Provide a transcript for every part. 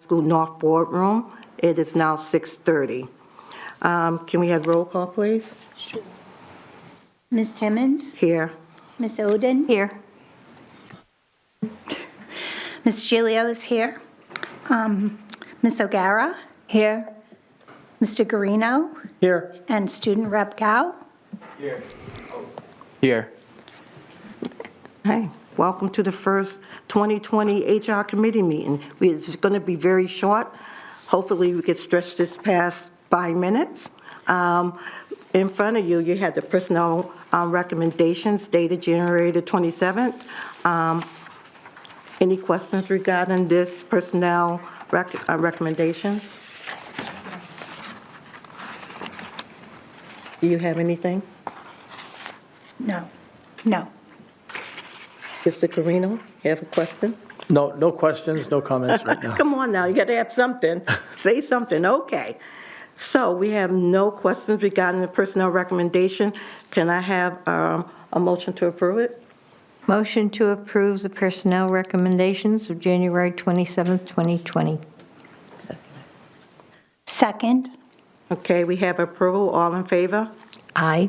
School North Boardroom. It is now 6:30. Can we have roll call, please? Sure. Ms. Timmons? Here. Ms. Oden? Here. Ms. Giglio is here. Ms. O'Gara? Here. Mr. Garino? Here. And Student Rep Gao? Here. Hey, welcome to the first 2020 HR committee meeting. It's going to be very short. Hopefully, we can stretch this past 5 minutes. In front of you, you had the personnel recommendations dated January the 27th. Any questions regarding this personnel recommendations? Do you have anything? No. No. Mr. Carino, you have a question? No questions, no comments right now. Come on now, you got to have something. Say something, okay. So we have no questions regarding the personnel recommendation. Can I have a motion to approve it? Motion to approve the personnel recommendations of January 27th, 2020. Second? Okay, we have approval. All in favor? Aye.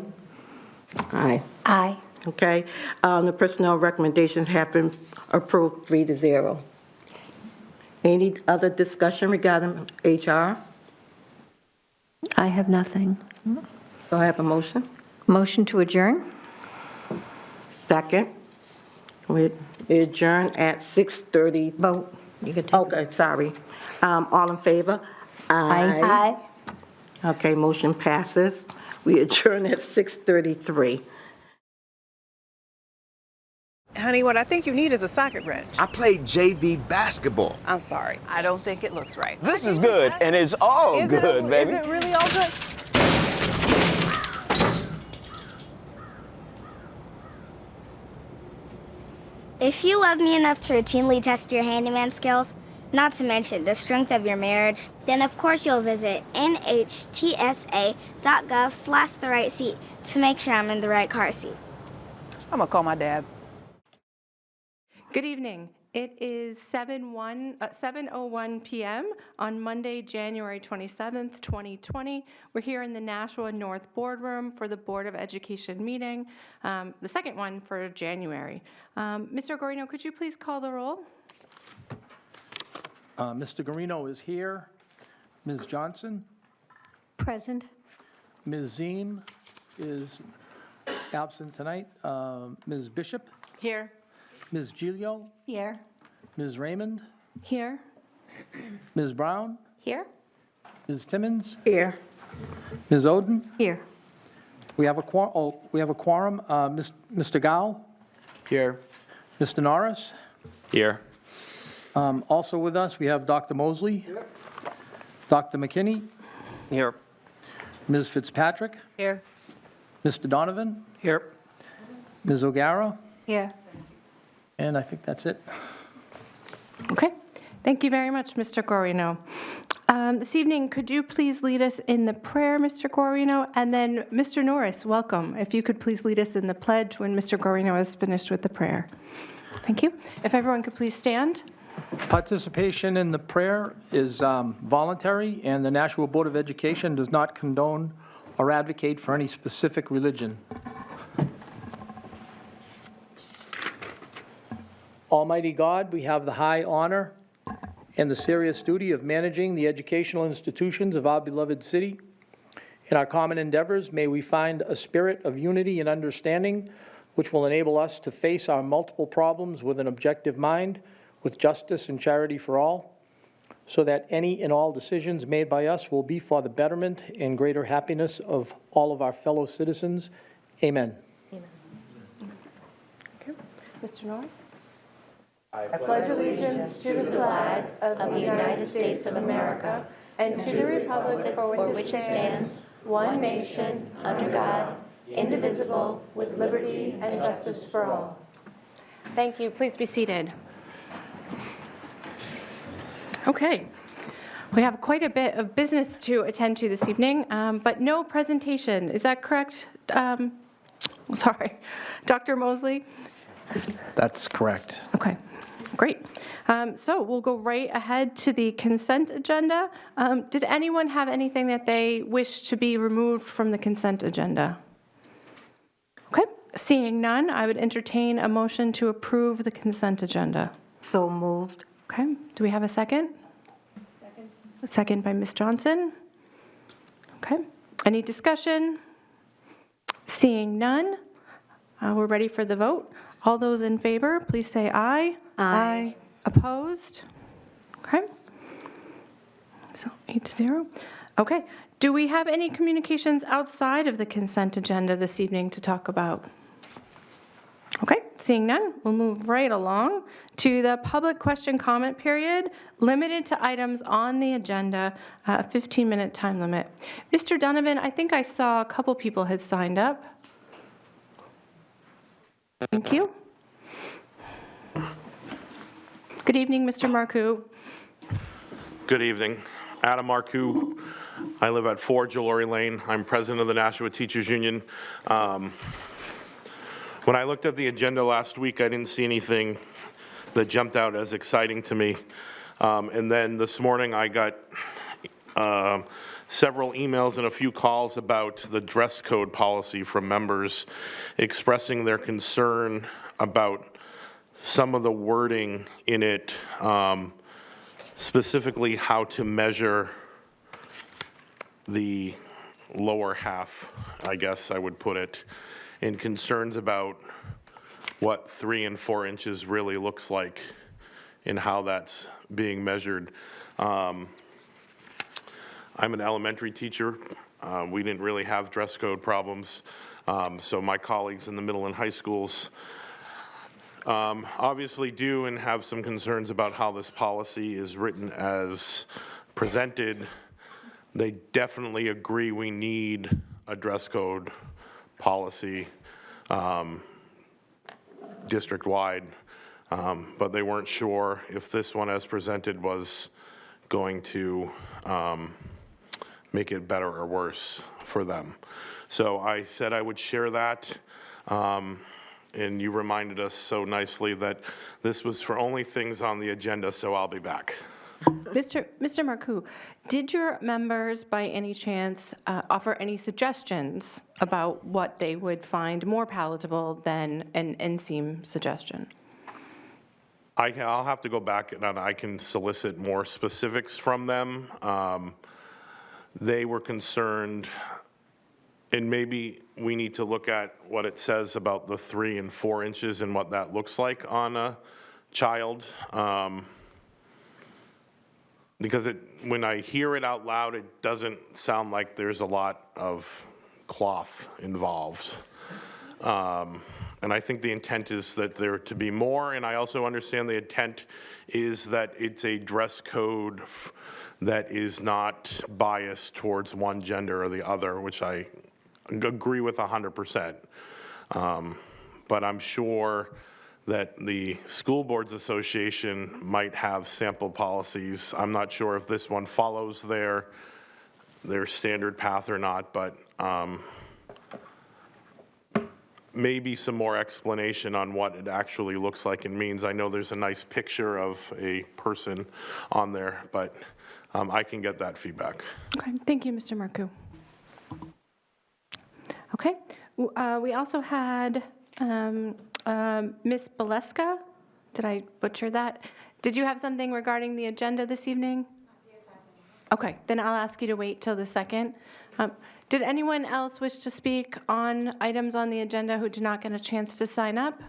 Aye. Aye. Okay, the personnel recommendations have been approved 3-0. Any other discussion regarding HR? I have nothing. So I have a motion. Motion to adjourn? Second. We adjourn at 6:30. Vote. You could take. Okay, sorry. All in favor? Aye. Aye. Okay, motion passes. We adjourn at 6:33. Honey, what I think you need is a socket wrench. I played JV basketball. I'm sorry. I don't think it looks right. This is good, and it's all good, baby. Is it really all good? If you love me enough to routinely test your handyman skills, not to mention the strength of your marriage, then of course you'll visit nhtsa.gov/the-right-seat to make sure I'm in the right car seat. I'm gonna call my dad. Good evening. It is 7:01 p.m. on Monday, January 27th, 2020. We're here in the Nashua North Boardroom for the Board of Education meeting, the second one for January. Mr. Gorino, could you please call the roll? Mr. Garino is here. Ms. Johnson? Present. Ms. Ziem is absent tonight. Ms. Bishop? Here. Ms. Giglio? Here. Ms. Raymond? Here. Ms. Brown? Here. Ms. Timmons? Here. Ms. Oden? Here. We have a quorum. Mr. Gao? Here. Mr. Norris? Here. Also with us, we have Dr. Mosley. Dr. McKinney? Here. Ms. Fitzpatrick? Here. Mr. Donovan? Here. Ms. O'Gara? Here. And I think that's it. Okay. Thank you very much, Mr. Gorino. This evening, could you please lead us in the prayer, Mr. Gorino? And then, Mr. Norris, welcome. If you could please lead us in the pledge when Mr. Gorino is finished with the prayer. Thank you. If everyone could please stand. Participation in the prayer is voluntary, and the Nashua Board of Education does not condone or advocate for any specific religion. Almighty God, we have the high honor and the serious duty of managing the educational institutions of our beloved city. In our common endeavors, may we find a spirit of unity and understanding which will enable us to face our multiple problems with an objective mind, with justice and charity for all, so that any and all decisions made by us will be for the betterment and greater happiness of all of our fellow citizens. Amen. Amen. Okay. Mr. Norris? I pledge allegiance to the flag of the United States of America and to the republic for which it stands, one nation, under God, indivisible, with liberty and justice for all. Thank you. Please be seated. Okay. We have quite a bit of business to attend to this evening, but no presentation. Is that correct? Sorry. Dr. Mosley? That's correct. Okay. Great. So we'll go right ahead to the consent agenda. Did anyone have anything that they wish to be removed from the consent agenda? Okay, seeing none, I would entertain a motion to approve the consent agenda. So moved. Okay, do we have a second? Second. A second by Ms. Johnson. Okay, any discussion? Seeing none, we're ready for the vote. All those in favor, please say aye. Aye. Opposed? Okay. So 8-0. Okay. Do we have any communications outside of the consent agenda this evening to talk about? Okay, seeing none, we'll move right along to the public question comment period, limited to items on the agenda, a 15-minute time limit. Mr. Donovan, I think I saw a couple people had signed up. Thank you. Good evening, Mr. Marcoux. Good evening. Adam Marcoux. I live at 4 Jewelry Lane. I'm president of the Nashua Teachers Union. When I looked at the agenda last week, I didn't see anything that jumped out as exciting to me. And then this morning, I got several emails and a few calls about the dress code policy from members expressing their concern about some of the wording in it, specifically how to measure the lower half, I guess I would put it, and concerns about what 3 and 4 inches really looks like and how that's being measured. I'm an elementary teacher. We didn't really have dress code problems. So my colleagues in the middle and high schools obviously do and have some concerns about how this policy is written as presented. They definitely agree we need a dress code policy district-wide, but they weren't sure if this one as presented was going to make it better or worse for them. So I said I would share that, and you reminded us so nicely that this was for only things on the agenda, so I'll be back. Mr. Marcoux, did your members by any chance offer any suggestions about what they would find more palatable than an inseam suggestion? I'll have to go back and I can solicit more specifics from them. They were concerned, and maybe we need to look at what it says about the 3 and 4 inches and what that looks like on a child. Because when I hear it out loud, it doesn't sound like there's a lot of cloth involved. And I think the intent is that there to be more, and I also understand the intent is that it's a dress code that is not biased towards one gender or the other, which I agree with 100%. But I'm sure that the School Boards Association might have sample policies. I'm not sure if this one follows their standard path or not, but maybe some more explanation on what it actually looks like and means. I know there's a nice picture of a person on there, but I can get that feedback. Okay, thank you, Mr. Marcoux. Okay, we also had Ms. Baleska. Did I butcher that? Did you have something regarding the agenda this evening? Okay, then I'll ask you to wait till the second. Did anyone else wish to speak on items on the agenda who did not get a chance to sign up?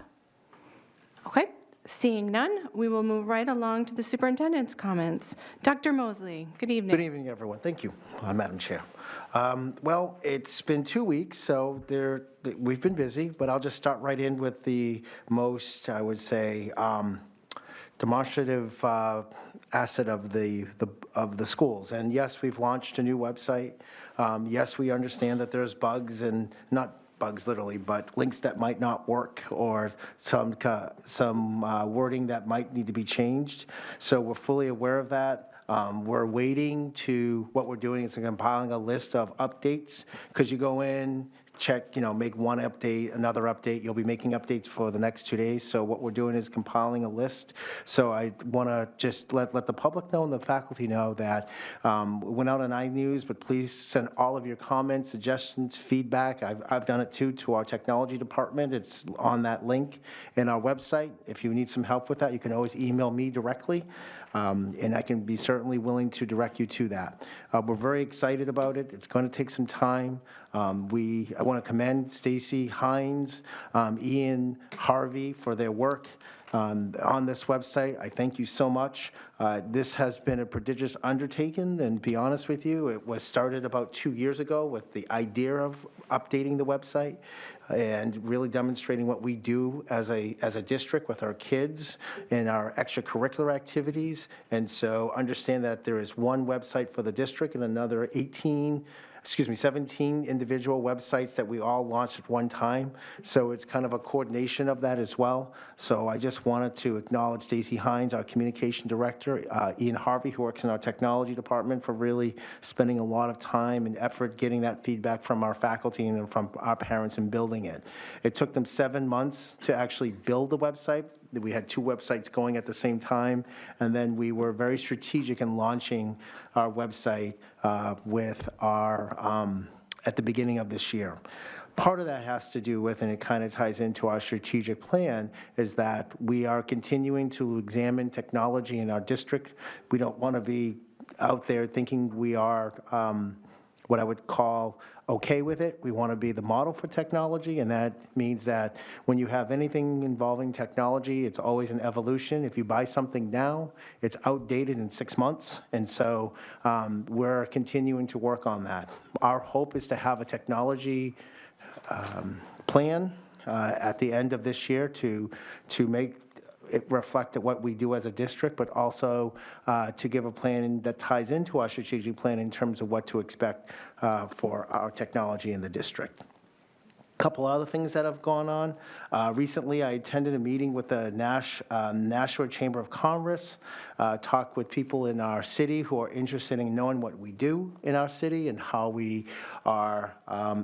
Okay, seeing none, we will move right along to the superintendent's comments. Dr. Mosley, good evening. Good evening, everyone. Thank you, Madam Chair. Well, it's been 2 weeks, so we've been busy, but I'll just start right in with the most, I would say, demonstrative asset of the schools. And yes, we've launched a new website. Yes, we understand that there's bugs, and not bugs literally, but links that might not work or some wording that might need to be changed. So we're fully aware of that. We're waiting to, what we're doing is compiling a list of updates, because you go in, check, make one update, another update. You'll be making updates for the next 2 days. So what we're doing is compiling a list. So I want to just let the public know and the faculty know that it went out on iNews, but please send all of your comments, suggestions, feedback. I've done it too to our technology department. It's on that link in our website. If you need some help with that, you can always email me directly. And I can be certainly willing to direct you to that. We're very excited about it. It's going to take some time. I want to commend Stacy Hines, Ian Harvey for their work on this website. I thank you so much. This has been a prodigious undertaking, and to be honest with you, it was started about 2 years ago with the idea of updating the website and really demonstrating what we do as a district with our kids and our extracurricular activities. And so understand that there is one website for the district and another 17 individual websites that we all launched at one time. So it's kind of a coordination of that as well. So I just wanted to acknowledge Stacy Hines, our communication director, Ian Harvey, who works in our technology department, for really spending a lot of time and effort getting that feedback from our faculty and from our parents and building it. It took them 7 months to actually build the website. We had 2 websites going at the same time, and then we were very strategic in launching our website with our at the beginning of this year. Part of that has to do with, and it kind of ties into our strategic plan, is that we are continuing to examine technology in our district. We don't want to be out there thinking we are what I would call okay with it. We want to be the model for technology, and that means that when you have anything involving technology, it's always an evolution. If you buy something now, it's outdated in 6 months, and so we're continuing to work on that. Our hope is to have a technology plan at the end of this year to make it reflect what we do as a district, but also to give a plan that ties into our strategic plan in terms of what to expect for our technology in the district. A couple other things that have gone on. Recently, I attended a meeting with the Nashua Chamber of Commerce, talked with people in our city who are interested in knowing what we do in our city and how we are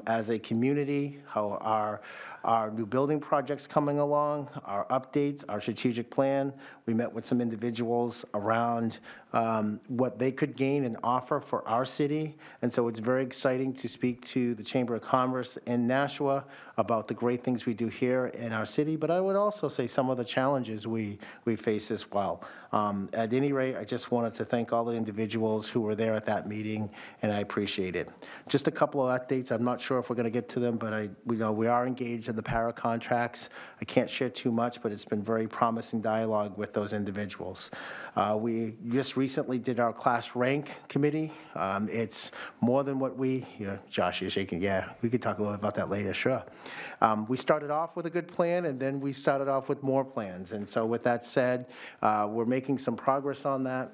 as a community, how our new building projects coming along, our updates, our strategic plan. We met with some individuals around what they could gain and offer for our city. And so it's very exciting to speak to the Chamber of Commerce in Nashua about the great things we do here in our city, but I would also say some of the challenges we face as well. At any rate, I just wanted to thank all the individuals who were there at that meeting, and I appreciate it. Just a couple of updates. I'm not sure if we're going to get to them, but we are engaged in the para contracts. I can't share too much, but it's been very promising dialogue with those individuals. We just recently did our class rank committee. It's more than what Josh, you're shaking. Yeah, we could talk a little bit about that later, sure. We started off with a good plan, and then we started off with more plans. And so with that said, we're making some progress on that.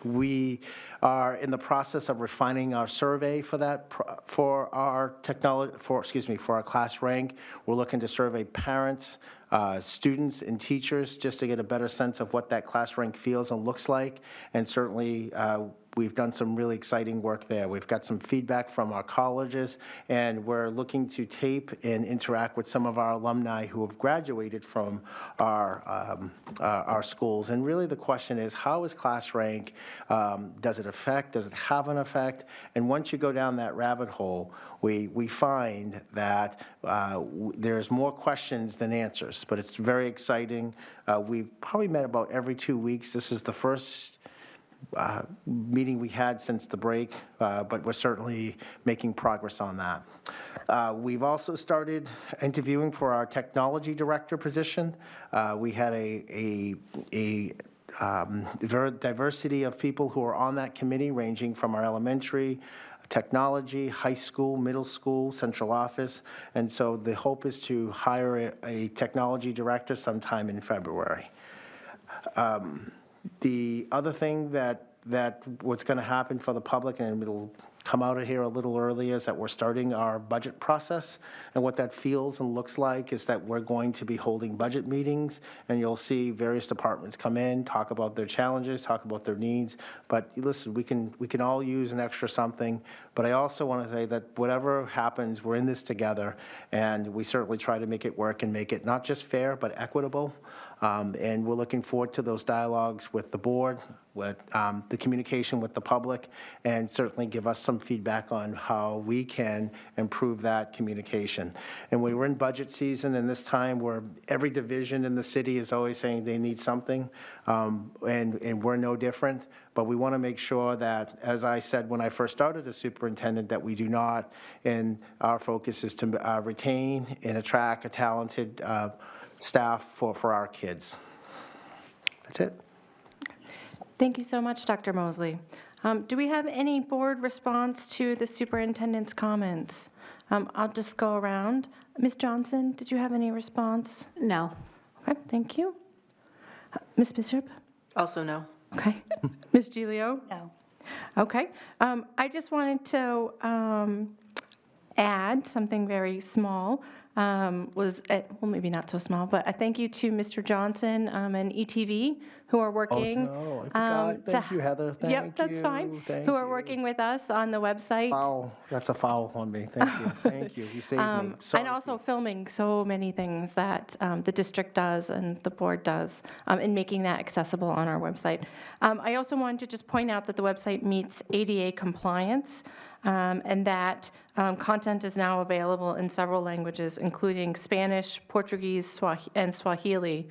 We are in the process of refining our survey for that, for our class rank. We're looking to survey parents, students, and teachers just to get a better sense of what that class rank feels and looks like. And certainly, we've done some really exciting work there. We've got some feedback from our colleges, and we're looking to tape and interact with some of our alumni who have graduated from our schools. And really the question is, how is class rank? Does it affect? Does it have an effect? And once you go down that rabbit hole, we find that there's more questions than answers, but it's very exciting. We've probably met about every 2 weeks. This is the first meeting we had since the break, but we're certainly making progress on that. We've also started interviewing for our technology director position. We had a diversity of people who are on that committee, ranging from our elementary, technology, high school, middle school, central office, and so the hope is to hire a technology director sometime in February. The other thing that that what's going to happen for the public, and it'll come out of here a little early, is that we're starting our budget process. And what that feels and looks like is that we're going to be holding budget meetings, and you'll see various departments come in, talk about their challenges, talk about their needs. But listen, we can all use an extra something. But I also want to say that whatever happens, we're in this together, and we certainly try to make it work and make it not just fair, but equitable. And we're looking forward to those dialogues with the board, with the communication with the public, and certainly give us some feedback on how we can improve that communication. And we're in budget season, and this time where every division in the city is always saying they need something, and we're no different. But we want to make sure that, as I said when I first started as superintendent, that we do not, and our focus is to retain and attract a talented staff for our kids. That's it. Thank you so much, Dr. Mosley. Do we have any board response to the superintendent's comments? I'll just go around. Ms. Johnson, did you have any response? No. Okay, thank you. Ms. Bishop? Also no. Okay. Ms. Gilio? No. Okay. I just wanted to add something very small. Well, maybe not so small, but a thank you to Mr. Johnson and ETV who are working. Oh, I forgot. Thank you, Heather. Thank you. Yep, that's fine. Thank Who are you. working with us on the website. Foul. That's a foul on me. Thank you. Thank you. You saved me. Sorry. And also filming so many things that the district does and the board does, and making that accessible on our website. I also wanted to just point out that the website meets ADA compliance, and that content is now available in several languages, including Spanish, Portuguese, and Swahili,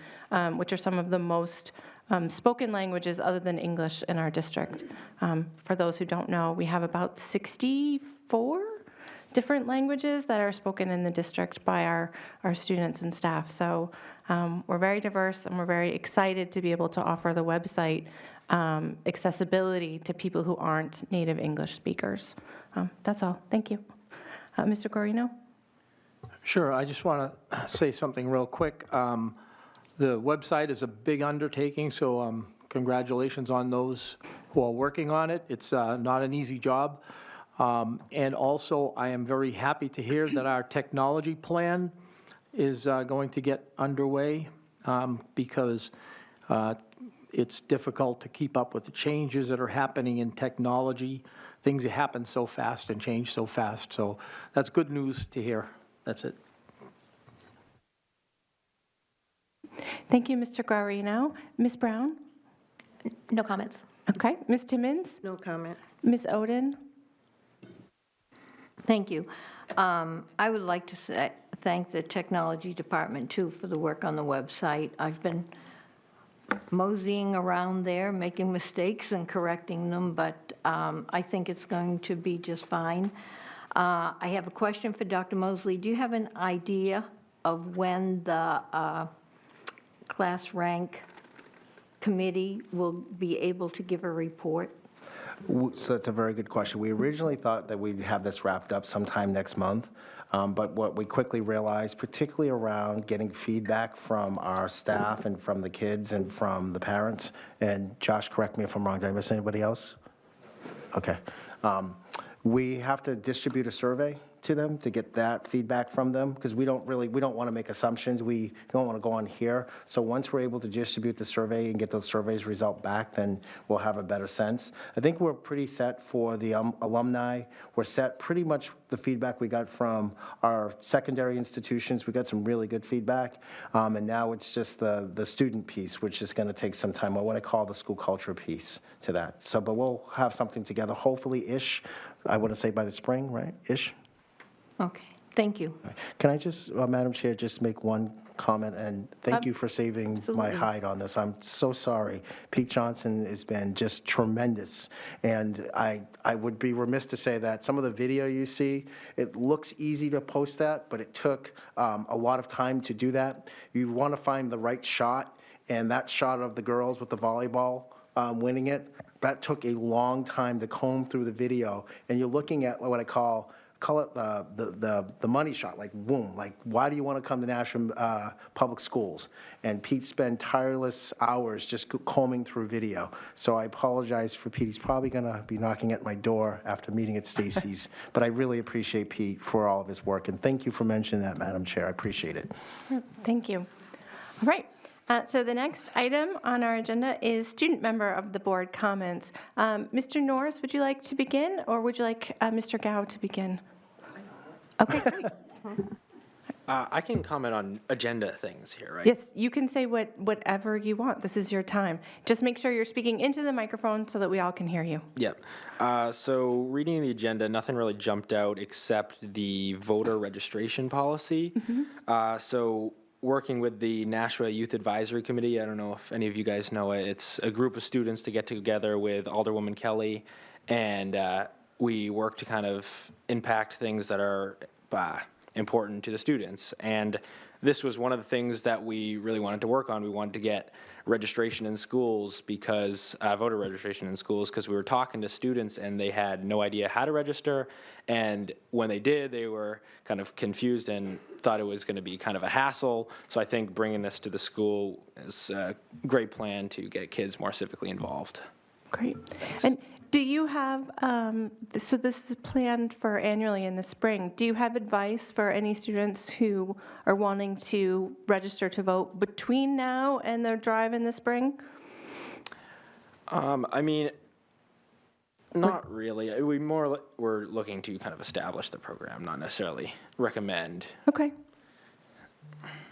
which are some of the most spoken languages other than English in our district. For those who don't know, we have about 64 different languages that are spoken in the district by our students and staff. So we're very diverse, and we're very excited to be able to offer the website accessibility to people who aren't native English speakers. That's all. Thank you. Mr. Guarino? Sure, I just want to say something real quick. The website is a big undertaking, so congratulations on those who are working on it. It's not an easy job. And also, I am very happy to hear that our technology plan is going to get underway because it's difficult to keep up with the changes that are happening in technology. Things that happen so fast and change so fast. So that's good news to hear. That's it. Thank you, Mr. Guarino. Ms. Brown? No comments. Okay. Ms. Timmons? No comment. Ms. Oden? Thank you. I would like to thank the technology department, too, for the work on the website. I've been moseying around there, making mistakes and correcting them, but I think it's going to be just fine. I have a question for Dr. Mosley. Do you have an idea of when the class rank committee will be able to give a report? So that's a very good question. We originally thought that we'd have this wrapped up sometime next month, but what we quickly realized, particularly around getting feedback from our staff and from the kids and from the parents, and Josh, correct me if I'm wrong, did I miss anybody else? Okay. We have to distribute a survey to them to get that feedback from them, because we don't want to make assumptions. We don't want to go on here. So once we're able to distribute the survey and get those surveys result back, then we'll have a better sense. I think we're pretty set for the alumni. We're set pretty much the feedback we got from our secondary institutions. We got some really good feedback. And now it's just the student piece, which is going to take some time. I want to call the school culture piece to that. So, but we'll have something together, hopefully-ish. I want to say by the spring, right? Ish. Okay, thank you. Can I just, Madam Chair, just make one comment, and thank you for saving my hide on this. I'm so sorry. Pete Johnson has been just tremendous, and I would be remiss to say that some of the video you see, it looks easy to post that, but it took a lot of time to do that. You want to find the right shot, and that shot of the girls with the volleyball winning it, that took a long time to comb through the video, and you're looking at what I call call it the money shot, like boom, like why do you want to come to Nashua Public Schools? And Pete spent tireless hours just combing through video. So I apologize for Pete. He's probably going to be knocking at my door after meeting at Stacy's. But I really appreciate Pete for all of his work. And thank you for mentioning that, Madam Chair. I appreciate it. Thank you. All right. So the next item on our agenda is student member of the board comments. Mr. Norris, would you like to begin, or would you like Mr. Gao to begin? Okay, great. I can comment on agenda things here, right? Yes, you can say whatever you want. This is your time. Just make sure you're speaking into the microphone so that we all can hear you. Yep. So reading the agenda, nothing really jumped out except the voter registration policy. So working with the Nashua Youth Advisory Committee, I don't know if any of you guys know it, it's a group of students to get together with Alderwoman Kelly, and we work to kind of impact things that are important to the students. And this was one of the things that we really wanted to work on. We wanted to get registration in schools because, voter registration in schools, because we were talking to students and they had no idea how to register. And when they did, they were kind of confused and thought it was going to be kind of a hassle. So I think bringing this to the school is a great plan to get kids more civically involved. Great. And do you have, so this is planned for annually in the spring, do you have advice for any students who are wanting to register to vote between now and their drive in the spring? I mean, not really. We're looking to kind of establish the program, not necessarily recommend. Okay.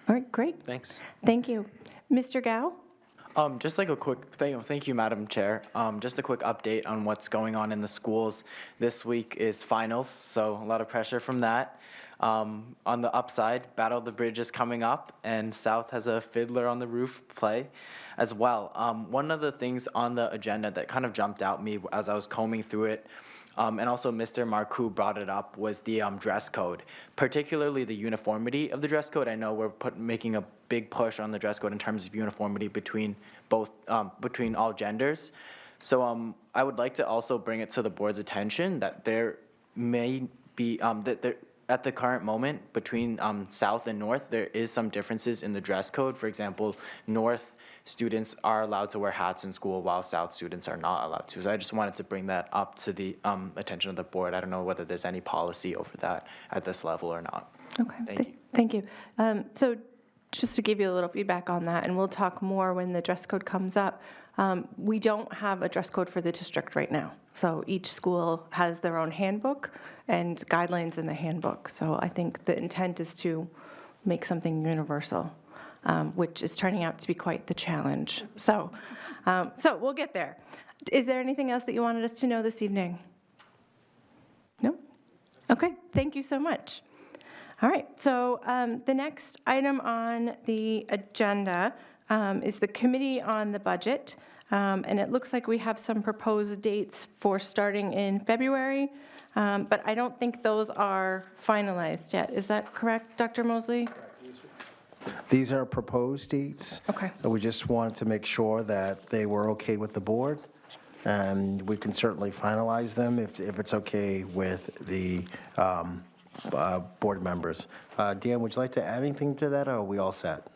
All right, great. Thanks. Thank you. Mr. Gao? Just like a quick thank you, Madam Chair. Just a quick update on what's going on in the schools. This week is finals, so a lot of pressure from that. On the upside, Battle of the Bridge is coming up, and South has a Fiddler on the Roof play as well. One of the things on the agenda that kind of jumped out me as I was combing through it, and also Mr. Marcoux brought it up, was the dress code, particularly the uniformity of the dress code. I know we're making a big push on the dress code in terms of uniformity between between all genders. So I would like to also bring it to the board's attention that there may be, that there, at the current moment between South and North, there is some differences in the dress code. For example, North students are allowed to wear hats in school while South students are not allowed to. So I just wanted to bring that up to the attention of the board. I don't know whether there's any policy over that at this level or not. Okay, thank you. So just to give you a little feedback on that, and we'll talk more when the dress code comes up, we don't have a dress code for the district right now. So each school has their own handbook and guidelines in the handbook. So I think the intent is to make something universal, which is turning out to be quite the challenge. So we'll get there. Is there anything else that you wanted us to know this evening? No? Okay, thank you so much. All right, so the next item on the agenda is the Committee on the Budget. And it looks like we have some proposed dates for starting in February, but I don't think those are finalized yet. Is that correct, Dr. Mosley? These are proposed dates. Okay. We just wanted to make sure that they were okay with the board, and we can certainly finalize them if it's okay with the board members. Dan, would you like to add anything to that, or are we all set?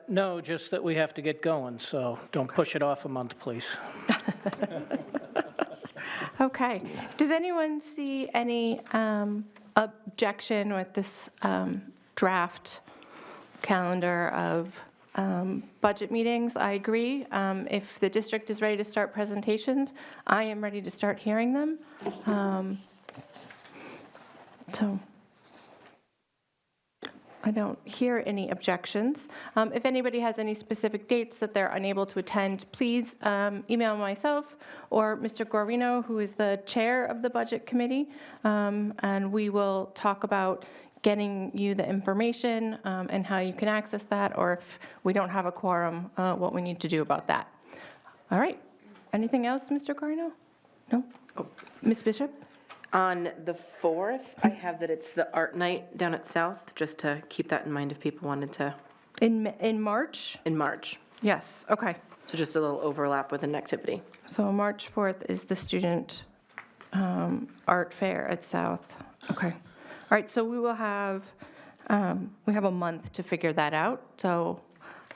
No, just that we have to get going, so don't push it off a month, please. Okay. Does anyone see any objection with this draft calendar of budget meetings? I agree. If the district is ready to start presentations, I am ready to start hearing them. So I don't hear any objections. If anybody has any specific dates that they're unable to attend, please email myself or Mr. Guarino, who is the chair of the Budget Committee, and we will talk about getting you the information and how you can access that, or if we don't have a quorum, what we need to do about that. All right. Anything else, Mr. Guarino? No? Oh. Ms. Bishop? On the 4th, I have that it's the art night down at South, just to keep that in mind if people wanted to. In March? In March. Yes, okay. So just a little overlap with an activity. So March 4th is the student art fair at South. Okay. All right, so we will have, we have a month to figure that out. So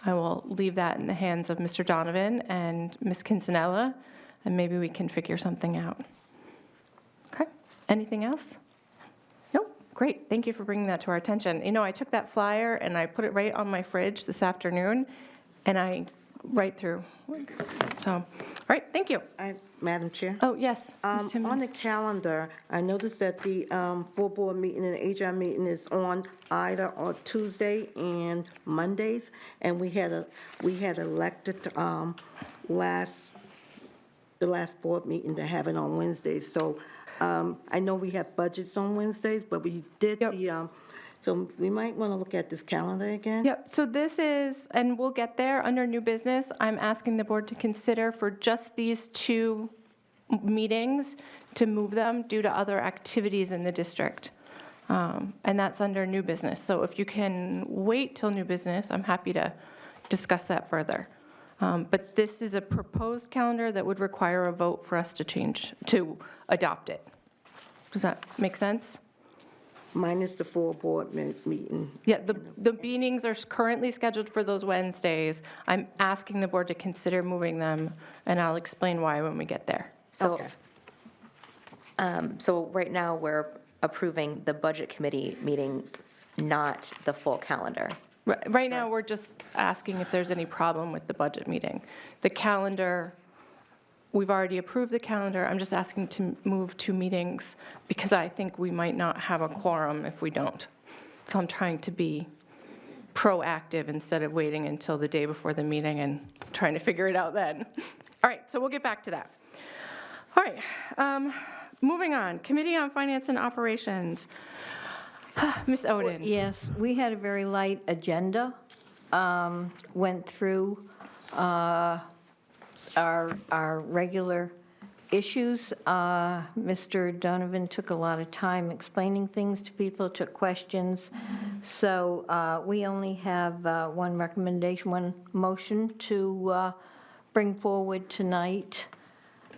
I will leave that in the hands of Mr. Donovan and Ms. Quintanilla, and maybe we can figure something out. Okay. Anything else? Nope. Great. Thank you for bringing that to our attention. You know, I took that flyer and I put it right on my fridge this afternoon, and I right through. So, all right. Thank you. Madam Chair? Oh, yes, Ms. Timmons. On the calendar, I noticed that the full board meeting and HR meeting is on either on Tuesday and Mondays, and we had elected the last board meeting to have it on Wednesdays. So I know we have budgets on Wednesdays, but we did so we might want to look at this calendar again. Yep, so this is, and we'll get there, under new business, I'm asking the board to consider for just these 2 meetings to move them due to other activities in the district. And that's under new business. So if you can wait till new business, I'm happy to discuss that further. But this is a proposed calendar that would require a vote for us to adopt it. Does that make sense? Minus the full board meeting. Yeah, the meetings are currently scheduled for those Wednesdays. I'm asking the board to consider moving them, and I'll explain why when we get there. So, so right now, we're approving the budget committee meetings, not the full calendar. Right now, we're just asking if there's any problem with the budget meeting. The calendar, we've already approved the calendar. I'm just asking to move 2 meetings because I think we might not have a quorum if we don't. So I'm trying to be proactive instead of waiting until the day before the meeting and trying to figure it out then. All right, so we'll get back to that. All right, moving on. Committee on Finance and Operations. Ms. Oden. Yes, we had a very light agenda, went through our regular issues. Mr. Donovan took a lot of time explaining things to people, took questions. So we only have one recommendation, one motion to bring forward tonight,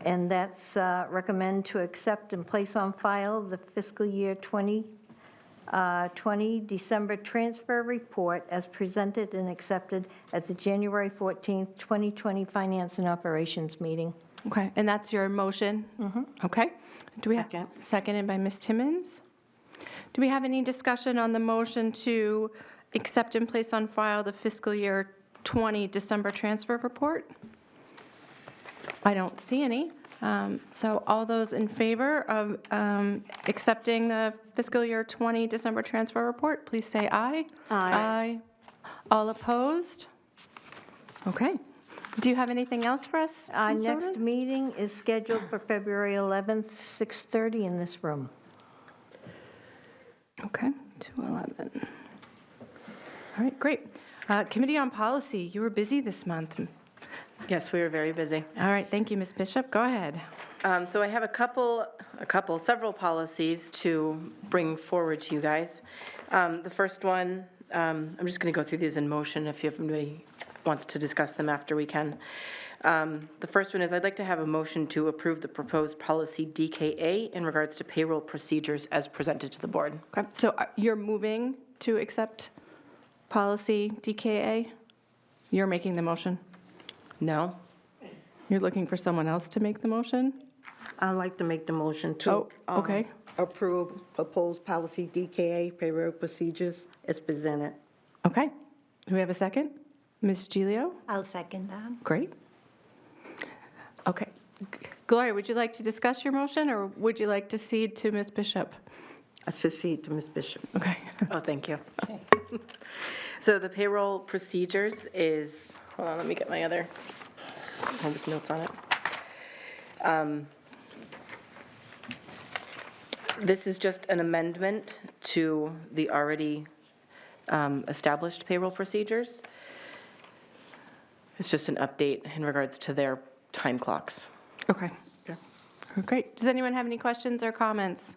and that's recommend to accept and place on file the fiscal year 2020 December transfer report as presented and accepted at the January 14th, 2020 Finance and Operations meeting. Okay, and that's your motion? Mm-hmm. Okay. Do we have, seconded by Ms. Timmons? Do we have any discussion on the motion to accept and place on file the fiscal year 20 December transfer report? I don't see any. So all those in favor of accepting the fiscal year 20 December transfer report, please say aye. Aye. All opposed? Okay. Do you have anything else for us? Our Ms. next Oden? meeting is scheduled for February 11th, 6:30 in this room. Okay, 2/11. All right, great. Committee on Policy, you were busy this month. Yes, we were very busy. All right, thank you, Ms. Bishop. Go ahead. So I have several policies to bring forward to you guys. The first one, I'm just going to go through these in motion. If anybody wants to discuss them after, we can. The first one is I'd like to have a motion to approve the proposed policy DKA in regards to payroll procedures as presented to the board. Okay, so you're moving to accept policy DKA? You're making the motion? No. You're looking for someone else to make the motion? I'd like to make the motion to okay. approve proposed policy DKA payroll procedures as presented. Okay. Do we have a second? Ms. Giglio? I'll second that. Great. Okay. Gloria, would you like to discuss your motion, or would you like to cede to Ms. Bishop? I secede to Ms. Bishop. Okay. Oh, thank you. So the payroll procedures is, hold on, let me get my other one with notes on it. This is just an amendment to the already established payroll procedures. It's just an update in regards to their time clocks. Okay. Great. Does anyone have any questions or comments?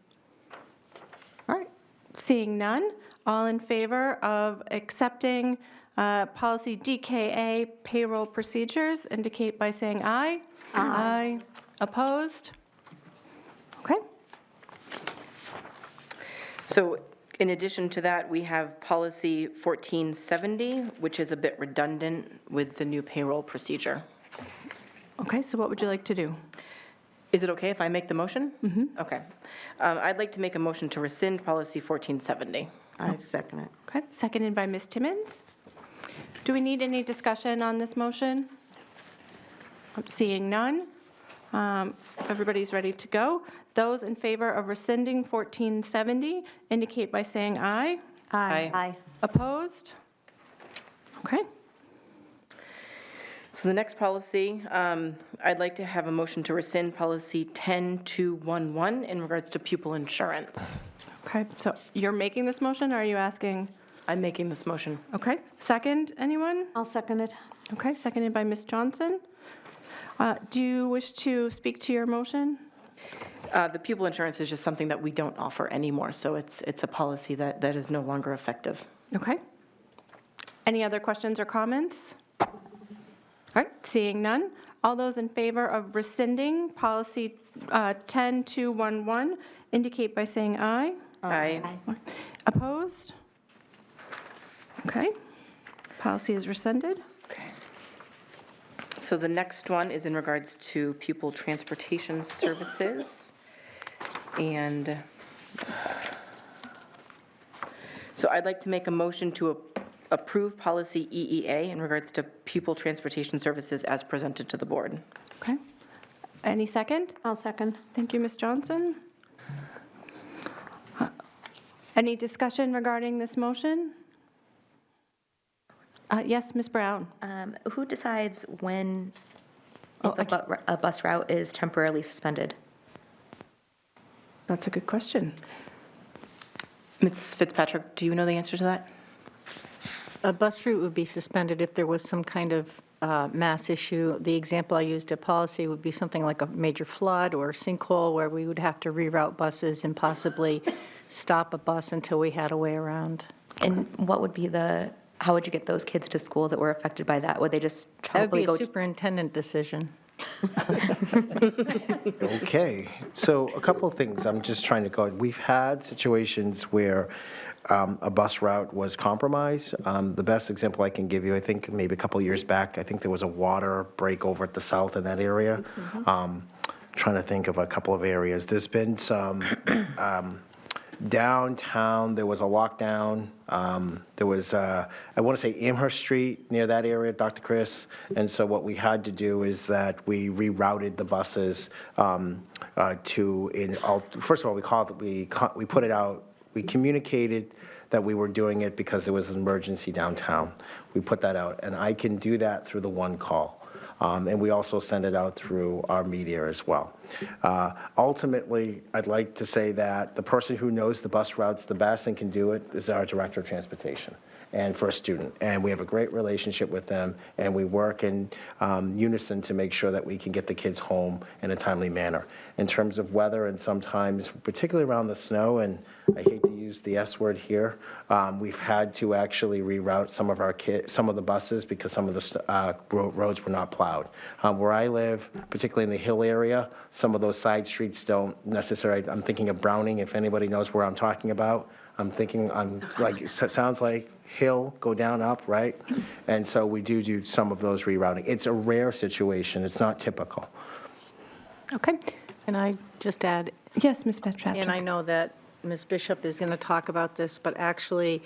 All right. Seeing none, all in favor of accepting policy DKA payroll procedures indicate by saying aye. Aye. Opposed? Okay. So in addition to that, we have policy 1470, which is a bit redundant with the new payroll procedure. Okay, so what would you like to do? Is it okay if I make the motion? Mm-hmm. Okay. I'd like to make a motion to rescind policy 1470. I second it. Okay, seconded by Ms. Timmons. Do we need any discussion on this motion? Seeing none. If everybody's ready to go, those in favor of rescinding 1470 indicate by saying aye. Aye. Opposed? Okay. So the next policy, I'd like to have a motion to rescind policy 10211 in regards to pupil insurance. Okay, so you're making this motion, or are you asking? I'm making this motion. Okay, second, anyone? I'll second it. Okay, seconded by Ms. Johnson. Do you wish to speak to your motion? The pupil insurance is just something that we don't offer anymore, so it's a policy that is no longer effective. Okay. Any other questions or comments? All right, seeing none. All those in favor of rescinding policy 10211 indicate by saying aye. Aye. Opposed? Okay. Policy is rescinded. So the next one is in regards to pupil transportation services. And, so I'd like to make a motion to approve policy EEA in regards to pupil transportation services as presented to the board. Okay. Any second? I'll second. Thank you, Ms. Johnson. Any discussion regarding this motion? Yes, Ms. Brown. Who decides when Oh, if a bus route is temporarily suspended? That's a good question. Ms. Fitzpatrick, do you know the answer to that? A bus route would be suspended if there was some kind of mass issue. The example I used at policy would be something like a major flood or sinkhole where we would have to reroute buses and possibly stop a bus until we had a way around. And what would be how would you get those kids to school that were affected by that? Would they just That would probably be go? a superintendent decision. Okay, so a couple of things, I'm just trying to go, we've had situations where a bus route was compromised. The best example I can give you, I think maybe a couple of years back, I think there was a water break over at the south in that area. Trying to think of a couple of areas. There's been some downtown, there was a lockdown. There was, I want to say Amherst Street near that area, Dr. Chris. And so what we had to do is that we rerouted the buses first of all, we put it out, we communicated that we were doing it because there was an emergency downtown. We put that out, and I can do that through the one call. And we also send it out through our media as well. Ultimately, I'd like to say that the person who knows the bus routes the best and can do it is our Director of Transportation and for a student. And we have a great relationship with them, and we work in unison to make sure that we can get the kids home in a timely manner. In terms of weather, and sometimes, particularly around the snow, and I hate to use the S word here, we've had to actually reroute some of the buses because some of the roads were not plowed. Where I live, particularly in the Hill area, some of those side streets don't necessarily, I'm thinking of Browning, if anybody knows where I'm talking about. Sounds like Hill, go down, up, right? And so we do some of those rerouting. It's a rare situation. It's not typical. Okay. Can I just add? Yes, Ms. Fitzpatrick. And I know that Ms. Bishop is going to talk about this, but actually,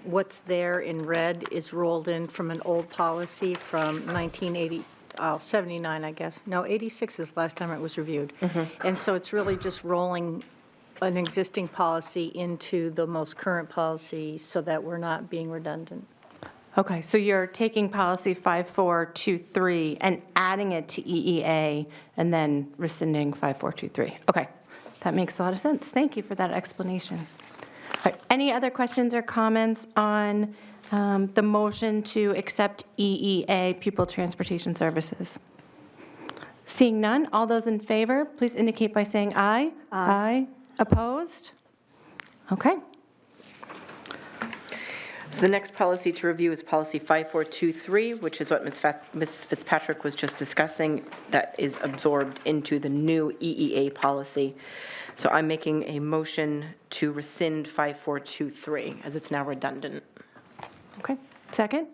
what's there in red is rolled in from an old policy from 79, I guess. No, 86 is the last time it was reviewed. And so it's really just rolling an existing policy into the most current policy so that we're not being redundant. Okay, so you're taking policy 5423 and adding it to EEA and then rescinding 5423. Okay, that makes a lot of sense. Thank you for that explanation. All right, any other questions or comments on the motion to accept EEA, Pupil Transportation Services? Seeing none, all those in favor, please indicate by saying aye. Aye. Opposed? Okay. So the next policy to review is policy 5423, which is what Ms. Fitzpatrick was just discussing, that is absorbed into the new EEA policy. So I'm making a motion to rescind 5423, as it's now redundant. Okay, second?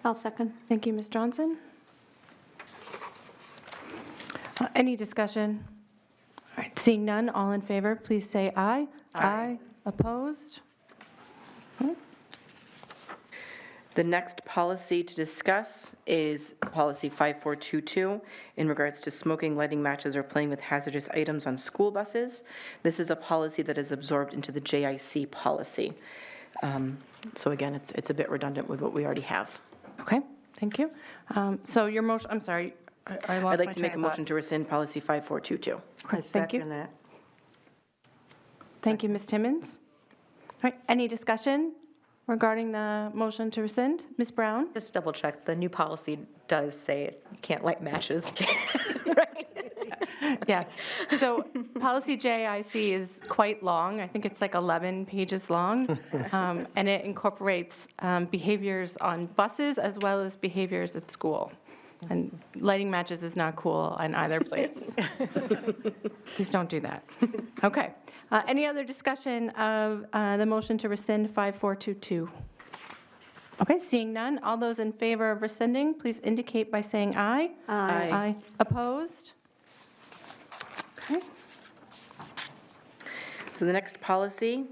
I'll second. Thank you, Ms. Johnson. Any discussion? All right, seeing none, all in favor, please say aye. Aye. Opposed? The next policy to discuss is policy 5422 in regards to smoking, lighting matches, or playing with hazardous items on school buses. This is a policy that is absorbed into the JIC policy. So again, it's a bit redundant with what we already have. Okay, thank you. So your motion, I'm sorry, I lost my I'd like to make a train of motion to rescind policy 5422. thought. I Thank you. second that. Thank you, Ms. Timmons. All right, any discussion regarding the motion to rescind? Ms. Brown? Just double check, the new policy does say you can't light matches. Yes. So policy JIC is quite long. I think it's like 11 pages long. And it incorporates behaviors on buses as well as behaviors at school. And lighting matches is not cool in either place. Please don't do that. Okay. Any other discussion of the motion to rescind 5422? Okay, seeing none, all those in favor of rescinding, please indicate by saying aye. Aye. Aye. Opposed? Okay. So the next policy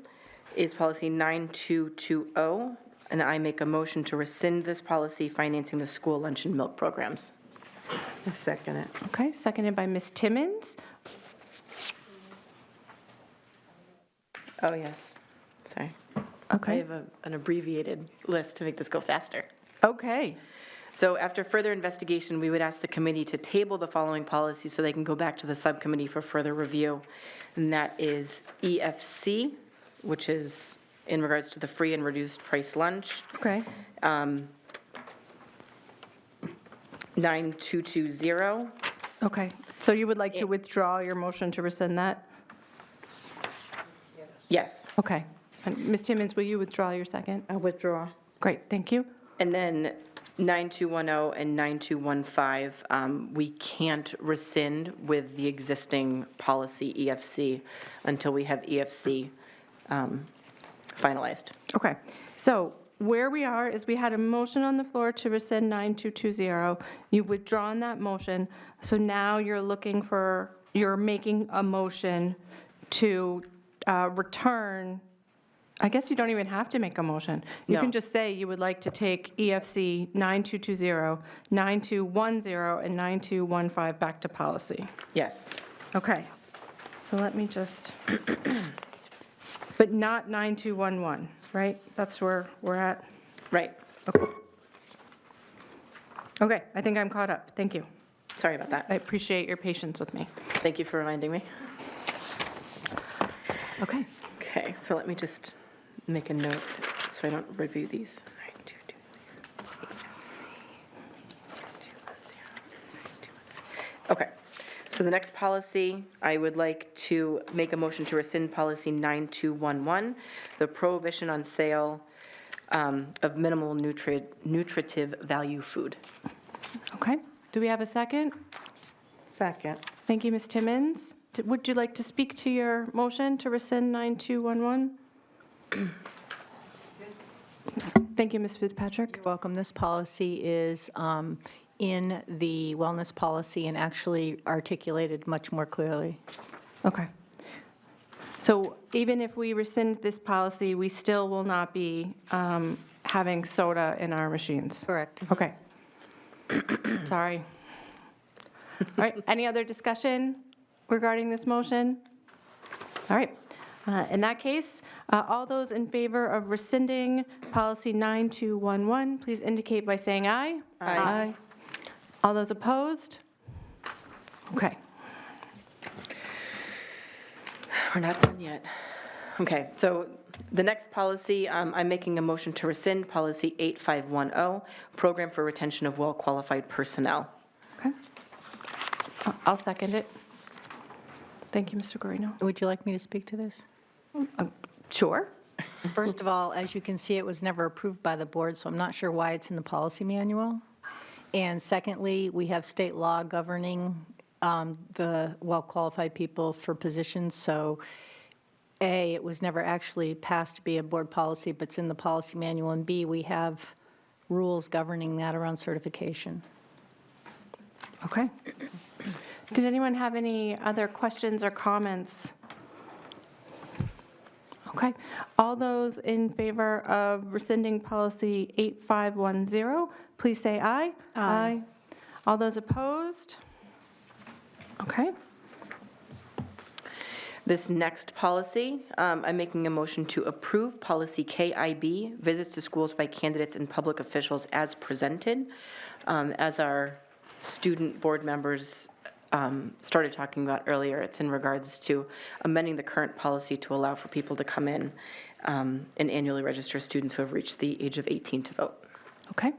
is policy 9220, and I make a motion to rescind this policy financing the school lunch and milk programs. I second it. Okay, seconded by Ms. Timmons. Oh, yes. Sorry. I Okay. have an abbreviated list to make this go faster. Okay. So after further investigation, we would ask the committee to table the following policies so they can go back to the subcommittee for further review. And that is EFC, which is in regards to the free and reduced price lunch. Okay. 9220. Okay. So you would like to withdraw your motion to rescind that? Yes. Okay. And Ms. Timmons, will you withdraw your second? I withdraw. Great, thank you. And then 9210 and 9215, we can't rescind with the existing policy EFC until we have EFC finalized. Okay. So where we are is we had a motion on the floor to rescind 9220. You've withdrawn that motion. So now you're making a motion to return. I guess you don't even have to make a motion. You No. can just say you would like to take EFC 9220, 9210, and 9215 back to policy. Yes. Okay. So let me just, but not 9211, right? That's where we're at? Right. Okay. Okay, I think I'm caught up. Thank you. Sorry about that. I appreciate your patience with me. Thank you for reminding me. Okay. Okay, so let me just make a note so I don't review these. Okay, so the next policy, I would like to make a motion to rescind policy 9211, the prohibition on sale of minimal nutritive value food. Okay. Do we have a second? Second. Thank you, Ms. Timmons. Would you like to speak to your motion to rescind 9211? Thank you, Ms. Fitzpatrick. You're welcome. This policy is in the wellness policy and actually articulated much more clearly. Okay. So even if we rescind this policy, we still will not be having soda in our machines? Correct. Okay. Sorry. All right, any other discussion regarding this motion? All right. In that case, all those in favor of rescinding policy 9211, please indicate by saying aye. Aye. All those opposed? Okay. We're not done yet. Okay, so the next policy, I'm making a motion to rescind policy 8510, program for retention of well-qualified personnel. Okay. I'll second it. Thank you, Mr. Guarino. Would you like me to speak to this? Sure. First of all, as you can see, it was never approved by the board, so I'm not sure why it's in the policy manual. And secondly, we have state law governing the well-qualified people for positions, so A, it was never actually passed to be a board policy, but it's in the policy manual, and B, we have rules governing that around certification. Okay. Did anyone have any other questions or comments? Okay. All those in favor of rescinding policy 8510, please say aye. Aye. All those opposed? Okay. This next policy, I'm making a motion to approve policy KIB, visits to schools by candidates and public officials as presented. As our student board members started talking about earlier, it's in regards to amending the current policy to allow for people to come in and annually register students who have reached the age of 18 to vote. Okay.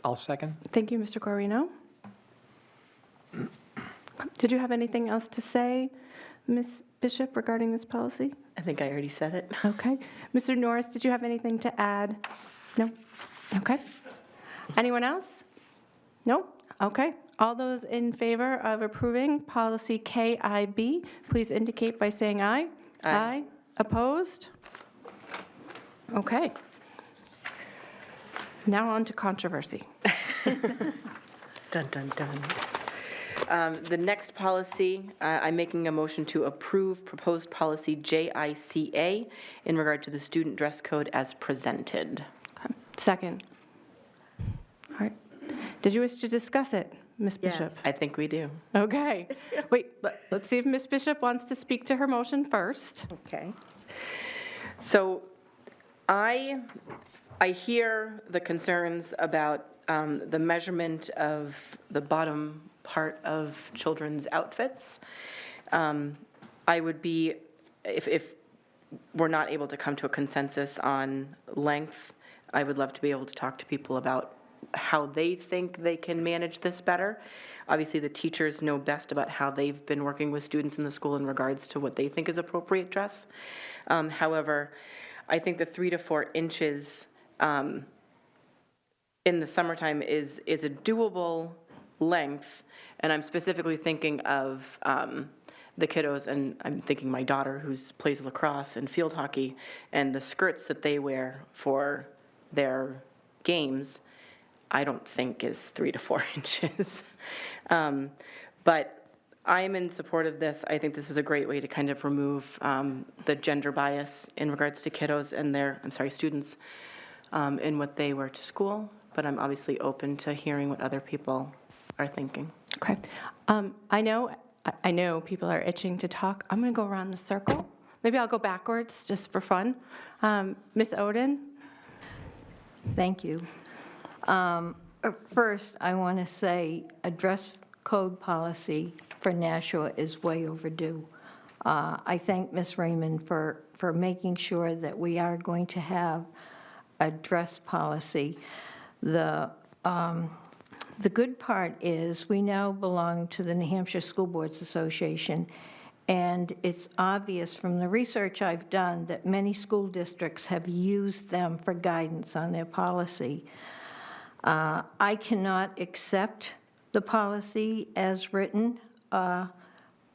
I'll second. Thank you, Mr. Guarino. Did you have anything else to say, Ms. Bishop, regarding this policy? I think I already said it. Okay. Mr. Norris, did you have anything to add? No? Okay. Anyone else? No? Okay. All those in favor of approving policy KIB, please indicate by saying aye. Aye. Opposed? Okay. Now on to controversy. Dun, dun, dun. The next policy, I'm making a motion to approve proposed policy JICA in regard to the student dress code as presented. Okay. Second. All right. Did you wish to discuss it, Ms. Bishop? I think we do. Okay. Wait, let's see if Ms. Bishop wants to speak to her motion first. Okay. So I hear the concerns about the measurement of the bottom part of children's outfits. I would be, if we're not able to come to a consensus on length, I would love to be able to talk to people about how they think they can manage this better. Obviously, the teachers know best about how they've been working with students in the school in regards to what they think is appropriate dress. However, I think the 3 to 4 inches in the summertime is a doable length, and I'm specifically thinking of the kiddos, and I'm thinking my daughter who plays lacrosse and field hockey, and the skirts that they wear for their games, I don't think is 3 to 4 inches. But I'm in support of this. I think this is a great way to kind of remove the gender bias in regards to kiddos and their, students in what they wear to school. But I'm obviously open to hearing what other people are thinking. Okay. I know people are itching to talk. I'm going to go around the circle. Maybe I'll go backwards just for fun. Ms. Oden? Thank you. First, I want to say a dress code policy for Nashua is way overdue. I thank Ms. Raymond for making sure that we are going to have a dress policy. The good part is we now belong to the New Hampshire School Boards Association, and it's obvious from the research I've done that many school districts have used them for guidance on their policy. I cannot accept the policy as written.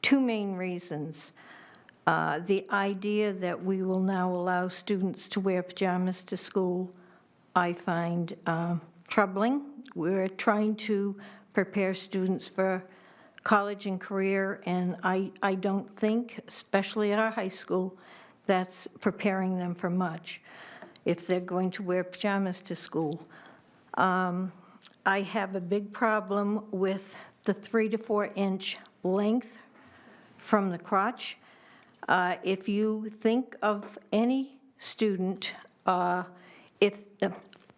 2 main reasons. The idea that we will now allow students to wear pajamas to school, I find troubling. We're trying to prepare students for college and career, and I don't think, especially at our high school, that's preparing them for much if they're going to wear pajamas to school. I have a big problem with the 3 to 4 inch length from the crotch. If you think of any student,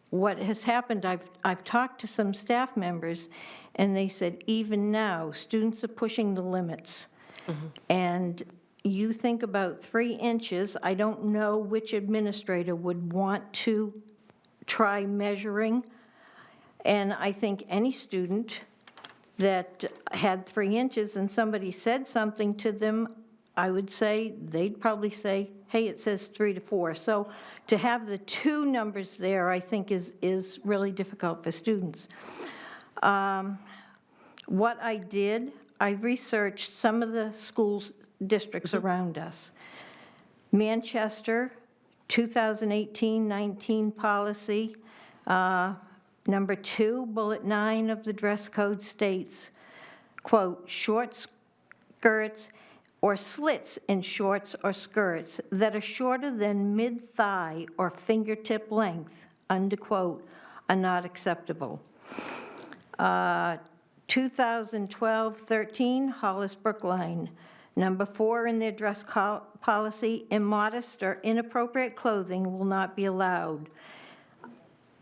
what has happened, I've talked to some staff members, and they said even now, students are pushing the limits. And you think about 3 inches, I don't know which administrator would want to try measuring. And I think any student that had 3 inches and somebody said something to them, I would say, they'd probably say, hey, it says 3 to 4. So to have the two numbers there, I think is really difficult for students. What I did, I researched some of the schools, districts around us. Manchester, 2018-19 policy, number 2, bullet 9 of the dress code states, quote, short skirts or slits in shorts or skirts that are shorter than mid-thigh or fingertip length, unquote, are not acceptable. 2012-13 Hollis Brookline, number 4 in their dress policy, immodest or inappropriate clothing will not be allowed.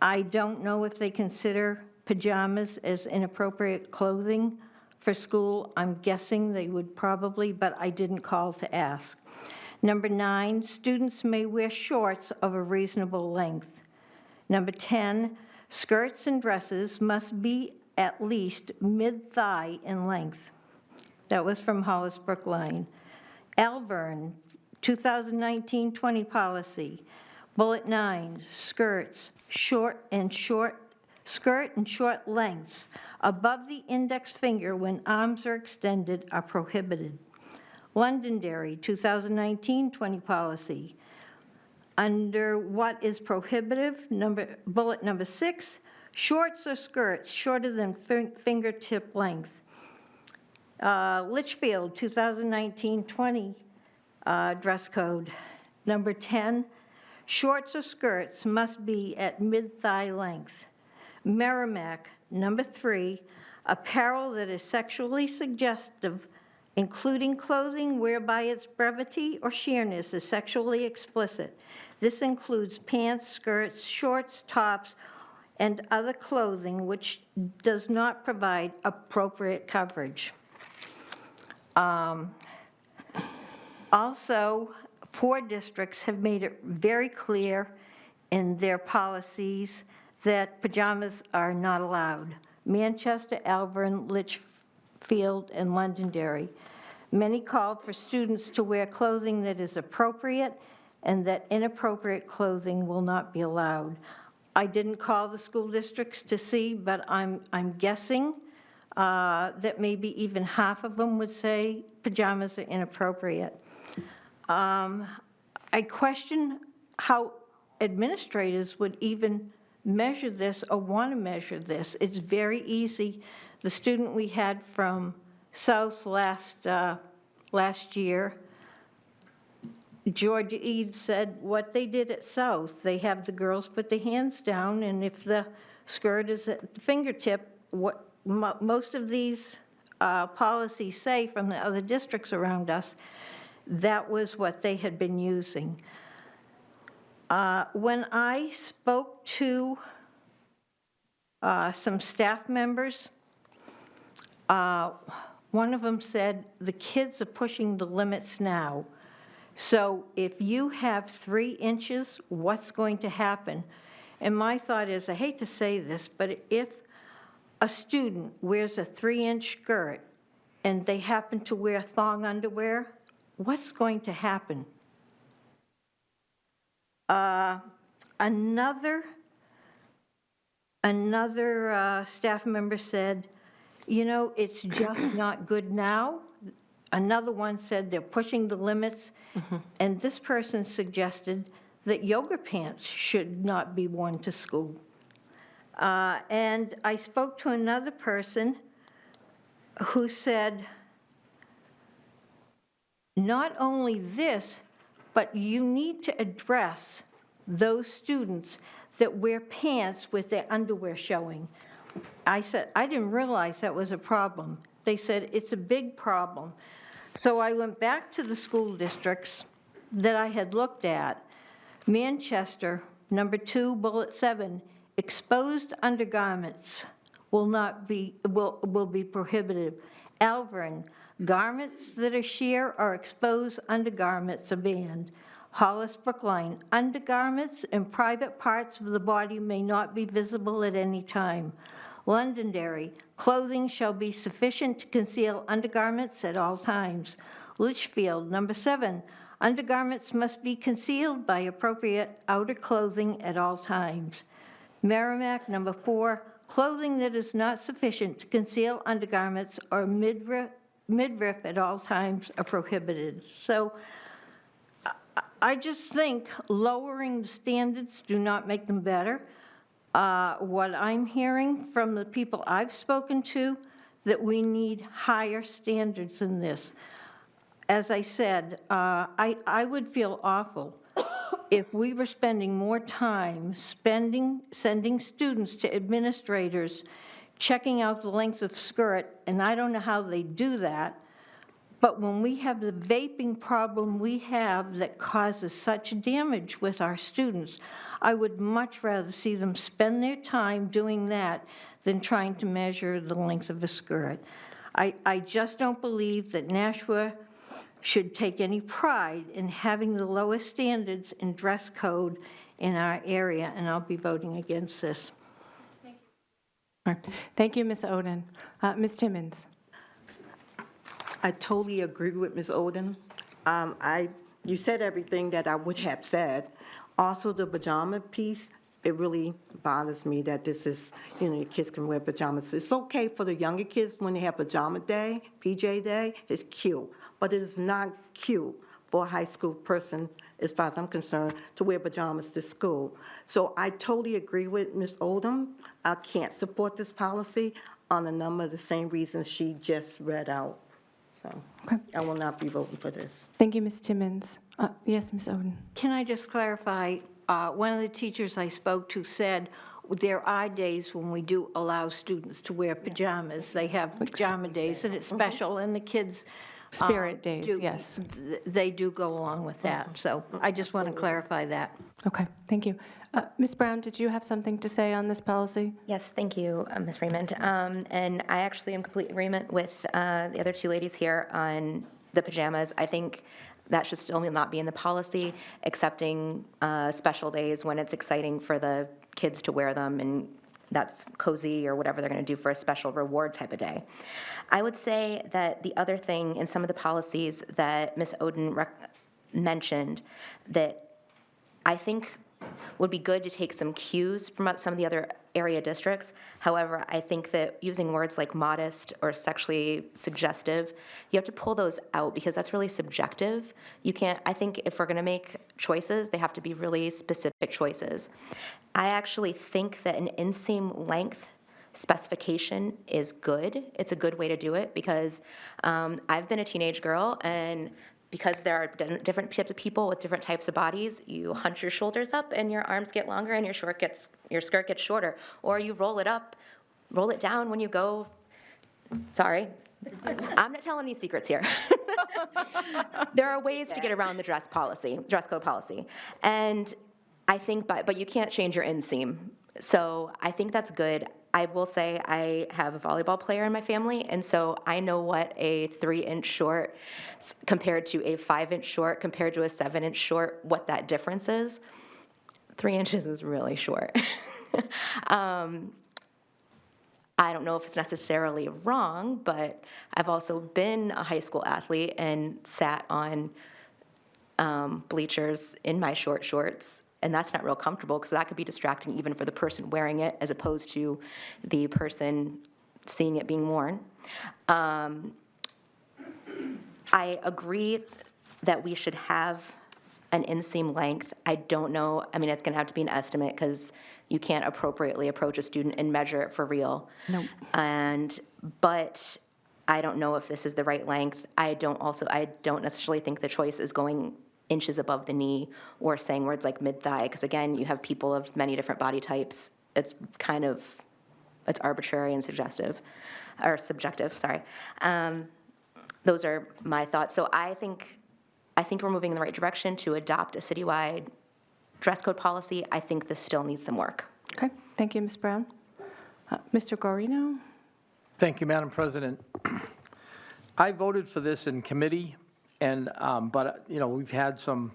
I don't know if they consider pajamas as inappropriate clothing for school. I'm guessing they would probably, but I didn't call to ask. Number 9, students may wear shorts of a reasonable length. Number 10, skirts and dresses must be at least mid-thigh in length. That was from Hollis Brookline. Alvern, 2019-20 policy, bullet 9, skirts, skirt and short lengths above the index finger when arms are extended are prohibited. Londonderry, 2019-20 policy. Under what is prohibitive, bullet number 6, shorts or skirts shorter than fingertip length. Litchfield, 2019-20 dress code. Number 10, shorts or skirts must be at mid-thigh length. Merrimack, number 3, apparel that is sexually suggestive, including clothing whereby its brevity or sheerness is sexually explicit. This includes pants, skirts, shorts, tops, and other clothing which does not provide appropriate coverage. Also, 4 districts have made it very clear in their policies that pajamas are not allowed. Manchester, Alvern, Litchfield, and Londonderry. Many called for students to wear clothing that is appropriate and that inappropriate clothing will not be allowed. I didn't call the school districts to see, but I'm guessing that maybe even half of them would say pajamas are inappropriate. I question how administrators would even measure this or want to measure this. It's very easy. The student we had from South last year, Georgia Eads said what they did at South, they have the girls put their hands down, and if the skirt is at the fingertip, what most of these policies say from the other districts around us, that was what they had been using. When I spoke to some staff members, one of them said, the kids are pushing the limits now. So if you have 3 inches, what's going to happen? And my thought is, I hate to say this, but if a student wears a 3-inch skirt and they happen to wear thong underwear, what's going to happen? Another staff member said, you know, it's just not good now. Another one said they're pushing the limits. And this person suggested that yoga pants should not be worn to school. And I spoke to another person who said, not only this, but you need to address those students that wear pants with their underwear showing. I said, I didn't realize that was a problem. They said, it's a big problem. So I went back to the school districts that I had looked at. Manchester, number 2, bullet 7, exposed undergarments will be prohibited. Alvern, garments that are sheer or exposed undergarments are banned. Hollis Brookline, undergarments and private parts of the body may not be visible at any time. Londonderry, clothing shall be sufficient to conceal undergarments at all times. Litchfield, number 7, undergarments must be concealed by appropriate outer clothing at all times. Merrimack, number 4, clothing that is not sufficient to conceal undergarments or midriff at all times are prohibited. So I just think lowering the standards do not make them better. What I'm hearing from the people I've spoken to, that we need higher standards than this. As I said, I would feel awful if we were spending more time sending students to administrators, checking out the length of skirt, and I don't know how they do that, but when we have the vaping problem we have that causes such damage with our students, I would much rather see them spend their time doing that than trying to measure the length of a skirt. I just don't believe that Nashua should take any pride in having the lowest standards in dress code in our area, and I'll be voting against this. All right. Thank you, Ms. Oden. Ms. Timmons. I totally agree with Ms. Oden. You said everything that I would have said. Also, the pajama piece, it really bothers me that this is, your kids can wear pajamas. It's okay for the younger kids when they have pajama day, PJ day, it's cute. But it is not cute for a high school person, as far as I'm concerned, to wear pajamas to school. So I totally agree with Ms. Oldham. I can't support this policy on a number of the same reasons she just read out. So I will not be voting for this. Thank you, Ms. Timmons. Yes, Ms. Oden. Can I just clarify? One of the teachers I spoke to said there are days when we do allow students to wear pajamas. They have pajama days, and it's special, and the kids. Spirit days, yes. They do go along with that. So I just want to clarify that. Okay, thank you. Ms. Brown, did you have something to say on this policy? Yes, thank you, Ms. Raymond. And I actually am in complete agreement with the other two ladies here on the pajamas. I think that should still not be in the policy, excepting special days when it's exciting for the kids to wear them, and that's cozy or whatever they're going to do for a special reward type of day. I would say that the other thing in some of the policies that Ms. Oden mentioned that I think would be good to take some cues from some of the other area districts. However, I think that using words like modest or sexually suggestive, you have to pull those out because that's really subjective. You can't, I think if we're going to make choices, they have to be really specific choices. I actually think that an inseam length specification is good. It's a good way to do it because I've been a teenage girl, and because there are different types of people with different types of bodies, you hunch your shoulders up and your arms get longer and your skirt gets shorter. Or you roll it down when you go, sorry, I'm not telling any secrets here. There are ways to get around the dress code policy. And I think, but you can't change your inseam. So I think that's good. I will say I have a volleyball player in my family, and so I know what a 3-inch short compared to a 5-inch short compared to a 7-inch short, what that difference is. 3 inches is really short. I don't know if it's necessarily wrong, but I've also been a high school athlete and sat on bleachers in my short shorts. And that's not real comfortable because that could be distracting even for the person wearing it as opposed to the person seeing it being worn. I agree that we should have an inseam length. I don't know, I mean, it's going to have to be an estimate because you can't appropriately approach a student and measure it for real. No. But I don't know if this is the right length. I don't necessarily think the choice is going inches above the knee or saying words like mid-thigh, because again, you have people of many different body types. It's arbitrary and subjective, sorry. Those are my thoughts. So I think we're moving in the right direction to adopt a citywide dress code policy. I think this still needs some work. Okay, thank you, Ms. Brown. Mr. Guarino? Thank you, Madam President. I voted for this in committee, and but we've had some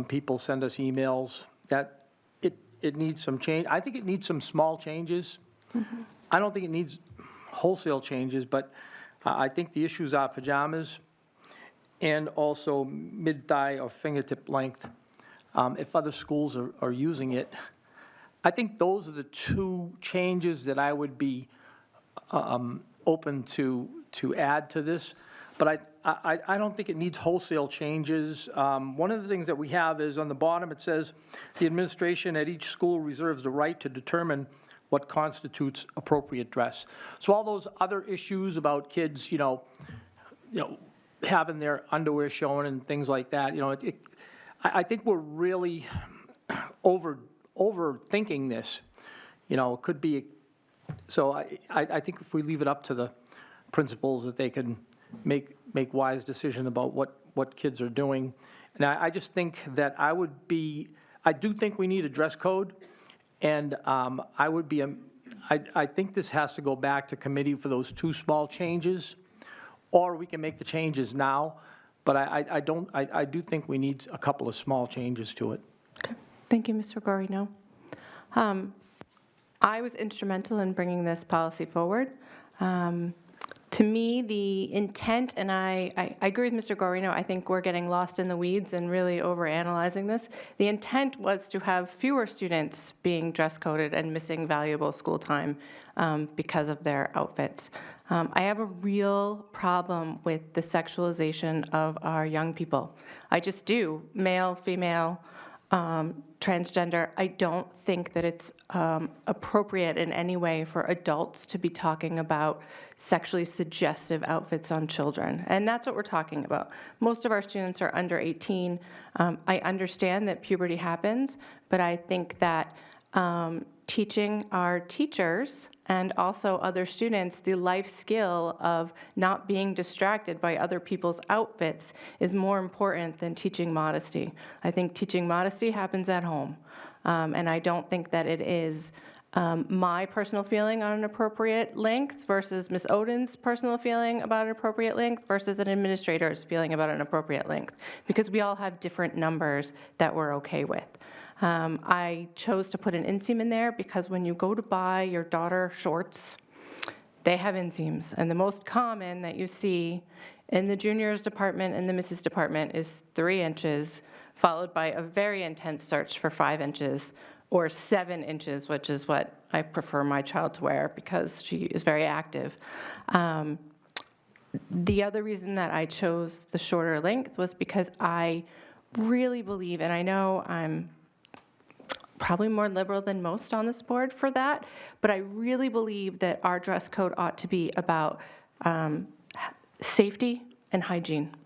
people send us emails that it needs some change. I think it needs some small changes. Mm-hmm. I don't think it needs wholesale changes, but I think the issues are pajamas. and also mid-thigh or fingertip length, if other schools are using it. I think those are the two changes that I would be open to add to this, but I don't think it needs wholesale changes. One of the things that we have is on the bottom, it says, the administration at each school reserves the right to determine what constitutes appropriate dress. So all those other issues about kids, having their underwear shown and things like that, I think we're really overthinking this. It could be, so I think if we leave it up to the principals that they can make wise decision about what kids are doing. And I just think that I do think we need a dress code, and I think this has to go back to committee for those two small changes, or we can make the changes now, but I do think we need a couple of small changes to it. Okay. Thank you, Mr. Guarino. I was instrumental in bringing this policy forward. To me, the intent, and I agree with Mr. Guarino, I think we're getting lost in the weeds and really overanalyzing this. The intent was to have fewer students being dress coded and missing valuable school time because of their outfits. I have a real problem with the sexualization of our young people. I just do, male, female, transgender. I don't think that it's appropriate in any way for adults to be talking about sexually suggestive outfits on children. And that's what we're talking about. Most of our students are under 18. I understand that puberty happens, but I think that teaching our teachers and also other students the life skill of not being distracted by other people's outfits is more important than teaching modesty. I think teaching modesty happens at home, and I don't think that it is my personal feeling on an appropriate length versus Ms. Oden's personal feeling about an appropriate length versus an administrator's feeling about an appropriate length, because we all have different numbers that we're okay with. I chose to put an inseam in there because when you go to buy your daughter shorts, they have inseams. And the most common that you see in the juniors department and the misses department is 3 inches, followed by a very intense search for 5 inches or 7 inches, which is what I prefer my child to wear because she is very active. The other reason that I chose the shorter length was because I really believe, and I know I'm probably more liberal than most on this board for that, but I really believe that our dress code ought to be about safety and hygiene,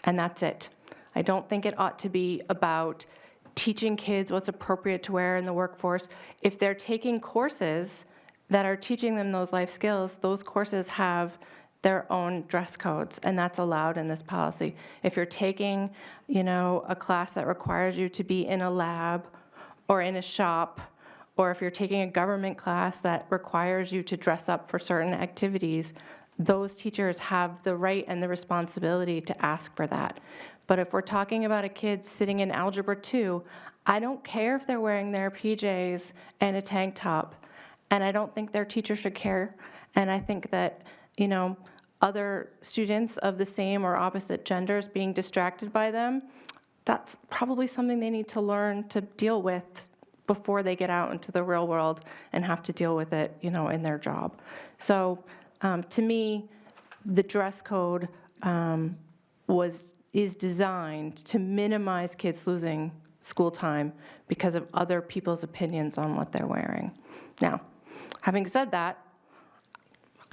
and that's it. I don't think it ought to be about teaching kids what's appropriate to wear in the workforce. If they're taking courses that are teaching them those life skills, those courses have their own dress codes, and that's allowed in this policy. If you're taking, a class that requires you to be in a lab or in a shop, or if you're taking a government class that requires you to dress up for certain activities, those teachers have the right and the responsibility to ask for that. But if we're talking about a kid sitting in Algebra 2, I don't care if they're wearing their PJs and a tank top, and I don't think their teacher should care. And I think that, other students of the same or opposite genders being distracted by them, that's probably something they need to learn to deal with before they get out into the real world and have to deal with it, in their job. So to me, the dress code is designed to minimize kids losing school time because of other people's opinions on what they're wearing. Now, having said that,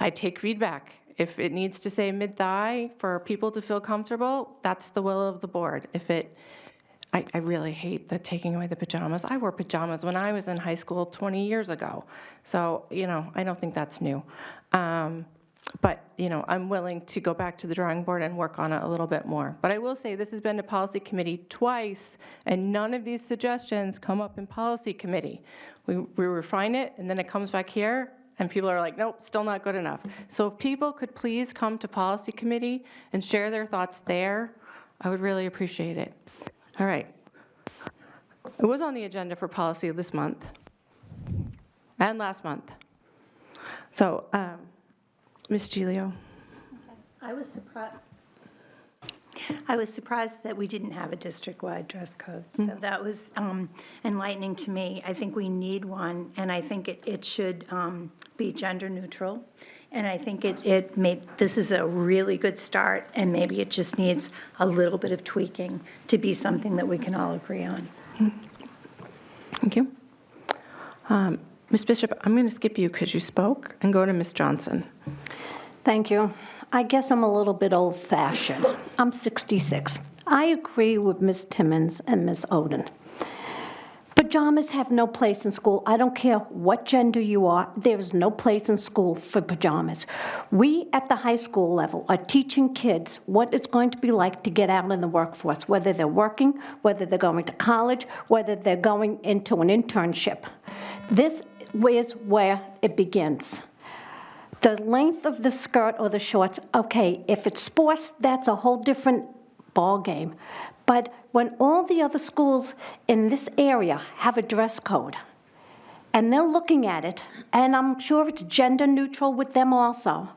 I take feedback. If it needs to say mid-thigh for people to feel comfortable, that's the will of the board. I really hate the taking away the pajamas. I wore pajamas when I was in high school 20 years ago. So, I don't think that's new. But, I'm willing to go back to the drawing board and work on it a little bit more. But I will say this has been to policy committee twice, and none of these suggestions come up in policy committee. We refine it, and then it comes back here, and people are like, nope, still not good enough. So if people could please come to policy committee and share their thoughts there, I would really appreciate it. All right. It was on the agenda for policy this month and last month. So, Ms. Giglio. I was surprised. I was surprised that we didn't have a district-wide dress code, so that was enlightening to me. I think we need one, and I think it should be gender neutral. And I think this is a really good start, and maybe it just needs a little bit of tweaking to be something that we can all agree on. Thank you. Ms. Bishop, I'm going to skip you because you spoke and go to Ms. Johnson. Thank you. I guess I'm a little bit old-fashioned. I'm 66. I agree with Ms. Timmons and Ms. Oden. Pajamas have no place in school. I don't care what gender you are. There's no place in school for pajamas. We at the high school level are teaching kids what it's going to be like to get out in the workforce, whether they're working, whether they're going to college, whether they're going into an internship. This is where it begins. The length of the skirt or the shorts, okay, if it's sports, that's a whole different ball game. But when all the other schools in this area have a dress code, and they're looking at it, and I'm sure it's gender neutral with them also,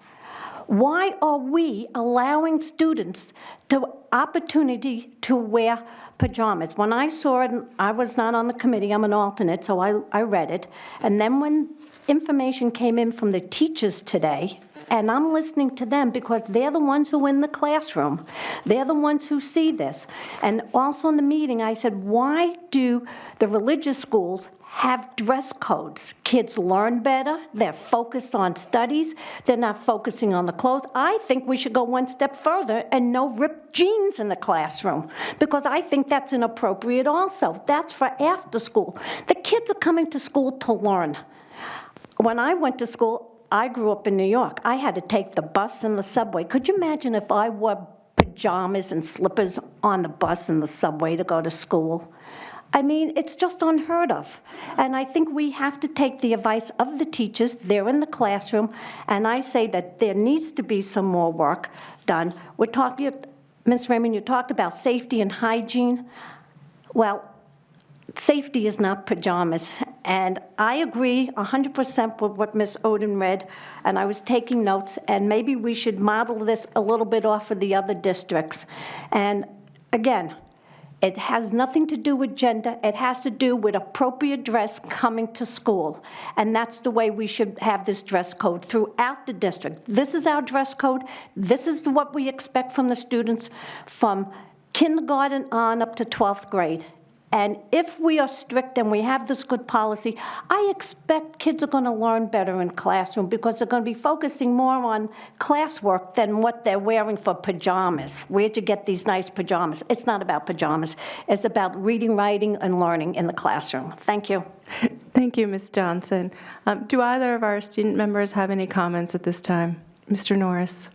why are we allowing students the opportunity to wear pajamas? When I saw it, I was not on the committee, I'm an alternate, so I read it. And then when information came in from the teachers today, and I'm listening to them because they're the ones who are in the classroom. They're the ones who see this. And also in the meeting, I said, why do the religious schools have dress codes? Kids learn better. They're focused on studies. They're not focusing on the clothes. I think we should go one step further and no ripped jeans in the classroom, because I think that's inappropriate also. That's for after school. The kids are coming to school to learn. When I went to school, I grew up in New York. I had to take the bus and the subway. Could you imagine if I wore pajamas and slippers on the bus and the subway to go to school? I mean, it's just unheard of. And I think we have to take the advice of the teachers. They're in the classroom. And I say that there needs to be some more work done. We're talking, Ms. Raymond, you talked about safety and hygiene. Well, safety is not pajamas. And I agree 100% with what Ms. Oden read, and I was taking notes, and maybe we should model this a little bit off of the other districts. And again, it has nothing to do with gender. It has to do with appropriate dress coming to school. And that's the way we should have this dress code throughout the district. This is our dress code. This is what we expect from the students from kindergarten on up to 12th grade. And if we are strict and we have this good policy, I expect kids are going to learn better in classroom because they're going to be focusing more on classwork than what they're wearing for pajamas. Where'd you get these nice pajamas? It's not about pajamas. It's about reading, writing, and learning in the classroom. Thank you. Thank you, Ms. Johnson. Do either of our student members have any comments at this time? Mr. Norris.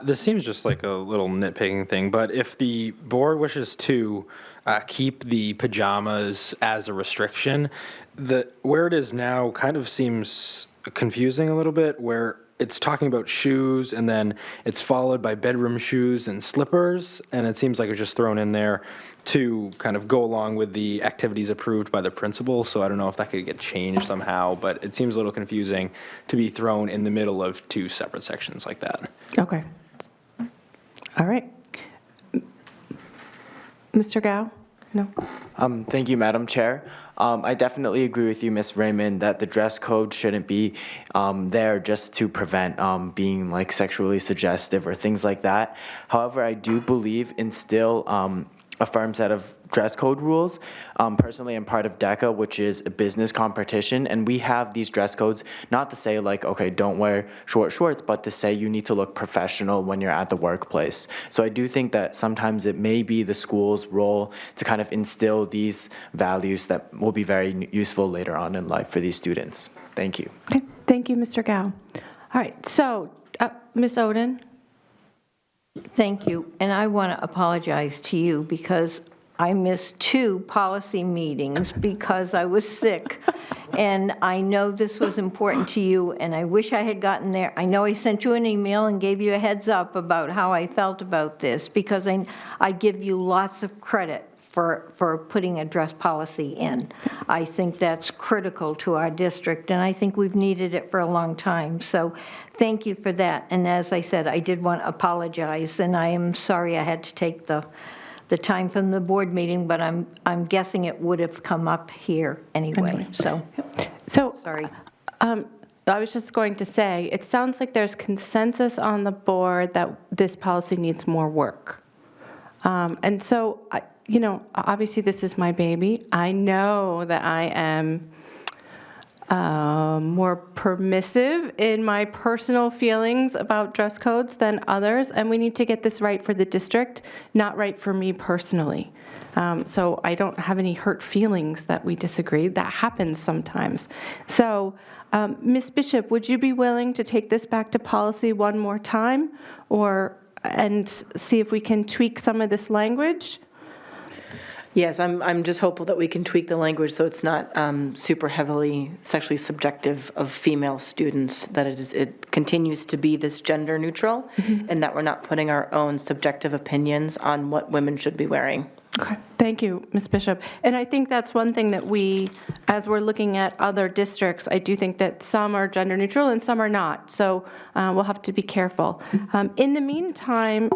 This seems just like a little nitpicking thing, but if the board wishes to keep the pajamas as a restriction, where it is now kind of seems confusing a little bit, where it's talking about shoes and then it's followed by bedroom shoes and slippers, and it seems like it's just thrown in there to kind of go along with the activities approved by the principal. So I don't know if that could get changed somehow, but it seems a little confusing to be thrown in the middle of two separate sections like that. Okay. All right. Mr. Gao? No? Thank you, Madam Chair. I definitely agree with you, Ms. Raymond, that the dress code shouldn't be there just to prevent being like sexually suggestive or things like that. However, I do believe in still a firm set of dress code rules. Personally, I'm part of DECA, which is a business competition, and we have these dress codes not to say like, okay, don't wear short shorts, but to say you need to look professional when you're at the workplace. So I do think that sometimes it may be the school's role to kind of instill these values that will be very useful later on in life for these students. Thank you. Okay. Thank you, Mr. Gao. All right, so Ms. Oden. Thank you. And I want to apologize to you because I missed 2 policy meetings because I was sick. And I know this was important to you, and I wish I had gotten there. I know I sent you an email and gave you a heads up about how I felt about this, because I give you lots of credit for putting a dress policy in. I think that's critical to our district, and I think we've needed it for a long time. So thank you for that. And as I said, I did want to apologize, and I am sorry I had to take the time from the board meeting, but I'm guessing it would have come up here anyway, so sorry. I was just going to say, it sounds like there's consensus on the board that this policy needs more work. And so, obviously this is my baby. I know that I am more permissive in my personal feelings about dress codes than others, and we need to get this right for the district, not right for me personally. So I don't have any hurt feelings that we disagree. That happens sometimes. So, Ms. Bishop, would you be willing to take this back to policy one more time, and see if we can tweak some of this language? Yes, I'm just hopeful that we can tweak the language so it's not super heavily sexually subjective of female students, that it continues to be this gender neutral, and that we're not putting our own subjective opinions on what women should be wearing. Okay, thank you, Ms. Bishop. And I think that's one thing that as we're looking at other districts, I do think that some are gender neutral and some are not. So we'll have to be careful. In the meantime,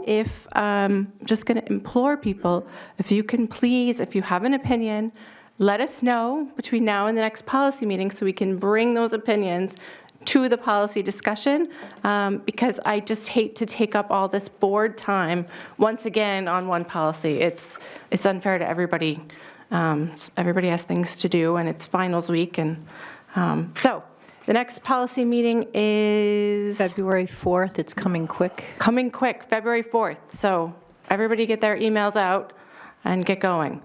just going to implore people, if you can please, if you have an opinion, let us know between now and the next policy meeting so we can bring those opinions to the policy discussion, because I just hate to take up all this board time once again on one policy. It's unfair to everybody. Everybody has things to do, and it's finals week. And so the next policy meeting is February 4th. It's coming quick. Coming quick, February 4th. So everybody get their emails out and get going.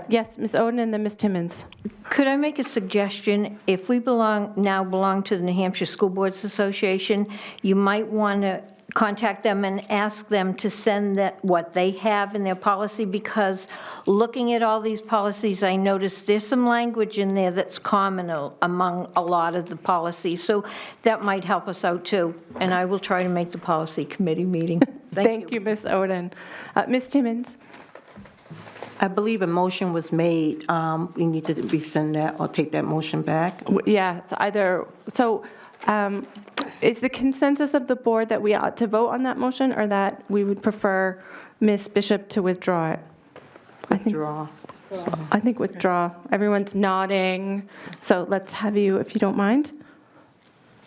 Yes, Ms. Oden and then Ms. Timmons. Could I make a suggestion? If we now belong to the New Hampshire School Boards Association, you might want to contact them and ask them to send what they have in their policy, because looking at all these policies, I noticed there's some language in there that's common among a lot of the policies. So that might help us out too. And I will try to make the policy committee meeting. Thank you, Ms. Oden. Ms. Timmons. I believe a motion was made. We need to rescind that or take that motion back. Yeah, it's either, so is the consensus of the board that we ought to vote on that motion, or that we would prefer Ms. Bishop to withdraw it? Withdraw. I think withdraw. Everyone's nodding. So let's have you, if you don't mind.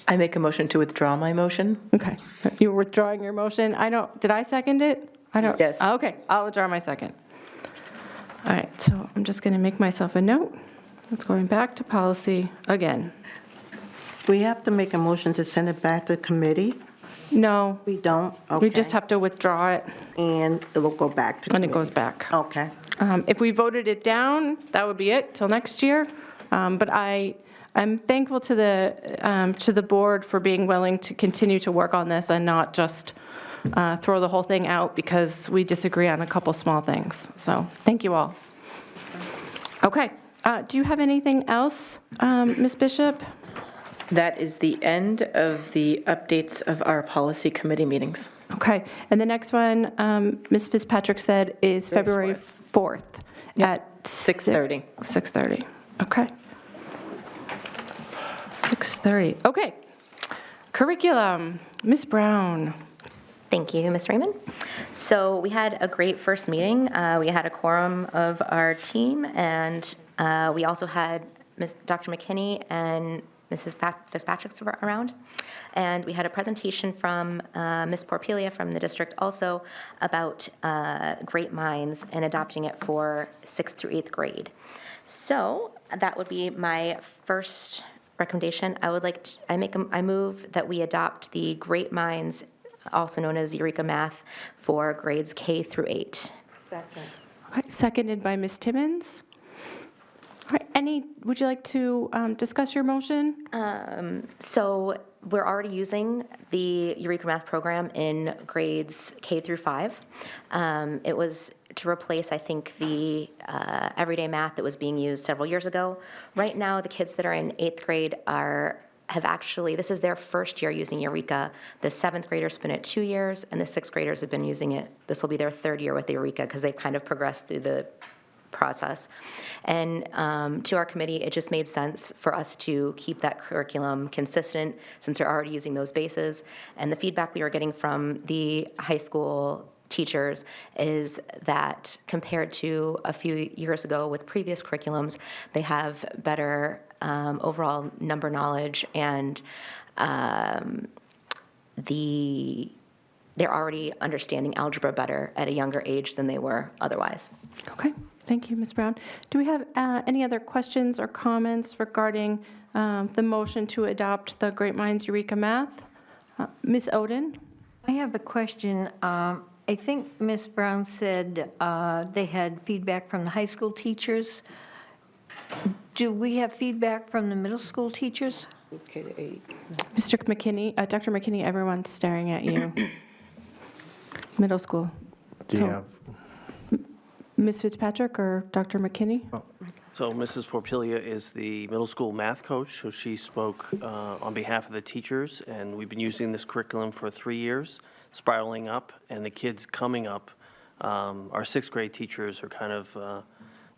I make a motion to withdraw my motion. Okay. You're withdrawing your motion. Did I second it? Yes. Okay, I'll withdraw my second. All right, so I'm just going to make myself a note. It's going back to policy again. We have to make a motion to send it back to committee? No. We don't? Okay. We just have to withdraw it. And it will go back to committee? And it goes back. Okay. If we voted it down, that would be it till next year. But I'm thankful to the board for being willing to continue to work on this and not just throw the whole thing out because we disagree on a couple small things. So thank you all. Okay. Do you have anything else, Ms. Bishop? That is the end of the updates of our policy committee meetings. Okay. And the next one, Ms. Fitzpatrick said, is February 4th at 6:30. 6:30. Okay. 6:30. Okay. Curriculum. Ms. Brown. Thank you, Ms. Raymond. So we had a great first meeting. We had a quorum of our team, and we also had Dr. McKinney and Mrs. Fitzpatrick around. And we had a presentation from Ms. Porpelia from the district also about Great Minds and adopting it for 6th through 8th grade. So that would be my first recommendation. I move that we adopt the Great Minds, also known as Eureka Math, for grades K through 8. Second. Okay, seconded by Ms. Timmons. All right, would you like to discuss your motion? So we're already using the Eureka Math program in grades K through 5. It was to replace, I think, the everyday math that was being used several years ago. Right now, the kids that are in 8th grade have actually, this is their first year using Eureka. The 7th graders have been at 2 years, and the 6th graders have been using it. This will be their 3rd year with Eureka because they've kind of progressed through the process. And to our committee, it just made sense for us to keep that curriculum consistent since they're already using those bases. And the feedback we were getting from the high school teachers is that compared to a few years ago with previous curriculums, they have better overall number knowledge, and they're already understanding algebra better at a younger age than they were otherwise. Okay, thank you, Ms. Brown. Do we have any other questions or comments regarding the motion to adopt the Great Minds Eureka Math? Ms. Oden? I have a question. I think Ms. Brown said they had feedback from the high school teachers. Do we have feedback from the middle school teachers? K to 8. Mr. McKinney, Dr. McKinney, everyone's staring at you. Middle school. Do you have? Ms. Fitzpatrick or Dr. McKinney? So Mrs. Porpilia is the middle school math coach, so she spoke on behalf of the teachers, and we've been using this curriculum for 3 years, spiraling up, and the kids coming up, our 6th grade teachers are kind of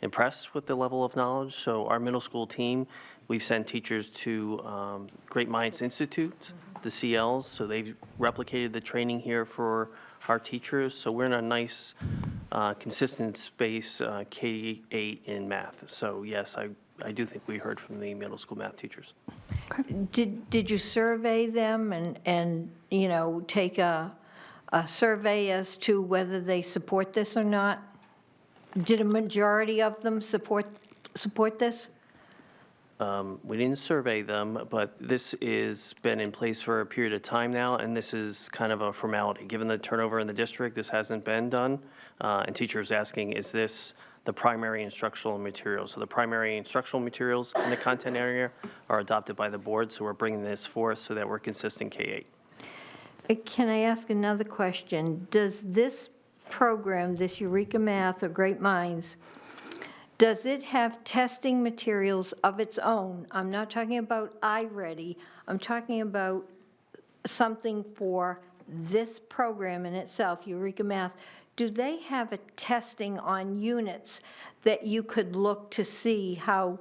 impressed with the level of knowledge. So our middle school team, we've sent teachers to Great Minds Institute, the CLs, so they've replicated the training here for our teachers. So we're in a nice, consistent space, K-8 in math. So yes, I do think we heard from the middle school math teachers. Did you survey them and you know, take a survey as to whether they support this or not? Did a majority of them support this? We didn't survey them, but this has been in place for a period of time now, and this is kind of a formality. Given the turnover in the district, this hasn't been done, and teachers asking, is this the primary instructional materials? So the primary instructional materials in the content area are adopted by the board, so we're bringing this forth so that we're consistent K-8. Can I ask another question? Does this program, this Eureka Math or Great Minds, does it have testing materials of its own? I'm not talking about iReady. I'm talking about something for this program in itself, Eureka Math. Do they have a testing on units that you could look to see how,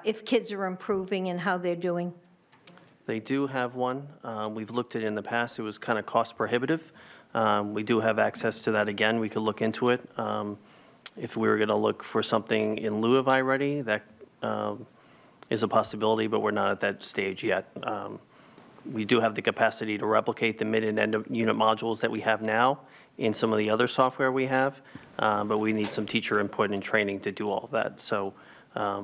if kids are improving and how they're doing? They do have one. We've looked at it in the past. It was kind of cost prohibitive. We do have access to that again. We could look into it. If we were going to look for something in lieu of iReady, that is a possibility, but we're not at that stage yet. We do have the capacity to replicate the mid and end unit modules that we have now in some of the other software we have, but we need some teacher input and training to do all of that. So I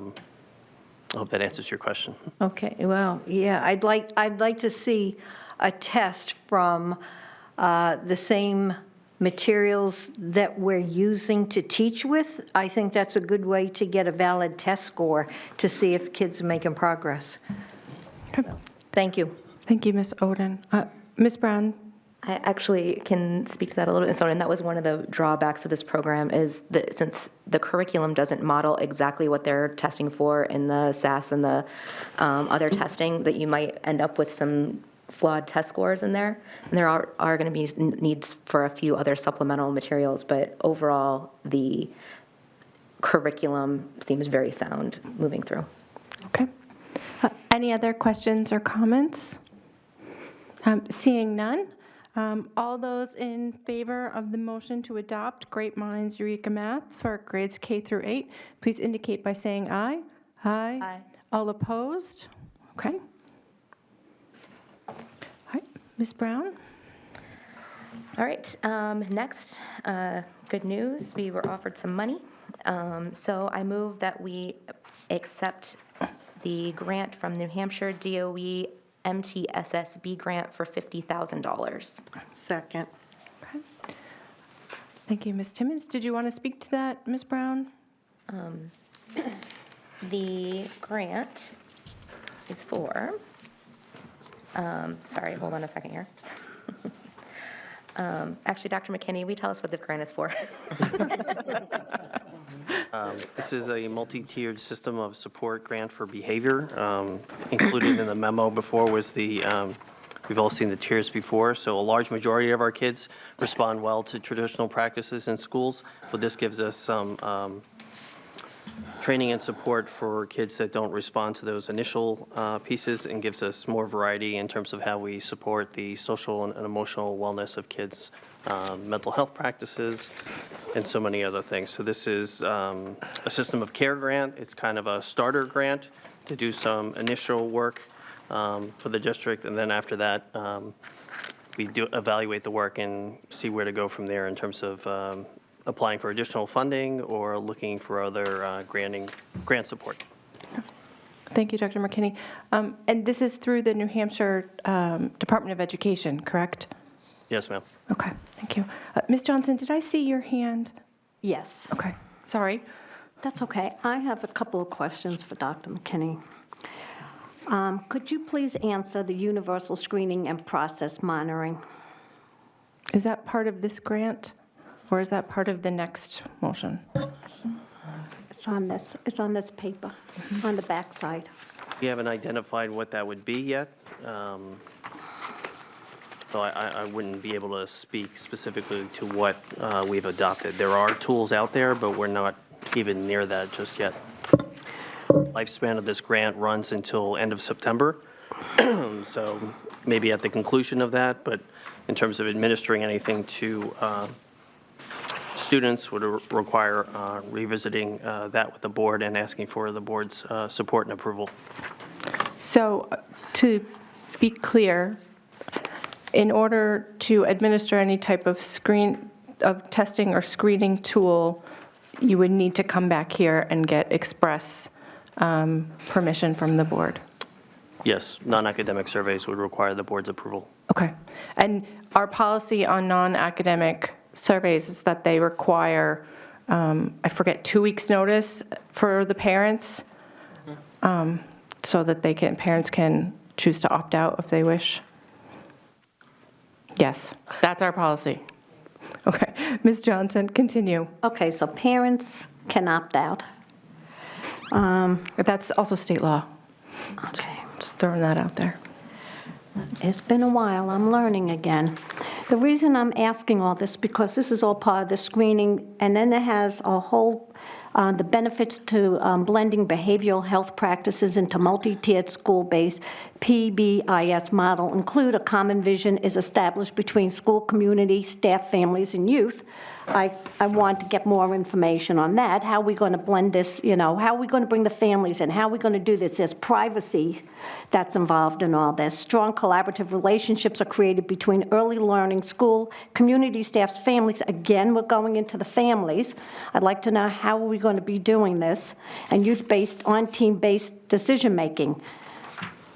hope that answers your question. Okay, well, yeah, I'd like to see a test from the same materials that we're using to teach with. I think that's a good way to get a valid test score to see if kids are making progress. Thank you. Thank you, Ms. Oden. Ms. Brown? I actually can speak to that a little bit, so, and that was one of the drawbacks of this program is that since the curriculum doesn't model exactly what they're testing for in the SAS and the other testing, that you might end up with some flawed test scores in there. And there are going to be needs for a few other supplemental materials, but overall, the curriculum seems very sound moving through. Okay. Any other questions or comments? Seeing none, all those in favor of the motion to adopt Great Minds Eureka Math for grades K through 8, please indicate by saying aye. Aye. Aye. All opposed? Okay. All right, Ms. Brown? All right, next, good news, we were offered some money. So I move that we accept the grant from New Hampshire DOE MTSSB grant for $50,000. Second. Okay. Thank you, Ms. Timmons. Did you want to speak to that, Ms. Brown? The grant is for, sorry, hold on a second here. Actually, Dr. McKinney, will you tell us what the grant is for? This is a multi-tiered system of support grant for behavior. Included in the memo before was the, we've all seen the tiers before, so a large majority of our kids respond well to traditional practices in schools, but this gives us some training and support for kids that don't respond to those initial pieces, and gives us more variety in terms of how we support the social and emotional wellness of kids, mental health practices, and so many other things. So this is a system of care grant. It's kind of a starter grant to do some initial work for the district, and then after that, we do evaluate the work and see where to go from there in terms of applying for additional funding or looking for other grant support. Thank you, Dr. McKinney. And this is through the New Hampshire Department of Education, correct? Yes, ma'am. Okay, thank you. Ms. Johnson, did I see your hand? Yes. Okay, sorry. That's okay. I have a couple of questions for Dr. McKinney. Could you please answer the universal screening and process monitoring? Is that part of this grant, or is that part of the next motion? It's on this paper, on the back side. We haven't identified what that would be yet. So I wouldn't be able to speak specifically to what we've adopted. There are tools out there, but we're not even near that just yet. Lifespan of this grant runs until end of September. So maybe at the conclusion of that, but in terms of administering anything to students would require revisiting that with the board and asking for the board's support and approval. So to be clear, in order to administer any type of testing or screening tool, you would need to come back here and get express permission from the board. Yes, non-academic surveys would require the board's approval. Okay. And our policy on non-academic surveys is that they require, I forget, 2 weeks' notice for the parents, so that parents can choose to opt out if they wish. Yes, that's our policy. Okay, Ms. Johnson, continue. Okay, so parents can opt out. That's also state law. Okay. Just throwing that out there. It's been a while, I'm learning again. The reason I'm asking all this, because this is all part of the screening, and then it has a whole, the benefits to blending behavioral health practices into multi-tiered school-based PBIS model include a common vision is established between school community, staff, families, and youth. I want to get more information on that. How are we going to blend this, how are we going to bring the families in? How are we going to do this? There's privacy that's involved in all this. Strong collaborative relationships are created between early learning, school, community staffs, families. Again, we're going into the families. I'd like to know how are we going to be doing this? And youth-based, on-team-based decision-making.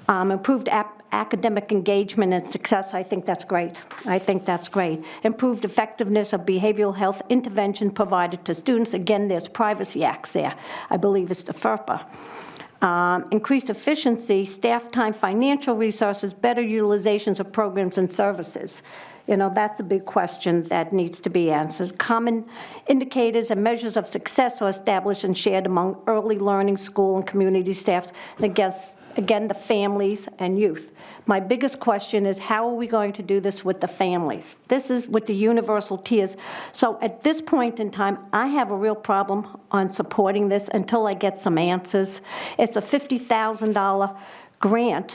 Improved academic engagement and success, I think that's great. I think that's great. Improved effectiveness of behavioral health intervention provided to students. Again, there's privacy acts there. I believe it's the FERPA. Increased efficiency, staff time, financial resources, better utilizations of programs and services. That's a big question that needs to be answered. Common indicators and measures of success are established and shared among early learning, school, and community staffs, and again, the families and youth. My biggest question is, how are we going to do this with the families? This is with the universal tiers. So at this point in time, I have a real problem on supporting this until I get some answers. It's a $50,000 grant,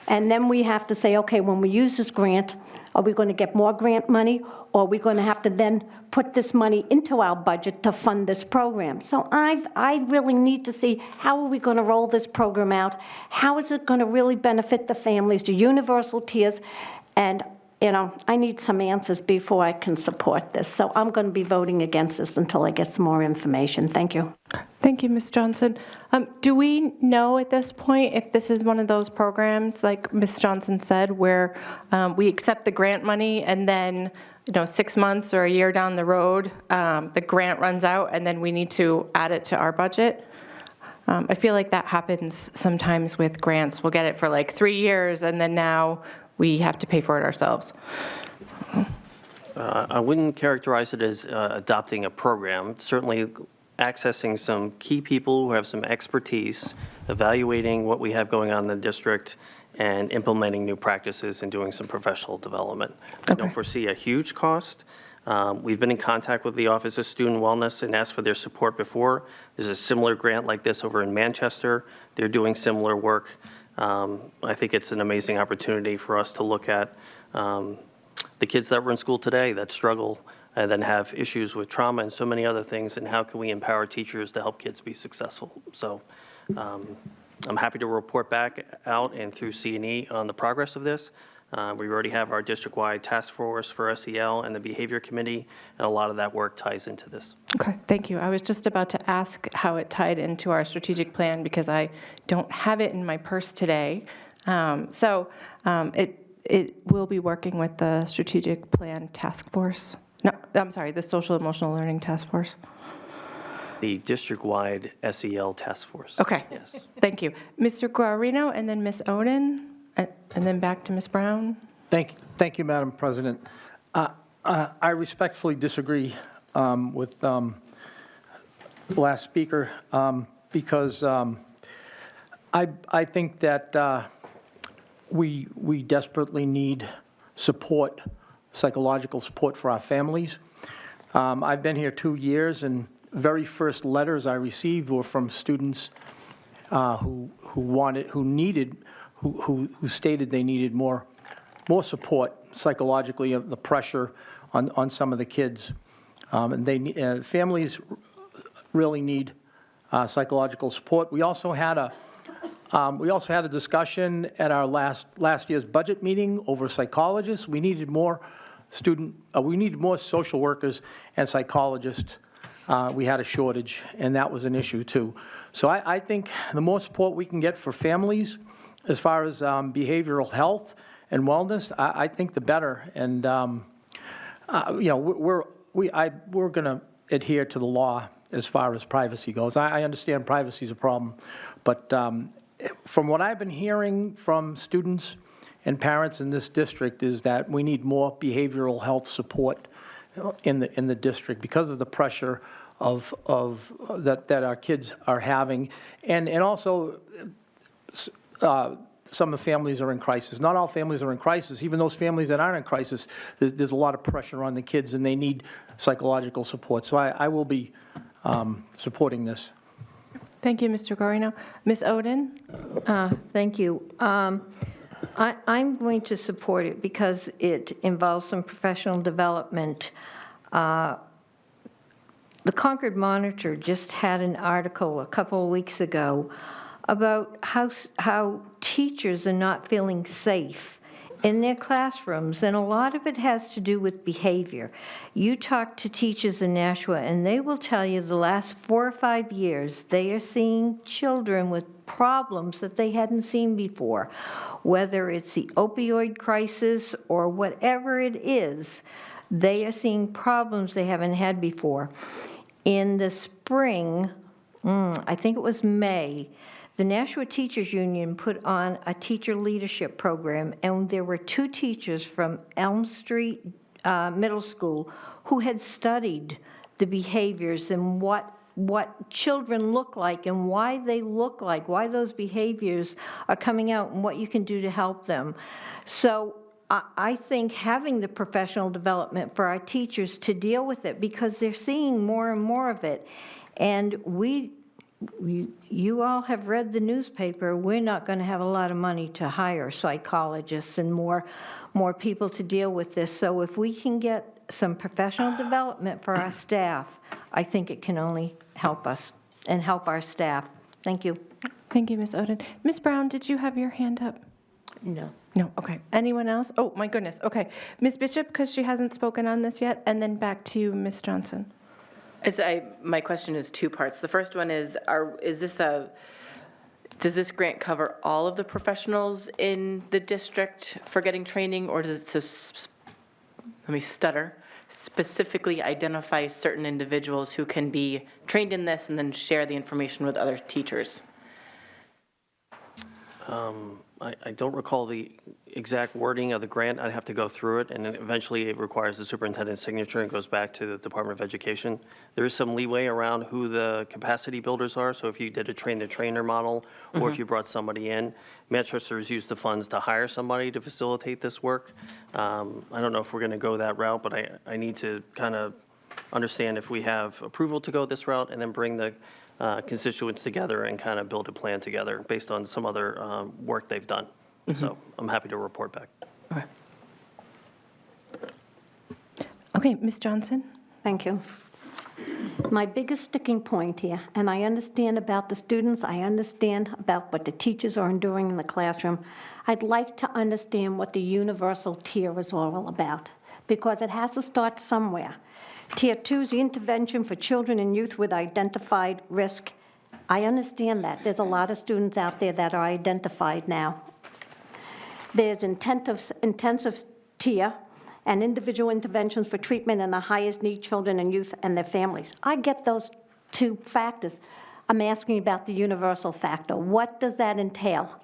and then we have to say, okay, when we use this grant, are we going to get more grant money, or are we going to have to then put this money into our budget to fund this program? So I really need to see, how are we going to roll this program out? How is it going to really benefit the families, the universal tiers? And, I need some answers before I can support this. So I'm going to be voting against this until I get some more information. Thank you. Thank you, Ms. Johnson. Do we know at this point if this is one of those programs, like Ms. Johnson said, where we accept the grant money and then 6 months or a year down the road, the grant runs out and then we need to add it to our budget? I feel like that happens sometimes with grants. We'll get it for like 3 years and then now we have to pay for it ourselves. I wouldn't characterize it as adopting a program. Certainly, accessing some key people who have some expertise, evaluating what we have going on in the district, and implementing new practices and doing some professional development. I don't foresee a huge cost. We've been in contact with the Office of Student Wellness and asked for their support before. There's a similar grant like this over in Manchester. They're doing similar work. I think it's an amazing opportunity for us to look at the kids that were in school today that struggle and then have issues with trauma and so many other things, and how can we empower teachers to help kids be successful. So I'm happy to report back out and through C&E on the progress of this. We already have our district-wide task force for SEL and the behavior committee, and a lot of that work ties into this. Okay, thank you. I was just about to ask how it tied into our strategic plan because I don't have it in my purse today. It will be working with the strategic plan task force. No, I'm sorry, the social emotional learning task force. The district-wide SEL task force. Okay. Yes. Thank you. Mr. Guarino and then Ms. Oden, and then back to Ms. Brown. Thank you, Madam President. I respectfully disagree with the last speaker because I think that we desperately need support, psychological support for our families. I've been here 2 years, and very first letters I received were from students who stated they needed more support psychologically of the pressure on some of the kids, and families really need psychological support. We also had a discussion at our last year's budget meeting over psychologists. We needed more social workers and psychologists. We had a shortage, and that was an issue too. So I think the more support we can get for families as far as behavioral health and wellness, I think the better. And we're going to adhere to the law as far as privacy goes. I understand privacy is a problem, but from what I've been hearing from students and parents in this district is that we need more behavioral health support in the district because of the pressure of that our kids are having, and also some of the families are in crisis. Not all families are in crisis. Even those families that aren't in crisis, there's a lot of pressure on the kids, and they need psychological support. So I will be supporting this. Thank you, Mr. Guarino. Ms. Oden? Thank you. I'm going to support it because it involves some professional development. The Concord Monitor just had an article a couple of weeks ago about how teachers are not feeling safe in their classrooms, and a lot of it has to do with behavior. You talk to teachers in Nashua, and they will tell you the last 4 or 5 years, they are seeing children with problems that they hadn't seen before. Whether it's the opioid crisis or whatever it is, they are seeing problems they haven't had before. In the spring, I think it was May, the Nashua Teachers Union put on a teacher leadership program, and there were 2 teachers from Elm Street Middle School who had studied the behaviors and what children look like and why they look like, why those behaviors are coming out and what you can do to help them. So I think having the professional development for our teachers to deal with it, because they're seeing more and more of it. And you all have read the newspaper. We're not going to have a lot of money to hire psychologists and more people to deal with this. So if we can get some professional development for our staff, I think it can only help us and help our staff. Thank you. Thank you, Ms. Oden. Ms. Brown, did you have your hand up? No. No, okay. Anyone else? Oh, my goodness, okay. Ms. Bishop, because she hasn't spoken on this yet, and then back to you, Ms. Johnson. My question is 2 parts. The first one is, does this grant cover all of the professionals in the district for getting training, or does it, let me stutter, specifically identify certain individuals who can be trained in this and then share the information with other teachers? I don't recall the exact wording of the grant. I'd have to go through it, and then eventually it requires the superintendent's signature and goes back to the Department of Education. There is some leeway around who the capacity builders are, so if you did a train-the-trainer model, or if you brought somebody in, Manchester's used the funds to hire somebody to facilitate this work. I don't know if we're going to go that route, but I need to kind of understand if we have approval to go this route, and then bring the constituents together and kind of build a plan together based on some other work they've done. So I'm happy to report back. Okay, Ms. Johnson? Thank you. My biggest sticking point here, and I understand about the students, I understand about what the teachers are enduring in the classroom. I'd like to understand what the universal tier is all about, because it has to start somewhere. Tier 2 is the intervention for children and youth with identified risk. I understand that. There's a lot of students out there that are identified now. There's intensive tier and individual interventions for treatment in the highest need children and youth and their families. I get those two factors. I'm asking about the universal factor. What does that entail?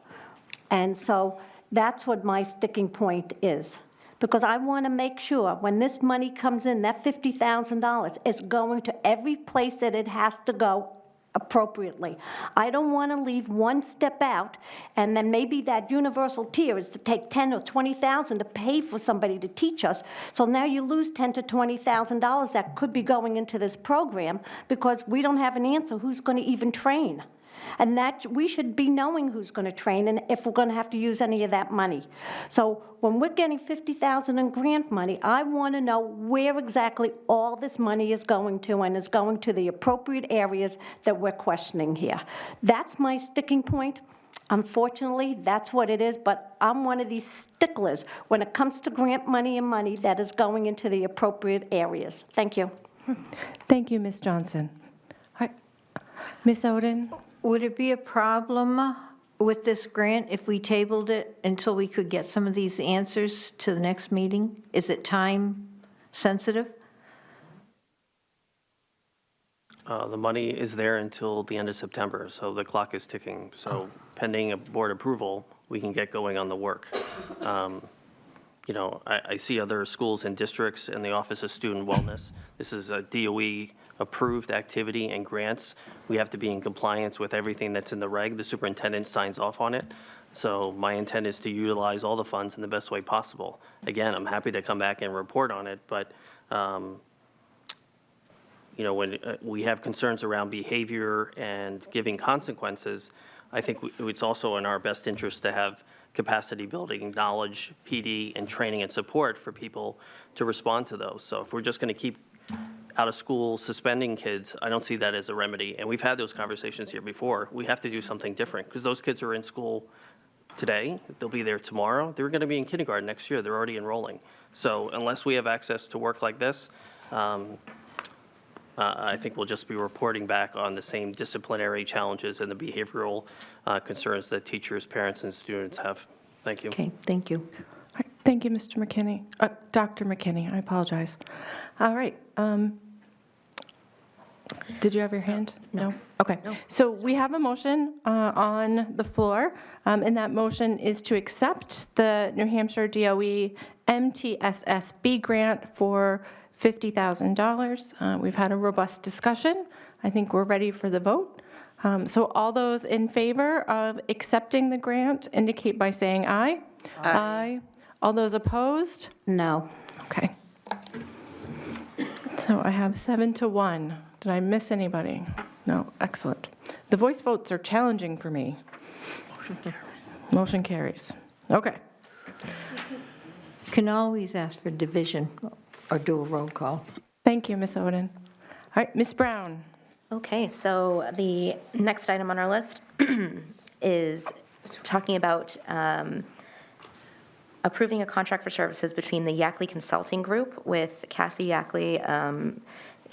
And so that's what my sticking point is. Because I want to make sure when this money comes in, that $50,000 is going to every place that it has to go appropriately. I don't want to leave one step out, and then maybe that universal tier is to take $10,000 or $20,000 to pay for somebody to teach us. So now you lose $10,000 to $20,000 that could be going into this program because we don't have an answer who's going to even train. And that we should be knowing who's going to train and if we're going to have to use any of that money. So when we're getting $50,000 in grant money, I want to know where exactly all this money is going to, and is going to the appropriate areas that we're questioning here. That's my sticking point. Unfortunately, that's what it is, but I'm one of these sticklers when it comes to grant money and money that is going into the appropriate areas. Thank you. Thank you, Ms. Johnson. All right. Ms. Oden? Would it be a problem with this grant if we tabled it until we could get some of these answers to the next meeting? Is it time sensitive? The money is there until the end of September, so the clock is ticking. So pending a board approval, we can get going on the work. You know, I see other schools and districts in the Office of Student Wellness. This is a DOE-approved activity and grants. We have to be in compliance with everything that's in the reg. The superintendent signs off on it. So my intent is to utilize all the funds in the best way possible. Again, I'm happy to come back and report on it, but you know, when we have concerns around behavior and giving consequences, I think it's also in our best interest to have capacity building, knowledge, PD, and training and support for people to respond to those. So if we're just going to keep out of school suspending kids, I don't see that as a remedy. And we've had those conversations here before. We have to do something different because those kids are in school today. They'll be there tomorrow. They're going to be in kindergarten next year. They're already enrolling. So unless we have access to work like this, I think we'll just be reporting back on the same disciplinary challenges and the behavioral concerns that teachers, parents, and students have. Thank you. Okay, thank you. All right, thank you, Mr. McKinney. Dr. McKinney, I apologize. All right. Did you have your hand? No? Okay. So we have a motion on the floor, and that motion is to accept the New Hampshire DOE MTSSB grant for $50,000. We've had a robust discussion. I think we're ready for the vote. So all those in favor of accepting the grant indicate by saying aye. Aye. All those opposed? No. Okay. So I have 7-1. Did I miss anybody? No, excellent. The voice votes are challenging for me. Motion carries. Okay. Can always ask for division or do a roll call. Thank you, Ms. Oden. All right, Ms. Brown. Okay, so the next item on our list is talking about approving a contract for services between the Yackley Consulting Group with Cassie Yackley,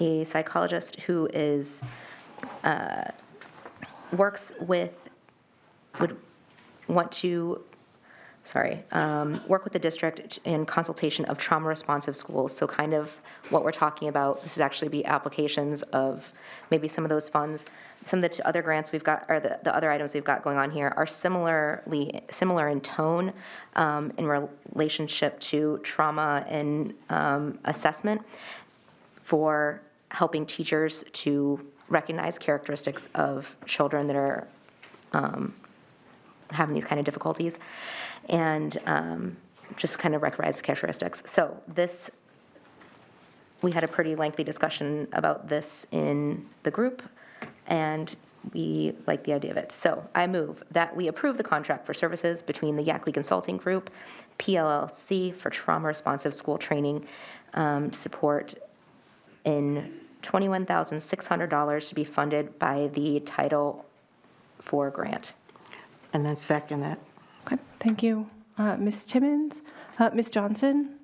a psychologist who is would want to work with the district in consultation of trauma-responsive schools. So kind of what we're talking about, this is actually be applications of maybe some of those funds. Some of the other grants we've got, or the other items we've got going on here are similar in tone in relationship to trauma and assessment for helping teachers to recognize characteristics of children that are having these kind of difficulties, and just kind of recognize the characteristics. So we had a pretty lengthy discussion about this in the group, and we like the idea of it. So I move that we approve the contract for services between the Yackley Consulting Group, PLLC, for trauma-responsive school training support in $21,600 to be funded by the Title IV grant. And then second that. Okay, thank you. Ms. Timmons? Ms. Johnson?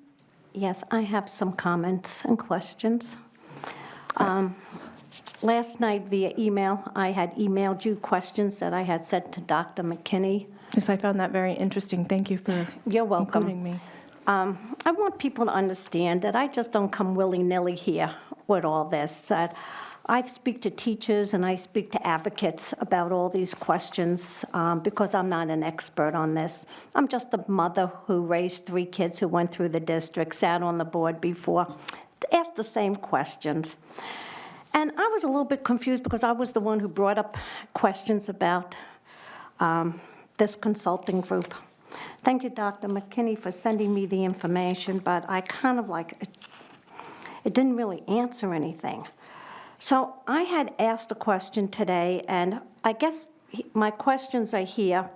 Yes, I have some comments and questions. Last night via email, I had emailed you questions that I had sent to Dr. McKinney. Yes, I found that very interesting. Thank you for You're welcome. including me. I want people to understand that I just don't come willy-nilly here with all this. That I speak to teachers and I speak to advocates about all these questions because I'm not an expert on this. I'm just a mother who raised 3 kids who went through the district, sat on the board before, asked the same questions. And I was a little bit confused because I was the one who brought up questions about this consulting group. Thank you, Dr. McKinney, for sending me the information, but I kind of it didn't really answer anything. So I had asked a question today, and I guess my questions are here.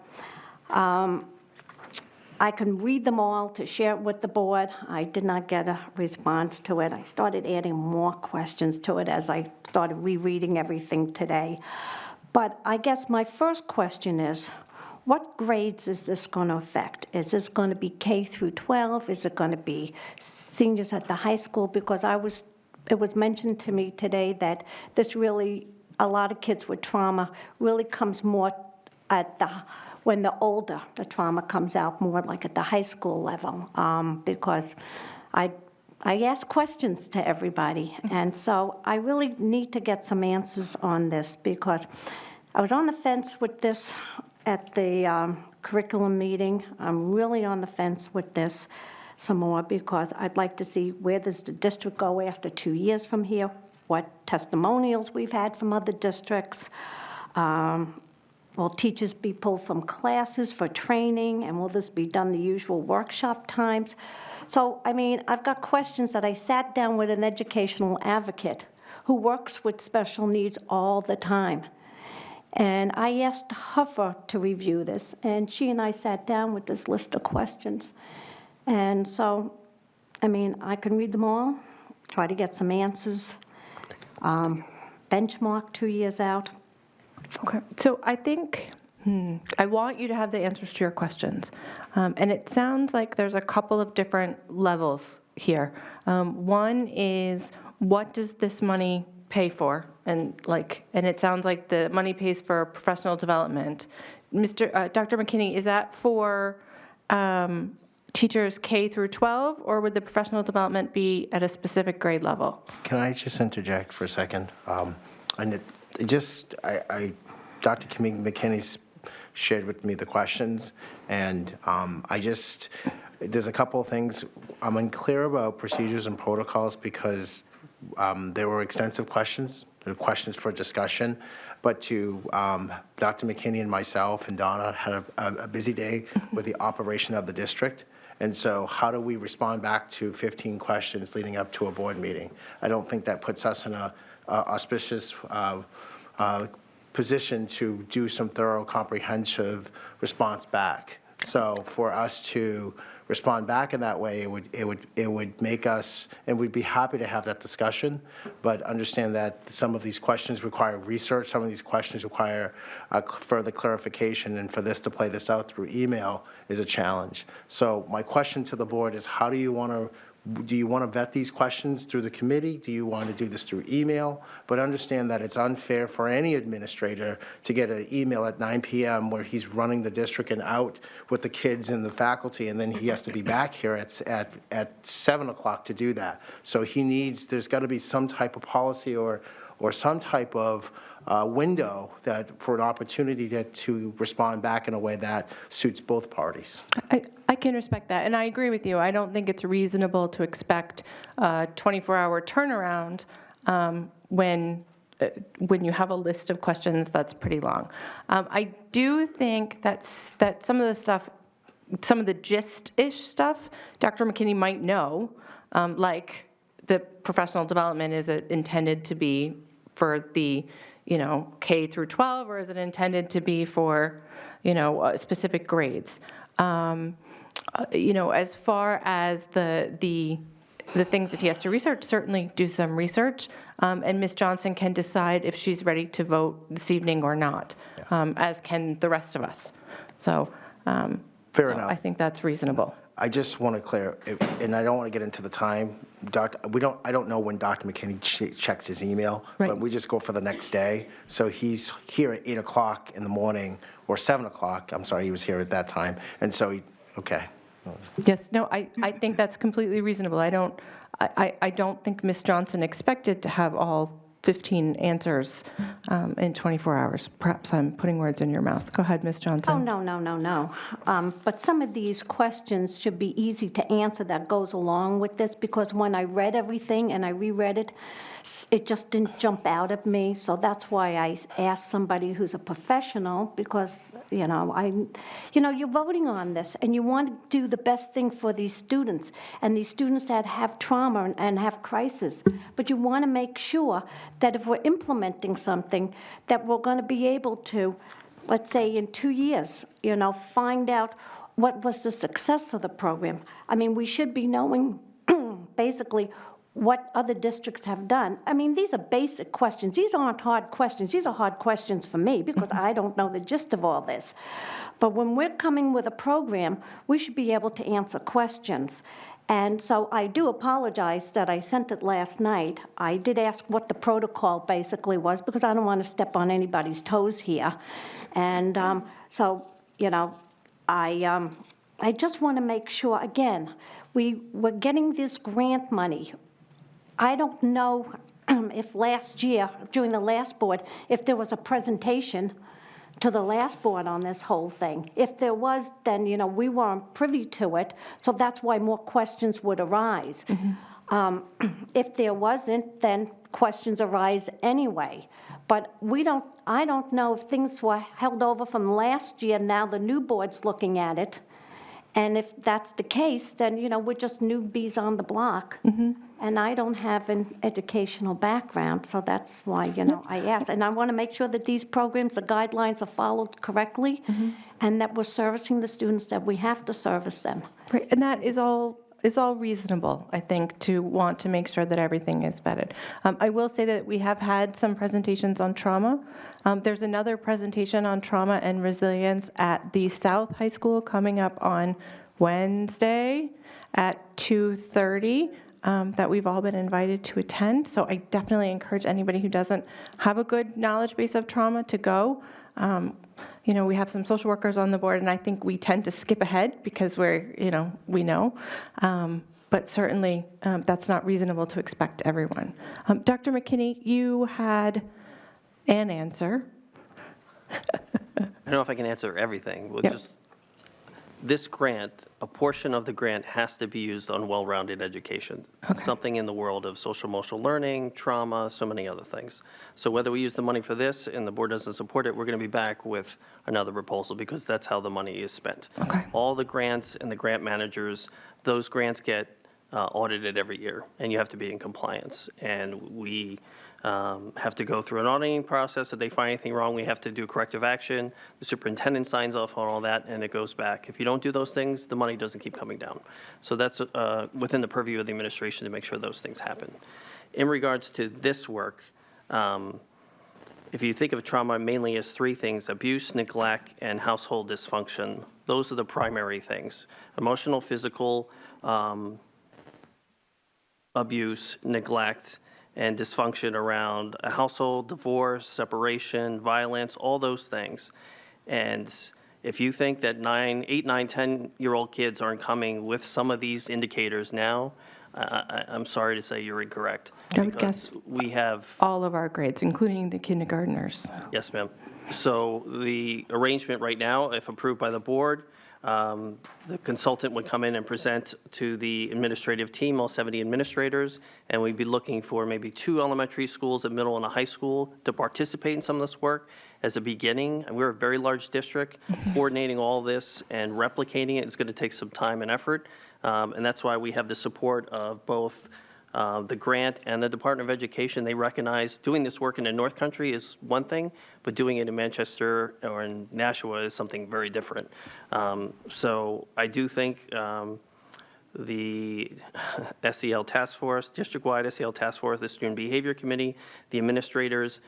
I can read them all to share it with the board. I did not get a response to it. I started adding more questions to it as I started rereading everything today. But I guess my first question is, what grades is this going to affect? Is this going to be K through 12? Is it going to be seniors at the high school? Because it was mentioned to me today that this really, a lot of kids with trauma really comes more when they're older. The trauma comes out more like at the high school level, because I ask questions to everybody, and so I really need to get some answers on this, because I was on the fence with this at the curriculum meeting. I'm really on the fence with this some more, because I'd like to see where does the district go after 2 years from here, what testimonials we've had from other districts. Will teachers be pulled from classes for training, and will this be done the usual workshop times? So, I mean, I've got questions that I sat down with an educational advocate who works with special needs all the time. And I asked her to review this, and she and I sat down with this list of questions. And so, I mean, I can read them all, try to get some answers, benchmark 2 years out. Okay, so I think, I want you to have the answers to your questions. And it sounds like there's a couple of different levels here. One is, what does this money pay for? And it sounds like the money pays for professional development. Dr. McKinney, is that for teachers K through 12, or would the professional development be at a specific grade level? Can I just interject for a second? And Dr. McKinney's shared with me the questions, and there's a couple of things. I'm unclear about procedures and protocols because there were extensive questions. There were questions for discussion, but Dr. McKinney and myself and Donna had a busy day with the operation of the district. And so how do we respond back to 15 questions leading up to a board meeting? I don't think that puts us in a auspicious position to do some thorough, comprehensive response back. So for us to respond back in that way, it would make us, and we'd be happy to have that discussion, but understand that some of these questions require research, some of these questions require further clarification, and for this to play this out through email is a challenge. So my question to the board is, how do you want to do you want to vet these questions through the committee? Do you want to do this through email? But understand that it's unfair for any administrator to get an email at 9 p.m. where he's running the district and out with the kids and the faculty, and then he has to be back here at 7 o'clock to do that. So there's got to be some type of policy or some type of window for an opportunity to respond back in a way that suits both parties. I can respect that, and I agree with you. I don't think it's reasonable to expect a 24-hour turnaround when you have a list of questions that's pretty long. I do think that some of the stuff, some of the gist-ish stuff, Dr. McKinney might know, like the professional development, is it intended to be for the K through 12, or is it intended to be for specific grades? As far as the things that he has to research, certainly do some research, and Ms. Johnson can decide if she's ready to vote this evening or not, as can the rest of us. So, Fair enough. I think that's reasonable. I just want to clear, and I don't want to get into the time. I don't know when Dr. McKinney checks his email, but we just go for the next day. So he's here at 8 o'clock in the morning, or 7 o'clock. I'm sorry, he was here at that time, and so okay. Yes, no, I think that's completely reasonable. I don't think Ms. Johnson expected to have all 15 answers in 24 hours. Perhaps I'm putting words in your mouth. Go ahead, Ms. Johnson. Oh, no. But some of these questions should be easy to answer that goes along with this, because when I read everything and I reread it, it just didn't jump out at me. So that's why I asked somebody who's a professional, because, you're voting on this and you want to do the best thing for these students and these students that have trauma and have crisis. But you want to make sure that if we're implementing something, that we're going to be able to, let's say in 2 years, find out what was the success of the program. I mean, we should be knowing basically what other districts have done. I mean, these are basic questions. These aren't hard questions. These are hard questions for me because I don't know the gist of all this. But when we're coming with a program, we should be able to answer questions. And so I do apologize that I sent it last night. I did ask what the protocol basically was, because I don't want to step on anybody's toes here. And I just want to make sure, again, we're getting this grant money. I don't know if last year, during the last board, if there was a presentation to the last board on this whole thing. If there was, then, we weren't privy to it, so that's why more questions would arise. If there wasn't, then questions arise anyway. But I don't know if things were held over from last year, now the new board's looking at it. And if that's the case, then, we're just newbies on the block. And I don't have an educational background, so that's why, I asked. And I want to make sure that these programs, the guidelines are followed correctly, and that we're servicing the students that we have to service them. Right, and that is all reasonable, I think, to want to make sure that everything is vetted. I will say that we have had some presentations on trauma. There's another presentation on trauma and resilience at the South High School coming up on Wednesday at 2:30 that we've all been invited to attend. So I definitely encourage anybody who doesn't have a good knowledge base of trauma to go. We have some social workers on the board, and I think we tend to skip ahead because we know. But certainly, that's not reasonable to expect everyone. Dr. McKinney, you had an answer. I don't know if I can answer everything. We'll Yep. just, this grant, a portion of the grant has to be used on well-rounded education. Something in the world of social emotional learning, trauma, so many other things. So whether we use the money for this and the board doesn't support it, we're going to be back with another proposal, because that's how the money is spent. All the grants and the grant managers, those grants get audited every year, and you have to be in compliance. And we have to go through an auditing process. If they find anything wrong, we have to do corrective action. The superintendent signs off on all that, and it goes back. If you don't do those things, the money doesn't keep coming down. So that's within the purview of the administration to make sure those things happen. In regards to this work, if you think of trauma mainly as three things: abuse, neglect, and household dysfunction. Those are the primary things. Emotional, physical, abuse, neglect, and dysfunction around a household, divorce, separation, violence, all those things. And if you think that 8, 9, 10-year-old kids aren't coming with some of these indicators now, I'm sorry to say you're incorrect. I would guess we have all of our grades, including the kindergartners. Yes, ma'am. So the arrangement right now, if approved by the board, the consultant would come in and present to the administrative team, all 70 administrators, and we'd be looking for maybe 2 elementary schools, a middle and a high school, to participate in some of this work as a beginning. And we're a very large district. Coordinating all this and replicating it is going to take some time and effort, and that's why we have the support of both the grant and the Department of Education. They recognize doing this work in the North Country is one thing, but doing it in Manchester or in Nashua is something very different. So I do think the SEL task force, district-wide SEL task force, the Student Behavior Committee, the administrators,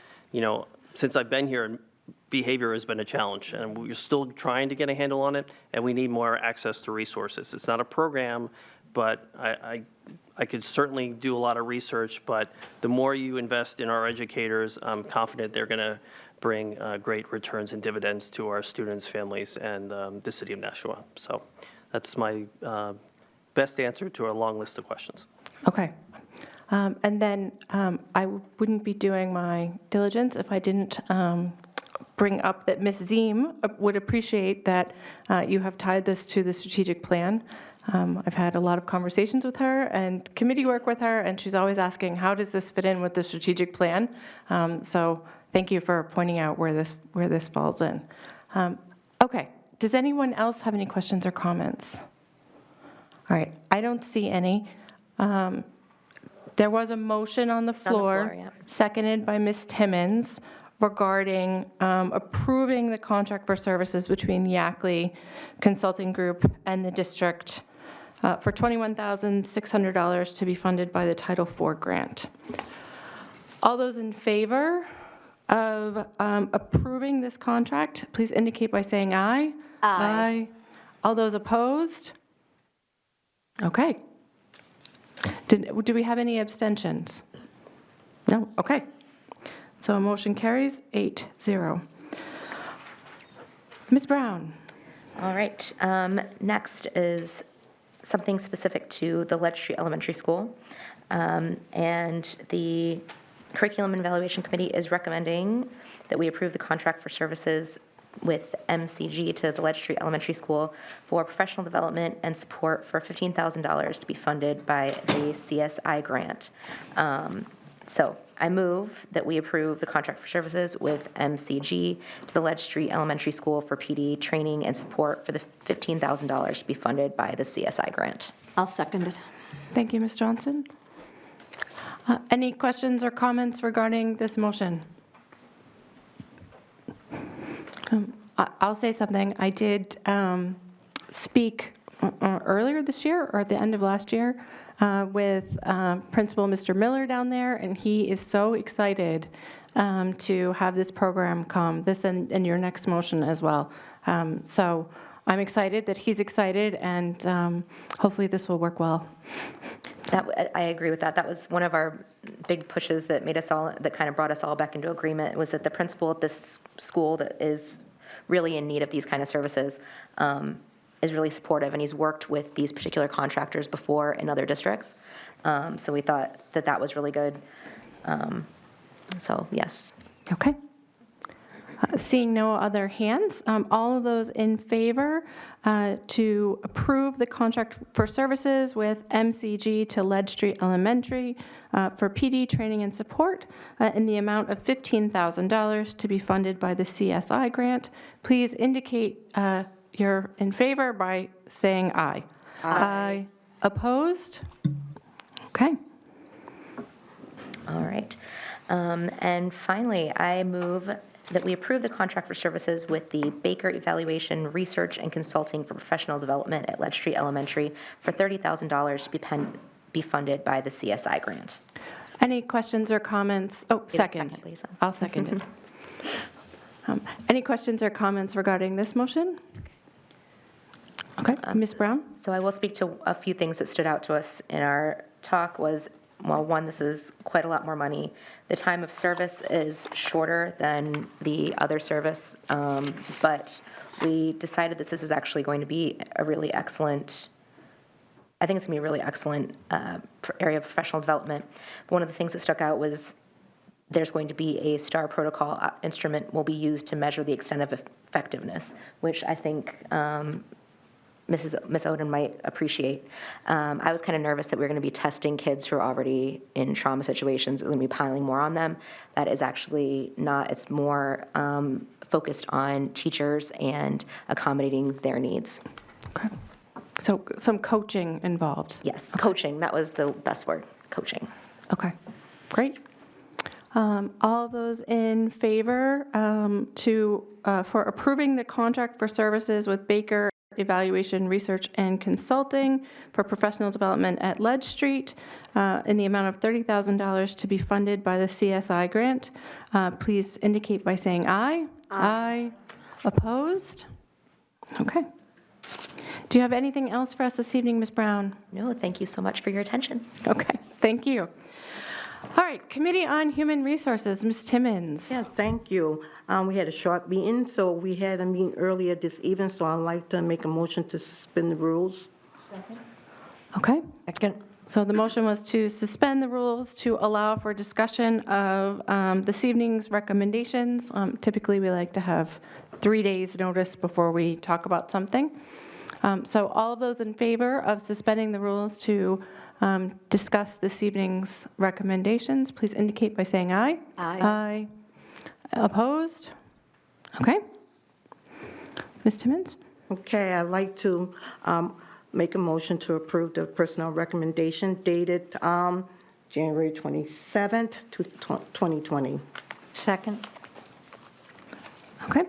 since I've been here, behavior has been a challenge, and we're still trying to get a handle on it, and we need more access to resources. It's not a program, but I could certainly do a lot of research, but the more you invest in our educators, I'm confident they're going to bring great returns and dividends to our students, families, and the city of Nashua. So that's my best answer to a long list of questions. Okay. And then I wouldn't be doing my diligence if I didn't bring up that Ms. Ziem would appreciate that you have tied this to the strategic plan. I've had a lot of conversations with her and committee work with her, and she's always asking, how does this fit in with the strategic plan? So thank you for pointing out where this falls in. Okay, does anyone else have any questions or comments? All right, I don't see any. There was a motion on the floor, yeah. seconded by Ms. Timmons, regarding approving the contract for services between Yackley Consulting Group and the district for $21,600 to be funded by the Title IV grant. All those in favor of approving this contract, please indicate by saying aye. Aye. All those opposed? Okay. Do we have any abstentions? No? Okay. So a motion carries 8-0. Ms. Brown. All right. Next is something specific to the Ledge Street Elementary School. And the Curriculum and Evaluation Committee is recommending that we approve the contract for services with MCG to the Ledge Street Elementary School for professional development and support for $15,000 to be funded by the CSI grant. So I move that we approve the contract for services with MCG to the Ledge Street Elementary School for PD training and support for the $15,000 to be funded by the CSI grant. I'll second it. Thank you, Ms. Johnson. Any questions or comments regarding this motion? I'll say something. I did speak earlier this year or at the end of last year with Principal Mr. Miller down there, and he is so excited to have this program come, this and your next motion as well. So I'm excited that he's excited, and hopefully this will work well. I agree with that. That was one of our big pushes that made us all, that kind of brought us all back into agreement, was that the principal at this school that is really in need of these kind of services is really supportive, and he's worked with these particular contractors before in other districts. So we thought that that was really good. So yes. Okay. Seeing no other hands, all of those in favor to approve the contract for services with MCG to Ledge Street Elementary for PD training and support in the amount of $15,000 to be funded by the CSI grant, please indicate you're in favor by saying aye. Aye. Opposed? Okay. All right. And finally, I move that we approve the contract for services with the Baker Evaluation Research and Consulting for Professional Development at Ledge Street Elementary for $30,000 to be funded by the CSI grant. Any questions or comments? Oh, second. Please. I'll second it. Any questions or comments regarding this motion? Okay, Ms. Brown? So I will speak to a few things that stood out to us in our talk. Was well, one, this is quite a lot more money. The time of service is shorter than the other service, but we decided that this is actually going to be a really excellent, I think it's going to be a really excellent area of professional development. One of the things that stuck out was there's going to be a STAR protocol instrument will be used to measure the extent of effectiveness, which I think Miss Oden might appreciate. I was kind of nervous that we were going to be testing kids who are already in trauma situations. We're going to be piling more on them. That is actually not. It's more focused on teachers and accommodating their needs. Okay. So some coaching involved? Yes, coaching. That was the best word, coaching. Okay, great. All those in favor for approving the contract for services with Baker Evaluation, Research, and Consulting for professional development at Ledge Street in the amount of $30,000 to be funded by the CSI grant, please indicate by saying aye. Aye. Opposed? Okay. Do you have anything else for us this evening, Ms. Brown? No, thank you so much for your attention. Okay, thank you. All right, Committee on Human Resources, Ms. Timmons. Yeah, thank you. We had a short meeting, so we had a meeting earlier this evening, so I'd like to make a motion to suspend the rules. Okay. So the motion was to suspend the rules to allow for discussion of this evening's recommendations. Typically, we like to have 3 days' notice before we talk about something. So all of those in favor of suspending the rules to discuss this evening's recommendations, please indicate by saying aye. Aye. Aye. Opposed? Okay. Ms. Timmons? Okay, I'd like to make a motion to approve the personnel recommendation dated January 27th, 2020. Second. Okay.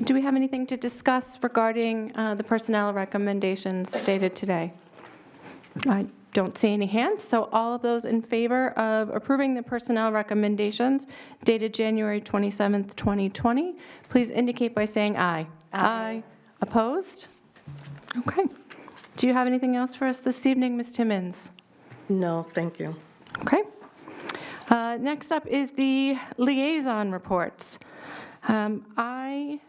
Do we have anything to discuss regarding the personnel recommendations stated today? I don't see any hands, so all of those in favor of approving the personnel recommendations dated January 27th, 2020, please indicate by saying aye. Aye. Opposed? Okay. Do you have anything else for us this evening, Ms. Timmons? No, thank you. Okay. Next up is the liaison reports. I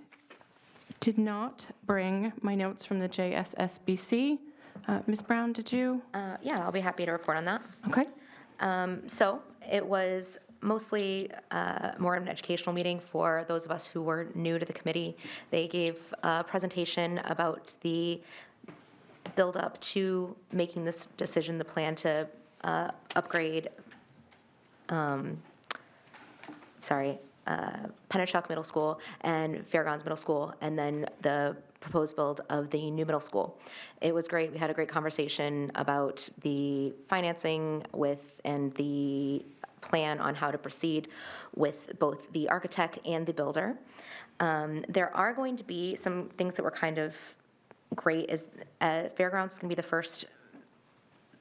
did not bring my notes from the JSSBC. Ms. Brown, did you? Yeah, I'll be happy to report on that. Okay. So it was mostly more of an educational meeting for those of us who were new to the committee. They gave a presentation about the build-up to making this decision, the plan to upgrade, Pennachuck Middle School and Fairgrounds Middle School, and then the proposed build of the new middle school. It was great. We had a great conversation about the financing and the plan on how to proceed with both the architect and the builder. There are going to be some things that were kind of great. Fairgrounds is going to be the first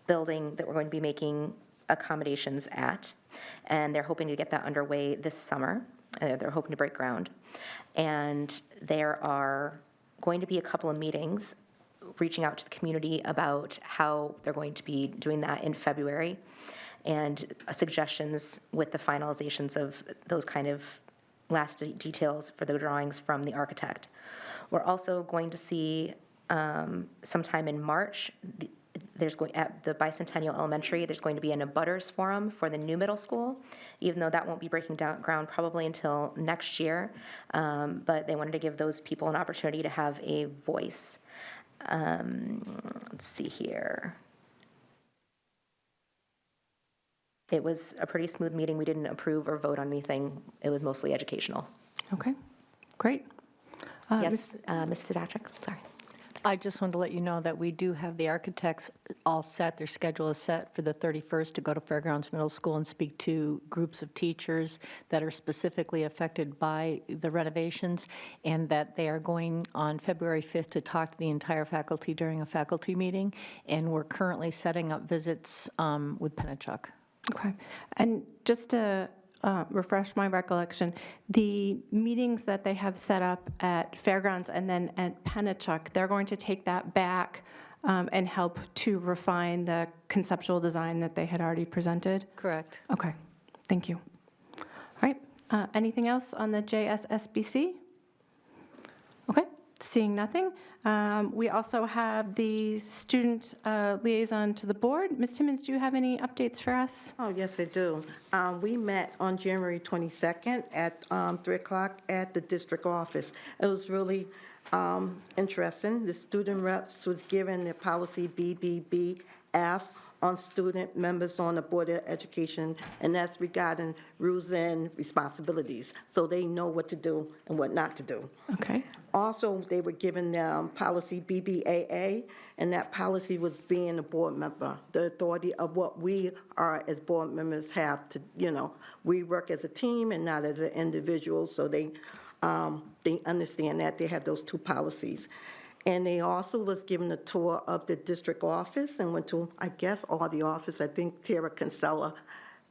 building that we're going to be making accommodations at, and they're hoping to get that underway this summer. They're hoping to break ground. And there are going to be a couple of meetings reaching out to the community about how they're going to be doing that in February, and suggestions with the finalizations of those kind of last details for the drawings from the architect. We're also going to see sometime in March, at the Bicentennial Elementary, there's going to be an abutters forum for the new middle school, even though that won't be breaking down ground probably until next year. But they wanted to give those people an opportunity to have a voice. Let's see here. It was a pretty smooth meeting. We didn't approve or vote on anything. It was mostly educational. Okay, great. Yes, Ms. Fitzpatrick, sorry. I just wanted to let you know that we do have the architects all set. Their schedule is set for the 31st to go to Fairgrounds Middle School and speak to groups of teachers that are specifically affected by the renovations, and that they are going on February 5th to talk to the entire faculty during a faculty meeting, and we're currently setting up visits with Pennachuck. Okay. And just to refresh my recollection, the meetings that they have set up at Fairgrounds and then at Pennachuck, they're going to take that back and help to refine the conceptual design that they had already presented? Correct. Okay, thank you. All right, anything else on the JSSBC? Okay, seeing nothing. We also have the student liaison to the board. Ms. Timmons, do you have any updates for us? Oh, yes, I do. We met on January 22nd at 3 o'clock at the district office. It was really interesting. The student reps was given the policy BBBF on student members on the Board of Education, and that's regarding rules and responsibilities, so they know what to do and what not to do. Okay. Also, they were given policy BBAA, and that policy was being a board member, the authority of what we are as board members have to, we work as a team and not as an individual, so they understand that. They have those two policies. And they also was given a tour of the district office and went to, I guess, all the office. I think Tara Kinsella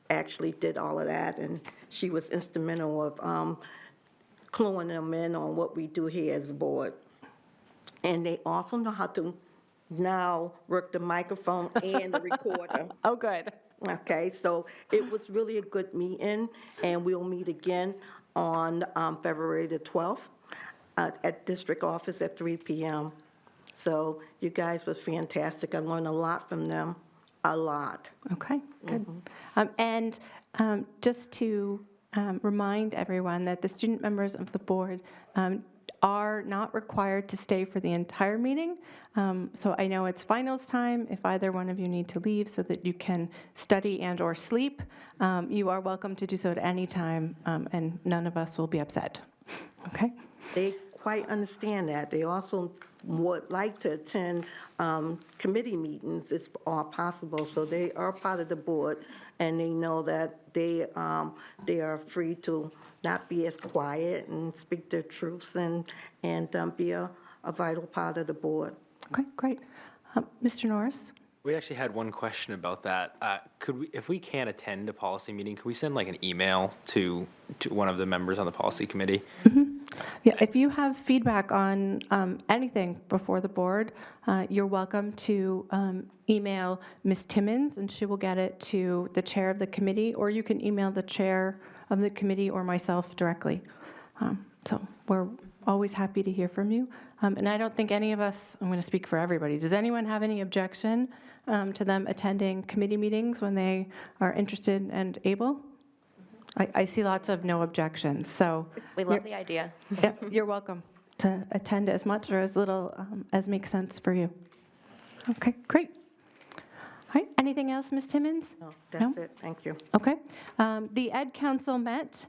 actually did all of that, and she was instrumental of cluing them in on what we do here as a board. And they also know how to now work the microphone and the recorder. Oh, good. Okay, so it was really a good meeting, and we'll meet again on February the 12th at district office at 3 p.m. So you guys was fantastic. I learned a lot from them, a lot. Okay, good. And just to remind everyone that the student members of the board are not required to stay for the entire meeting. So I know it's finals time. If either one of you need to leave so that you can study and or sleep, you are welcome to do so at any time, and none of us will be upset. Okay? They quite understand that. They also would like to attend committee meetings if all possible, so they are part of the board, and they know that they are free to not be as quiet and speak their truths and be a vital part of the board. Okay, great. Mr. Norris? We actually had one question about that. Could we, if we can't attend a policy meeting, could we send like an email to one of the members on the policy committee? Yeah, if you have feedback on anything before the board, you're welcome to email Ms. Timmons, and she will get it to the chair of the committee, or you can email the chair of the committee or myself directly. So we're always happy to hear from you. And I don't think any of us, I'm going to speak for everybody, does anyone have any objection to them attending committee meetings when they are interested and able? I see lots of no objections, so. We love the idea. Yeah, you're welcome to attend as much or as little as makes sense for you. Okay, great. All right, anything else, Ms. Timmons? No, that's it. Thank you. Okay. The Ed Council met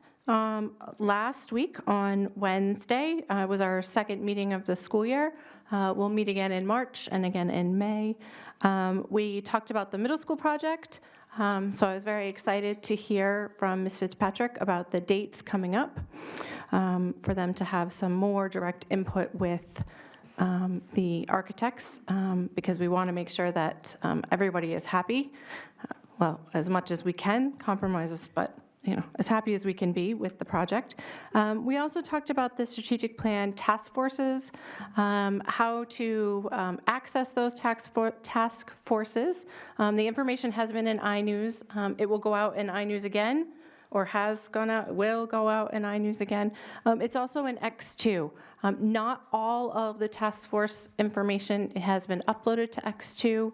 last week on Wednesday. Was our second meeting of the school year. We'll meet again in March and again in May. We talked about the middle school project. So I was very excited to hear from Ms. Fitzpatrick about the dates coming up, for them to have some more direct input with the architects, because we want to make sure that everybody is happy, well, as much as we can, compromises, but as happy as we can be with the project. We also talked about the strategic plan task forces, how to access those task forces. The information has been in iNews. It will go out in iNews again, or has gone out, will go out in iNews again. It's also in X2. Not all of the task force information has been uploaded to X2.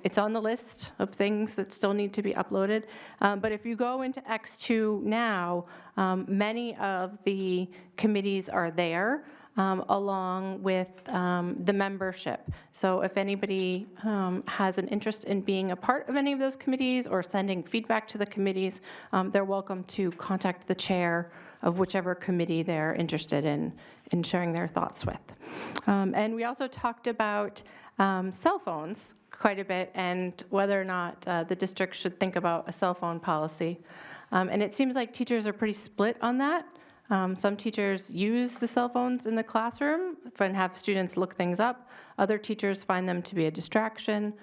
It's on the list of things that still need to be uploaded. But if you go into X2 now, many of the committees are there, along with the membership. So if anybody has an interest in being a part of any of those committees or sending feedback to the committees, they're welcome to contact the chair of whichever committee they're interested in sharing their thoughts with. And we also talked about cell phones quite a bit and whether or not the district should think about a cell phone policy. And it seems like teachers are pretty split on that. Some teachers use the cell phones in the classroom and have students look things up. Other teachers find them to be a distraction.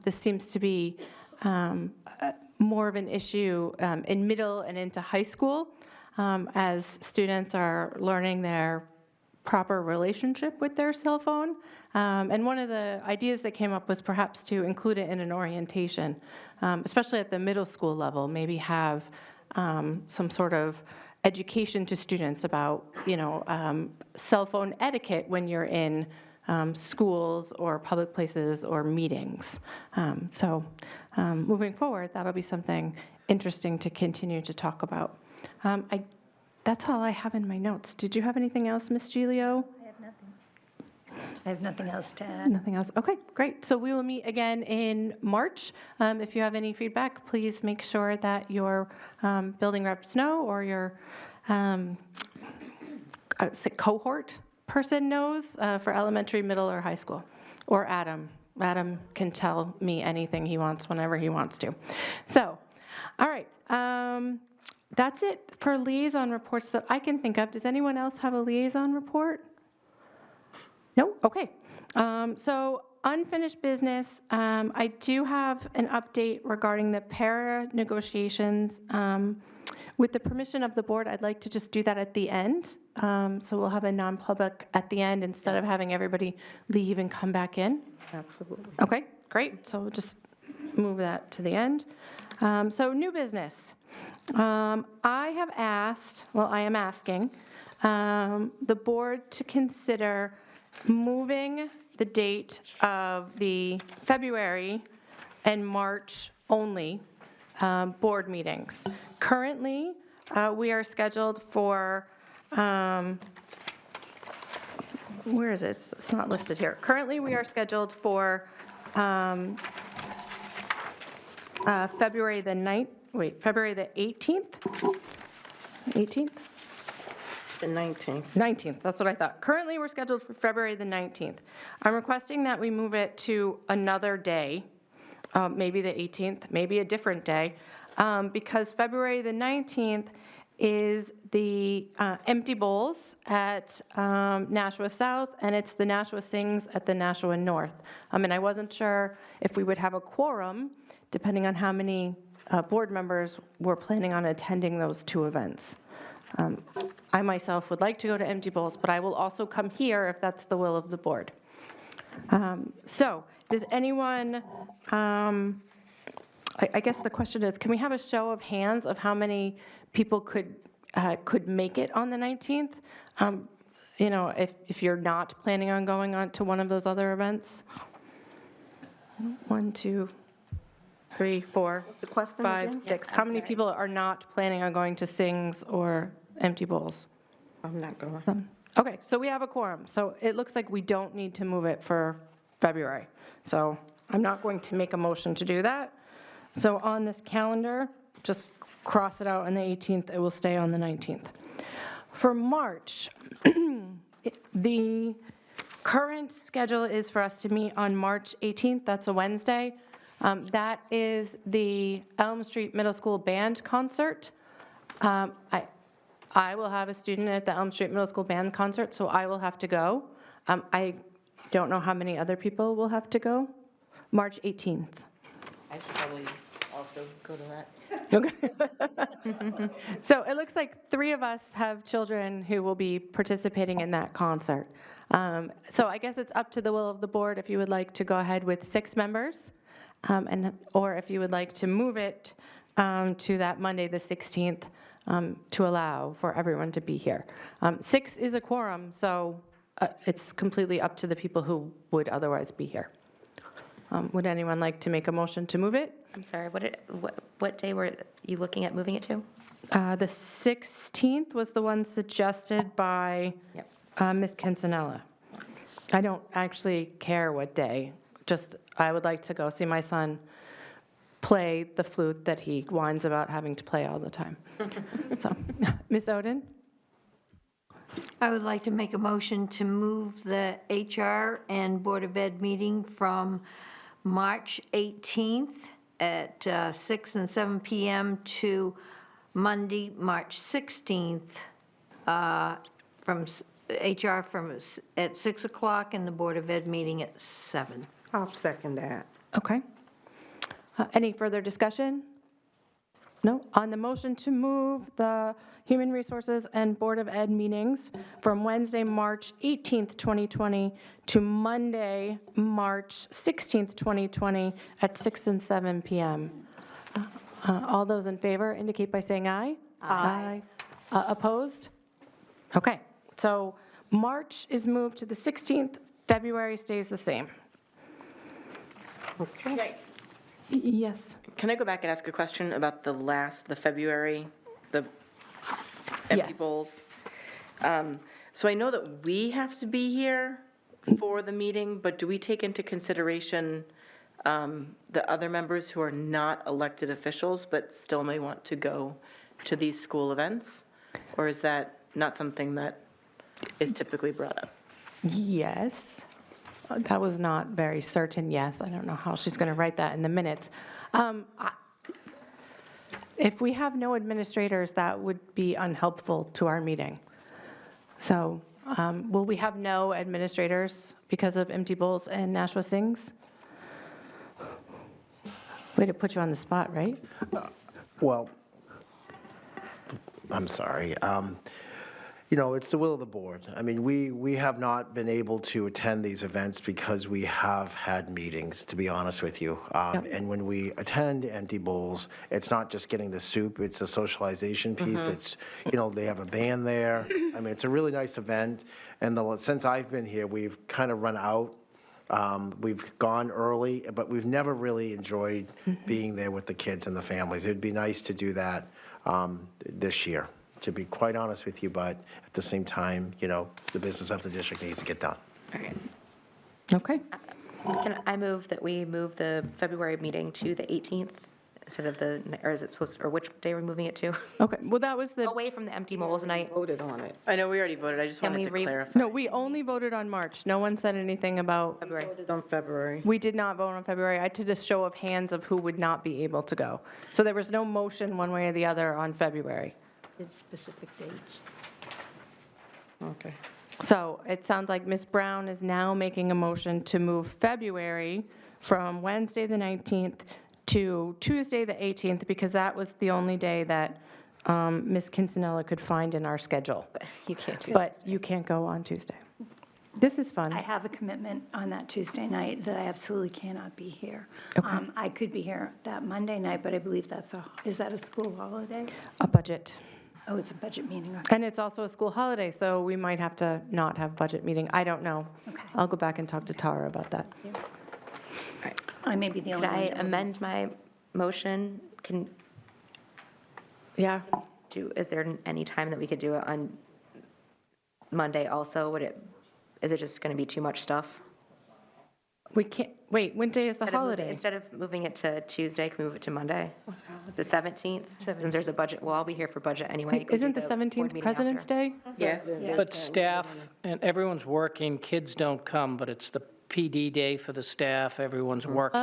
This seems to be more of an issue in middle and into high school, as students are learning their proper relationship with their cell phone. And one of the ideas that came up was perhaps to include it in an orientation, especially at the middle school level, maybe have some sort of education to students about, cell phone etiquette when you're in schools or public places or meetings. So moving forward, that'll be something interesting to continue to talk about. That's all I have in my notes. Did you have anything else, Ms. Gilio? I have nothing else to add. Nothing else? Okay, great. So we will meet again in March. If you have any feedback, please make sure that your building reps know, or your cohort person knows for elementary, middle, or high school, or Adam. Adam can tell me anything he wants whenever he wants to. So, all right. That's it for liaison reports that I can think of. Does anyone else have a liaison report? No? Okay. So unfinished business, I do have an update regarding the para negotiations. With the permission of the board, I'd like to just do that at the end. So we'll have a non-public at the end instead of having everybody leave and come back in. Absolutely. Okay, great. So we'll just move that to the end. So new business. I am asking the board to consider moving the date of the February and March only board meetings. Currently, we are scheduled for, where is it? It's not listed here. Currently, we are scheduled for February the 18th? 18th? The 19th. 19th, that's what I thought. Currently, we're scheduled for February the 19th. I'm requesting that we move it to another day, maybe the 18th, maybe a different day, because February the 19th is the Empty Bowls at Nashua South, and it's the Nashua Sings at the Nashua North. And I wasn't sure if we would have a quorum, depending on how many board members were planning on attending those two events. I myself would like to go to Empty Bowls, but I will also come here if that's the will of the board. So does anyone, I guess the question is, can we have a show of hands of how many people could make it on the 19th? If you're not planning on going on to one of those other events? 1, 2, 3, 4, the question 5, again? 6. How many people are not planning on going to Sings or Empty Bowls? I'm not going. Okay, so we have a quorum. So it looks like we don't need to move it for February. So I'm not going to make a motion to do that. So on this calendar, just cross it out on the 18th. It will stay on the 19th. For March, the current schedule is for us to meet on March 18th. That's a Wednesday. That is the Elm Street Middle School Band concert. I will have a student at the Elm Street Middle School Band concert, so I will have to go. I don't know how many other people will have to go. March 18th. I should probably also go to that. Okay. So it looks like 3 of us have children who will be participating in that concert. So I guess it's up to the will of the board if you would like to go ahead with 6 members, or if you would like to move it to that Monday, the 16th, to allow for everyone to be here. 6 is a quorum, so it's completely up to the people who would otherwise be here. Would anyone like to make a motion to move it? I'm sorry, what day were you looking at moving it to? The 16th was the one suggested by Ms. Cancinella. I don't actually care what day, just I would like to go see my son play the flute that he whines about having to play all the time. So, Ms. Oden? I would like to make a motion to move the HR and Board of Ed meeting from March 18th at 6 and 7 p.m. to Monday, March 16th, from HR at 6 o'clock and the Board of Ed meeting at 7. I'll second that. Okay. Any further discussion? No, on the motion to move the Human Resources and Board of Ed meetings from Wednesday, March 18th, 2020 to Monday, March 16th, 2020 at 6 and 7 p.m. All those in favor indicate by saying aye. Aye. Opposed? Okay, so March is moved to the 16th, February stays the same. Okay. Yes. Can I go back and ask a question about the February, the empty Yes. bowls? So I know that we have to be here for the meeting, but do we take into consideration the other members who are not elected officials but still may want to go to these school events? Or is that not something that is typically brought up? Yes. That was not very certain, yes. I don't know how she's going to write that in the minutes. If we have no administrators, that would be unhelpful to our meeting. So will we have no administrators because of empty bowls and Nashua Sings? Way to put you on the spot, right? Well, I'm sorry. You know, it's the will of the board. I mean, we have not been able to attend these events because we have had meetings, to be honest with you. And when we attend empty bowls, it's not just getting the soup, it's a socialization piece. It's, you know, they have a band there. I mean, it's a really nice event. And since I've been here, we've kind of run out. We've gone early, but we've never really enjoyed being there with the kids and the families. It'd be nice to do that this year, to be quite honest with you, but at the same time, you know, the business of the district needs to get done. Okay. Can I move that we move the February meeting to the 18th instead of or is it supposed, or which day are we moving it to? Okay, well, that was the, Away from the empty bowls night. Voted on it. I know we already voted, I just Can wanted we to clarify. no, we only voted on March. No one said anything about, February. Voted on February. we did not vote on February. I did a show of hands of who would not be able to go. So there was no motion one way or the other on February. It's specific dates. Okay. So it sounds like Ms. Brown is now making a motion to move February from Wednesday, the 19th, to Tuesday, the 18th, because that was the only day that Ms. Kinsanella could find in our schedule. You can't do that. But you can't go on Tuesday. This is fun. I have a commitment on that Tuesday night that I absolutely cannot be here. Okay. I could be here that Monday night, but I believe is that a school holiday? A budget. Oh, it's a budget meeting. Okay. And it's also a school holiday, so we might have to not have budget meeting. I don't know. Okay. I'll go back and talk to Tara about that. I may be the Could only one. I amend my motion? Yeah. Is there any time that we could do it on Monday also? Is it just going to be too much stuff? We can't, wait, what day is the holiday? Instead of moving it to Tuesday, can we move it to Monday? The 17th? Since there's a budget, we'll all be here for budget anyway. Could we Isn't do the board 17th meeting President's after? Day? Yes. But staff, and everyone's working, kids don't come, but it's the PD day for the staff, everyone's working,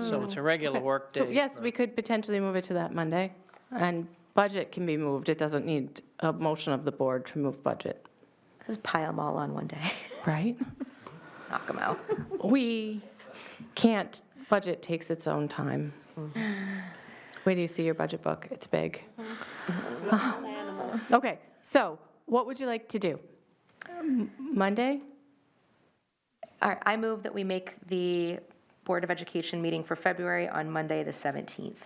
so it's a regular work day. So yes, we could potentially move it to that Monday, and budget can be moved. It doesn't need a motion of the board to move budget. Just pile them all on one day. Right? Knock them out. We can't, budget takes its own time. Wait till you see your budget book, it's big. Okay, so what would you like to do? Monday? All right, I move that we make the Board of Education meeting for February on Monday, the 17th.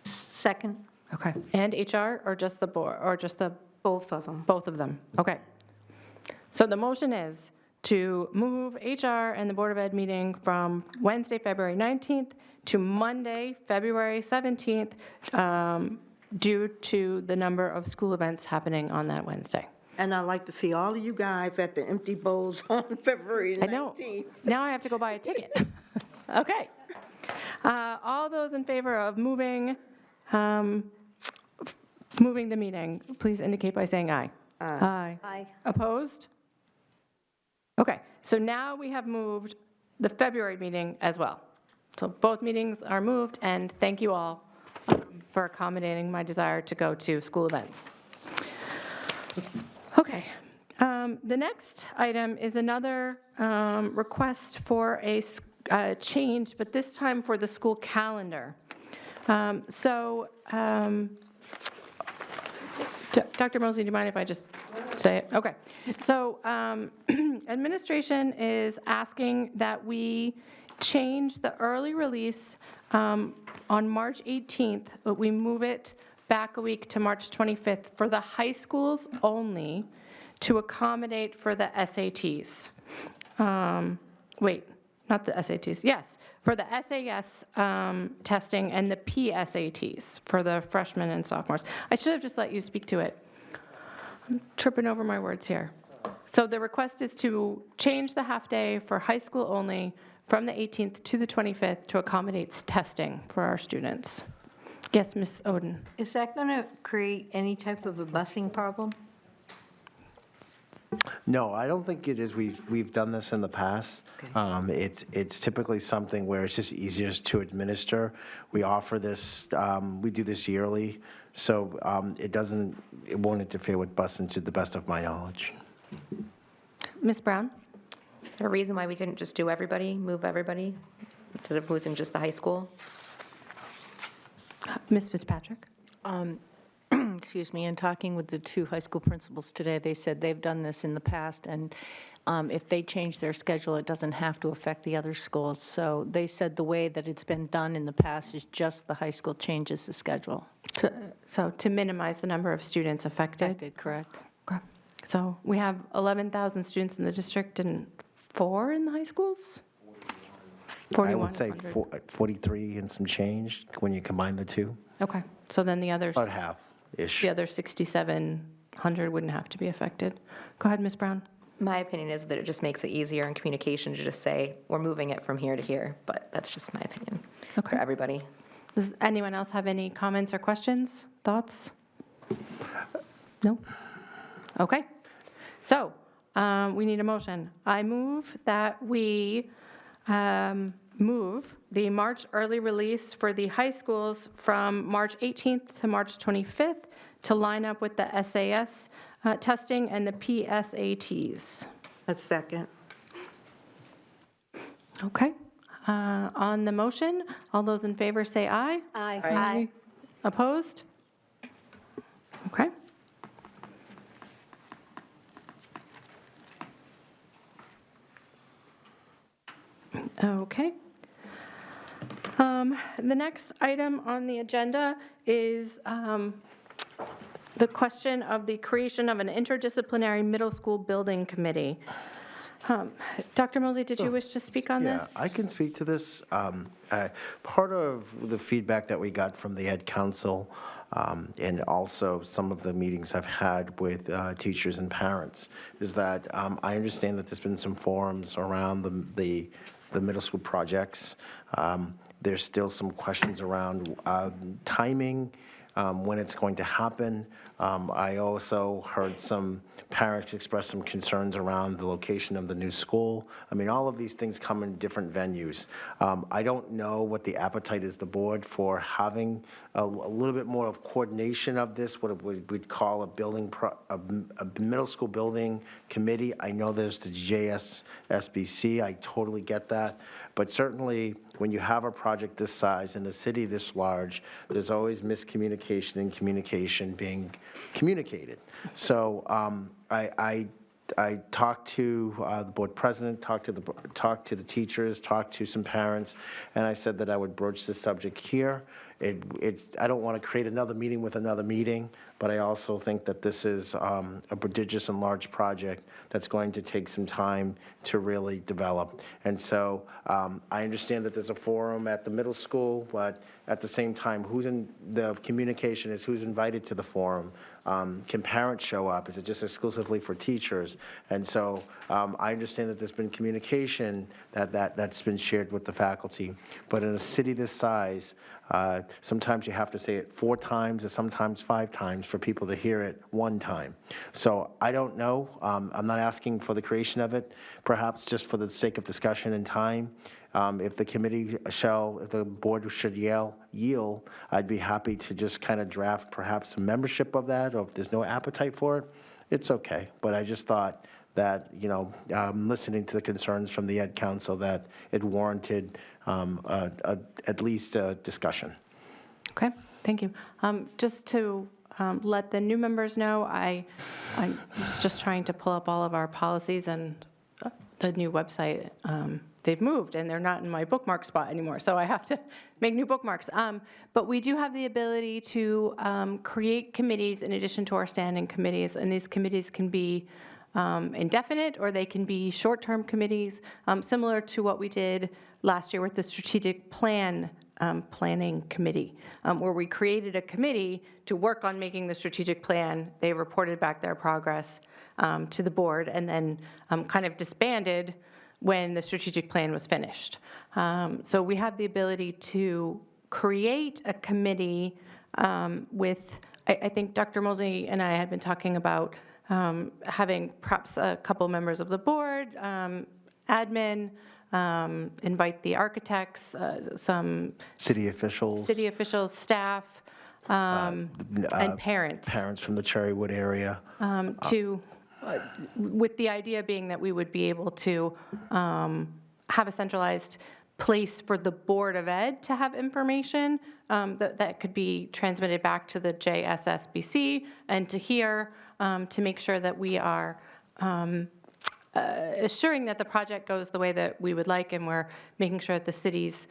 Second. Okay, and HR, or just the board, or just the? Both of them. Both of them, okay. So the motion is to move HR and the Board of Ed meeting from Wednesday, February 19th to Monday, February 17th, due to the number of school events happening on that Wednesday. And I'd like to see all of you guys at the empty bowls on February 19th. I know. Now I have to go buy a ticket. Okay. All those in favor of moving the meeting, please indicate by saying aye. Aye. Aye. Opposed? Okay, so now we have moved the February meeting as well. So both meetings are moved, and thank you all for accommodating my desire to go to school events. Okay, the next item is another request for a change, but this time for the school calendar. Dr. Mosley, do you mind if I just say it? Okay. So administration is asking that we change the early release on March 18th, but we move it back a week to March 25th for the high schools only to accommodate for the SATs. Wait, not the SATs, yes, for the SAS testing and the PSATs for the freshmen and sophomores. I should have just let you speak to it. I'm tripping over my words here. So the request is to change the half-day for high school only from the 18th to the 25th to accommodate testing for our students. Yes, Ms. Oden. Is that going to create any type of a busing problem? No, I don't think it is. We've done this in the past. It's typically something where it's just easier to administer. We offer this, we do this yearly, so it won't interfere with busing to the best of my knowledge. Ms. Brown? Is there a reason why we couldn't just do everybody, move everybody, instead of losing just the high school? Ms. Fitzpatrick? Excuse me, in talking with the two high school principals today, they said they've done this in the past, and if they change their schedule, it doesn't have to affect the other schools. So they said the way that it's been done in the past is just the high school changes the schedule. So to minimize the number of students affected? Correct. Okay. So we have 11,000 students in the district and 4 in the high schools? I would say 43 and some change when you combine the two. Okay, so then the others? About half-ish. The other 6,700 wouldn't have to be affected. Go ahead, Ms. Brown. My opinion is that it just makes it easier in communication to just say, we're moving it from here to here, but that's just my opinion for everybody. Does anyone else have any comments or questions, thoughts? No? Okay. So we need a motion. I move that we move the March early release for the high schools from March 18th to March 25th to line up with the SAS testing and the PSATs. A second. Okay. On the motion, all those in favor say aye. Aye. Aye. Opposed? Okay. Okay. The next item on the agenda is the question of the creation of an interdisciplinary middle school building committee. Dr. Mosley, did you wish to speak on this? Yeah, I can speak to this. Part of the feedback that we got from the Ed Council and also some of the meetings I've had with teachers and parents is that I understand that there's been some forums around the middle school projects. There's still some questions around timing, when it's going to happen. I also heard some parents express some concerns around the location of the new school. I mean, all of these things come in different venues. I don't know what the appetite is, the board, for having a little bit more of coordination of this, what we'd call a middle school building committee. I know there's the JSSBC, I totally get that. But certainly, when you have a project this size in a city this large, there's always miscommunication and communication being communicated. So I talked to the board president, talked to the teachers, talked to some parents, and I said that I would broach this subject here. I don't want to create another meeting with another meeting, but I also think that this is a prodigious and large project that's going to take some time to really develop. And so I understand that there's a forum at the middle school, but at the same time, the communication is who's invited to the forum. Can parents show up? Is it just exclusively for teachers? And so I understand that there's been communication that's been shared with the faculty. But in a city this size, sometimes you have to say it 4 times or sometimes 5 times for people to hear it 1 time. So I don't know. I'm not asking for the creation of it, perhaps just for the sake of discussion and time. If the board should yield, I'd be happy to just kind of draft perhaps a membership of that, or if there's no appetite for it, it's okay. But I just thought that, listening to the concerns from the Ed Council, that it warranted at least a discussion. Okay, thank you. Just to let the new members know, I was just trying to pull up all of our policies, and the new website, they've moved and they're not in my bookmark spot anymore, so I have to make new bookmarks. But we do have the ability to create committees in addition to our standing committees, and these committees can be indefinite or they can be short-term committees, similar to what we did last year with the strategic planning committee, where we created a committee to work on making the strategic plan. They reported back their progress to the board and then kind of disbanded when the strategic plan was finished. So we have the ability to create a committee with, I think Dr. Mosley and I had been talking about having perhaps a couple members of the board, admin, invite the architects, some City officials, staff, and parents. Parents from the Cherrywood area. With the idea being that we would be able to have a centralized place for the Board of Ed to have information that could be transmitted back to the JSSBC and to here to make sure that we are assuring that the project goes the way that we would like, and we're making sure that the city's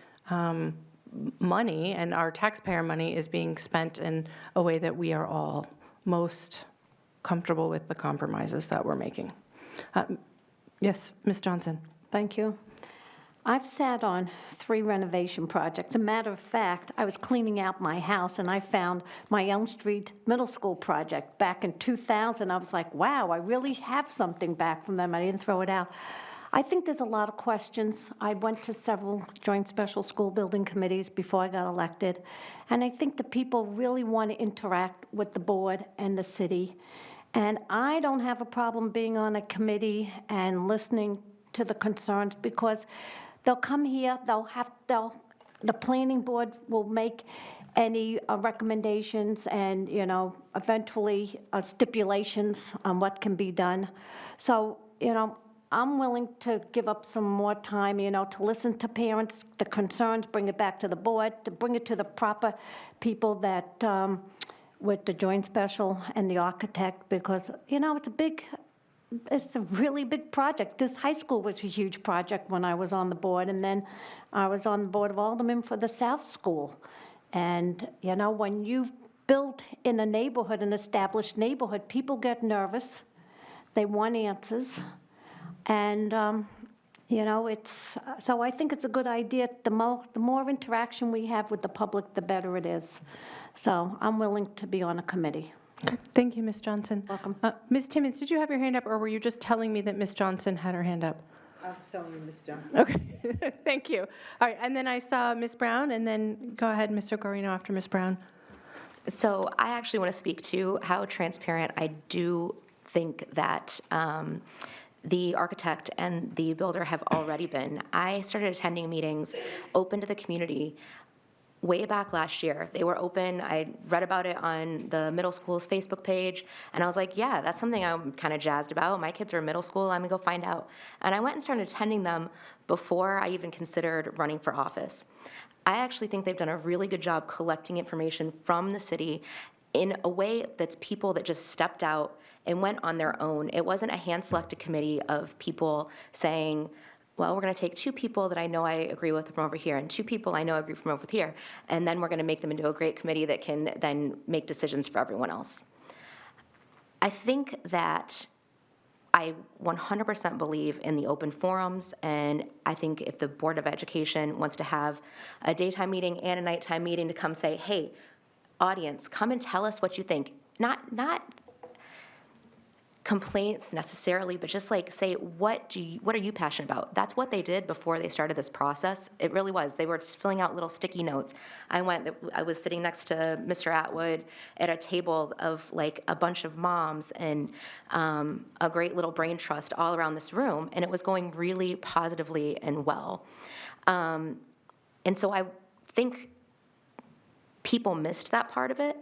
money and our taxpayer money is being spent in a way that we are all most comfortable with the compromises that we're making. Yes, Ms. Johnson. Thank you. I've sat on 3 renovation projects. As a matter of fact, I was cleaning out my house and I found my Elm Street Middle School project back in 2000. I was like, wow, I really have something back from them. I didn't throw it out. I think there's a lot of questions. I went to several joint special school building committees before I got elected, and I think the people really want to interact with the board and the city. And I don't have a problem being on a committee and listening to the concerns, because they'll come here, the planning board will make any recommendations and, eventually stipulations on what can be done. So, I'm willing to give up some more time, to listen to parents, the concerns, bring it back to the board, to bring it to the proper people that, with the joint special and the architect, because, it's a really big project. This high school was a huge project when I was on the board, and then I was on the Board of Aldermen for the South School. And, when you've built in a neighborhood, an established neighborhood, people get nervous. They want answers. And, so I think it's a good idea. The more interaction we have with the public, the better it is. So I'm willing to be on a committee. Okay. Thank you, Ms. Johnson. Welcome. Ms. Timmons, did you have your hand up, or were you just telling me that Ms. Johnson had her hand up? I was telling you, Ms. Johnson. Okay, thank you. All right, and then I saw Ms. Brown, and then go ahead, Mr. Guarino, after Ms. Brown. So I actually want to speak to how transparent I do think that the architect and the builder have already been. I started attending meetings open to the community way back last year. They were open. I read about it on the middle school's Facebook page, and I was like, yeah, that's something I'm kind of jazzed about. My kids are in middle school. I'm going to go find out. And I went and started attending them before I even considered running for office. I actually think they've done a really good job collecting information from the city in a way that's people that just stepped out and went on their own. It wasn't a hand-selected committee of people saying, well, we're going to take 2 people that I know I agree with from over here and 2 people I know I agree from over here, and then we're going to make them into a great committee that can then make decisions for everyone else. I think that I 100% believe in the open forums, and I think if the Board of Education wants to have a daytime meeting and a nighttime meeting to come say, hey, audience, come and tell us what you think. Not complaints necessarily, but just like say, what are you passionate about? That's what they did before they started this process. It really was. They were just filling out little sticky notes. I was sitting next to Mr. Atwood at a table of like a bunch of moms and a great little brain trust all around this room, and it was going really positively and well. And so I think people missed that part of it.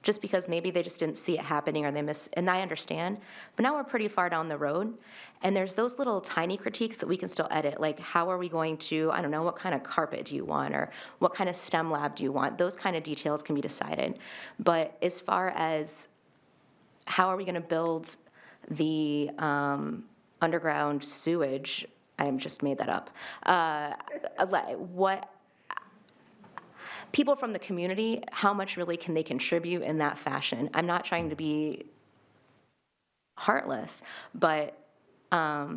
just because maybe they just didn't see it happening or and I understand, but now we're pretty far down the road, and there's those little tiny critiques that we can still edit, like how are we going to, I don't know, what kind of carpet do you want, or what kind of STEM lab do you want? Those kind of details can be decided. But as far as how are we going to build the underground sewage, I just made that up. What people from the community, how much really can they contribute in that fashion? I'm not trying to be heartless, but I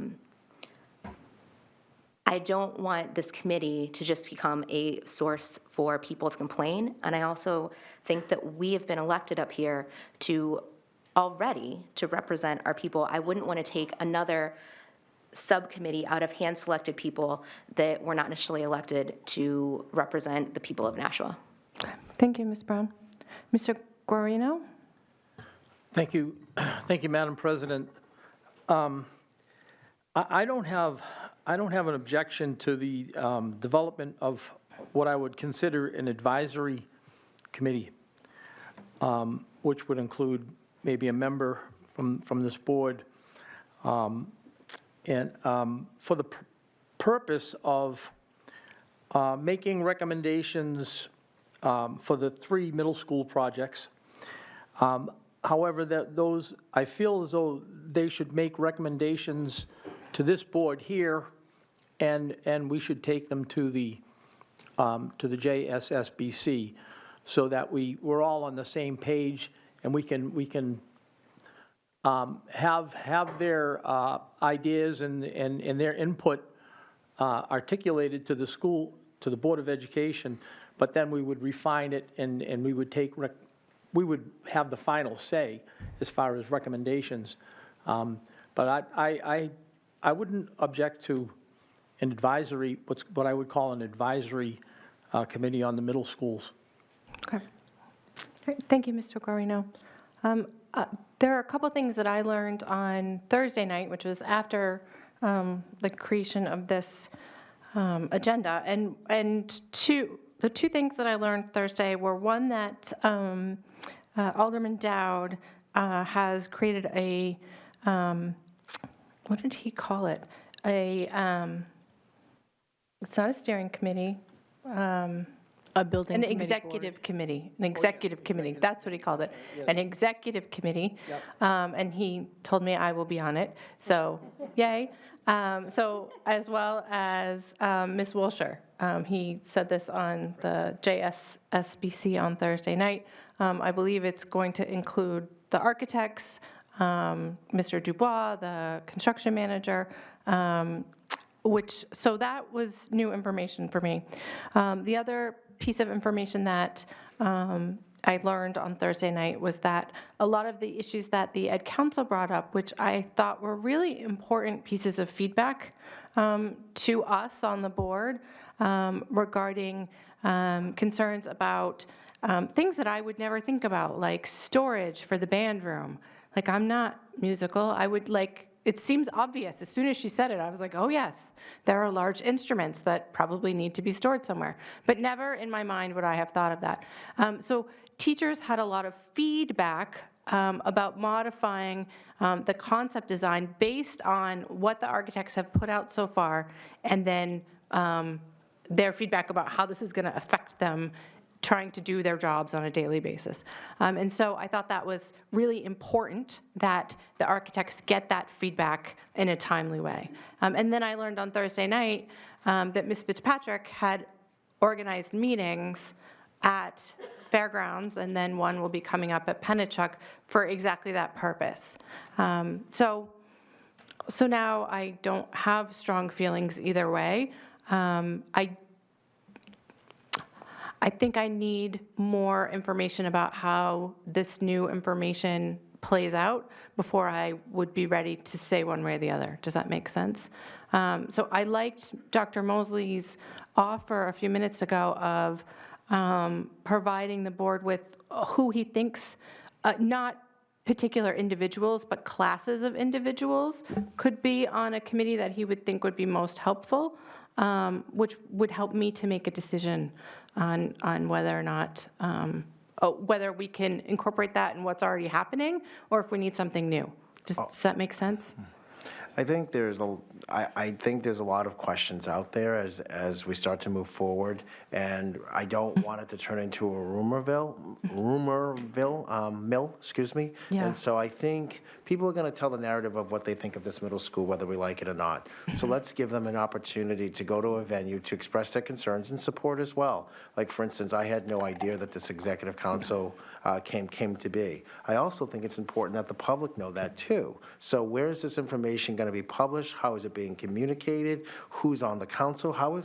don't want this committee to just become a source for people to complain. And I also think that we have been elected up here to represent our people. I wouldn't want to take another subcommittee out of hand-selected people that were not initially elected to represent the people of Nashua. Thank you, Ms. Brown. Mr. Guarino? Thank you. Thank you, Madam President. I don't have an objection to the development of what I would consider an advisory committee, which would include maybe a member from this board, and for the purpose of making recommendations for the 3 middle school projects. However, those, I feel as though they should make recommendations to this board here, and we should take them to the JSSBC, so that we're all on the same page, and we can have their ideas and their input articulated to the school, to the Board of Education, but then we would refine it, and we would we would have the final say as far as recommendations. But I wouldn't object to an advisory, what I would call an advisory committee on the middle schools. Okay. All right. Thank you, Mr. Guarino. There are a couple things that I learned on Thursday night, which was after the creation of this agenda, and the two things that I learned Thursday were, one, that Alderman Dowd has created a what did he call it? It's not a steering committee. A building An committee executive board. committee, an executive committee, that's what he called it, an executive committee. And he told me I will be on it, so yay. So as well as Ms. Wilshire, he said this on the JSSBC on Thursday night. I believe it's going to include the architects, Mr. Dubois, the construction manager, so that was new information for me. The other piece of information that I learned on Thursday night was that a lot of the issues that the Ed Council brought up, which I thought were really important pieces of feedback to us on the board regarding concerns about things that I would never think about, like storage for the band room. Like, I'm not musical. I would it seems obvious. As soon as she said it, I was like, oh yes, there are large instruments that probably need to be stored somewhere. But never in my mind would I have thought of that. So teachers had a lot of feedback about modifying the concept design based on what the architects have put out so far, and then their feedback about how this is going to affect them trying to do their jobs on a daily basis. And so I thought that was really important that the architects get that feedback in a timely way. And then I learned on Thursday night that Ms. Fitzpatrick had organized meetings at Fairgrounds, and then one will be coming up at Pennachuck for exactly that purpose. So now I don't have strong feelings either way. I think I need more information about how this new information plays out before I would be ready to say one way or the other. Does that make sense? So I liked Dr. Mosley's offer a few minutes ago of providing the board with who he thinks, not particular individuals, but classes of individuals could be on a committee that he would think would be most helpful, which would help me to make a decision on whether or not whether we can incorporate that in what's already happening, or if we need something new. Does that make sense? I think there's a lot of questions out there as we start to move forward, and I don't want it to turn into a rumorville mill, excuse me. Yeah. And so I think people are going to tell the narrative of what they think of this middle school, whether we like it or not. So let's give them an opportunity to go to a venue to express their concerns and support as well. Like, for instance, I had no idea that this executive council came to be. I also think it's important that the public know that too. So where is this information going to be published? How is it being communicated? Who's on the council? How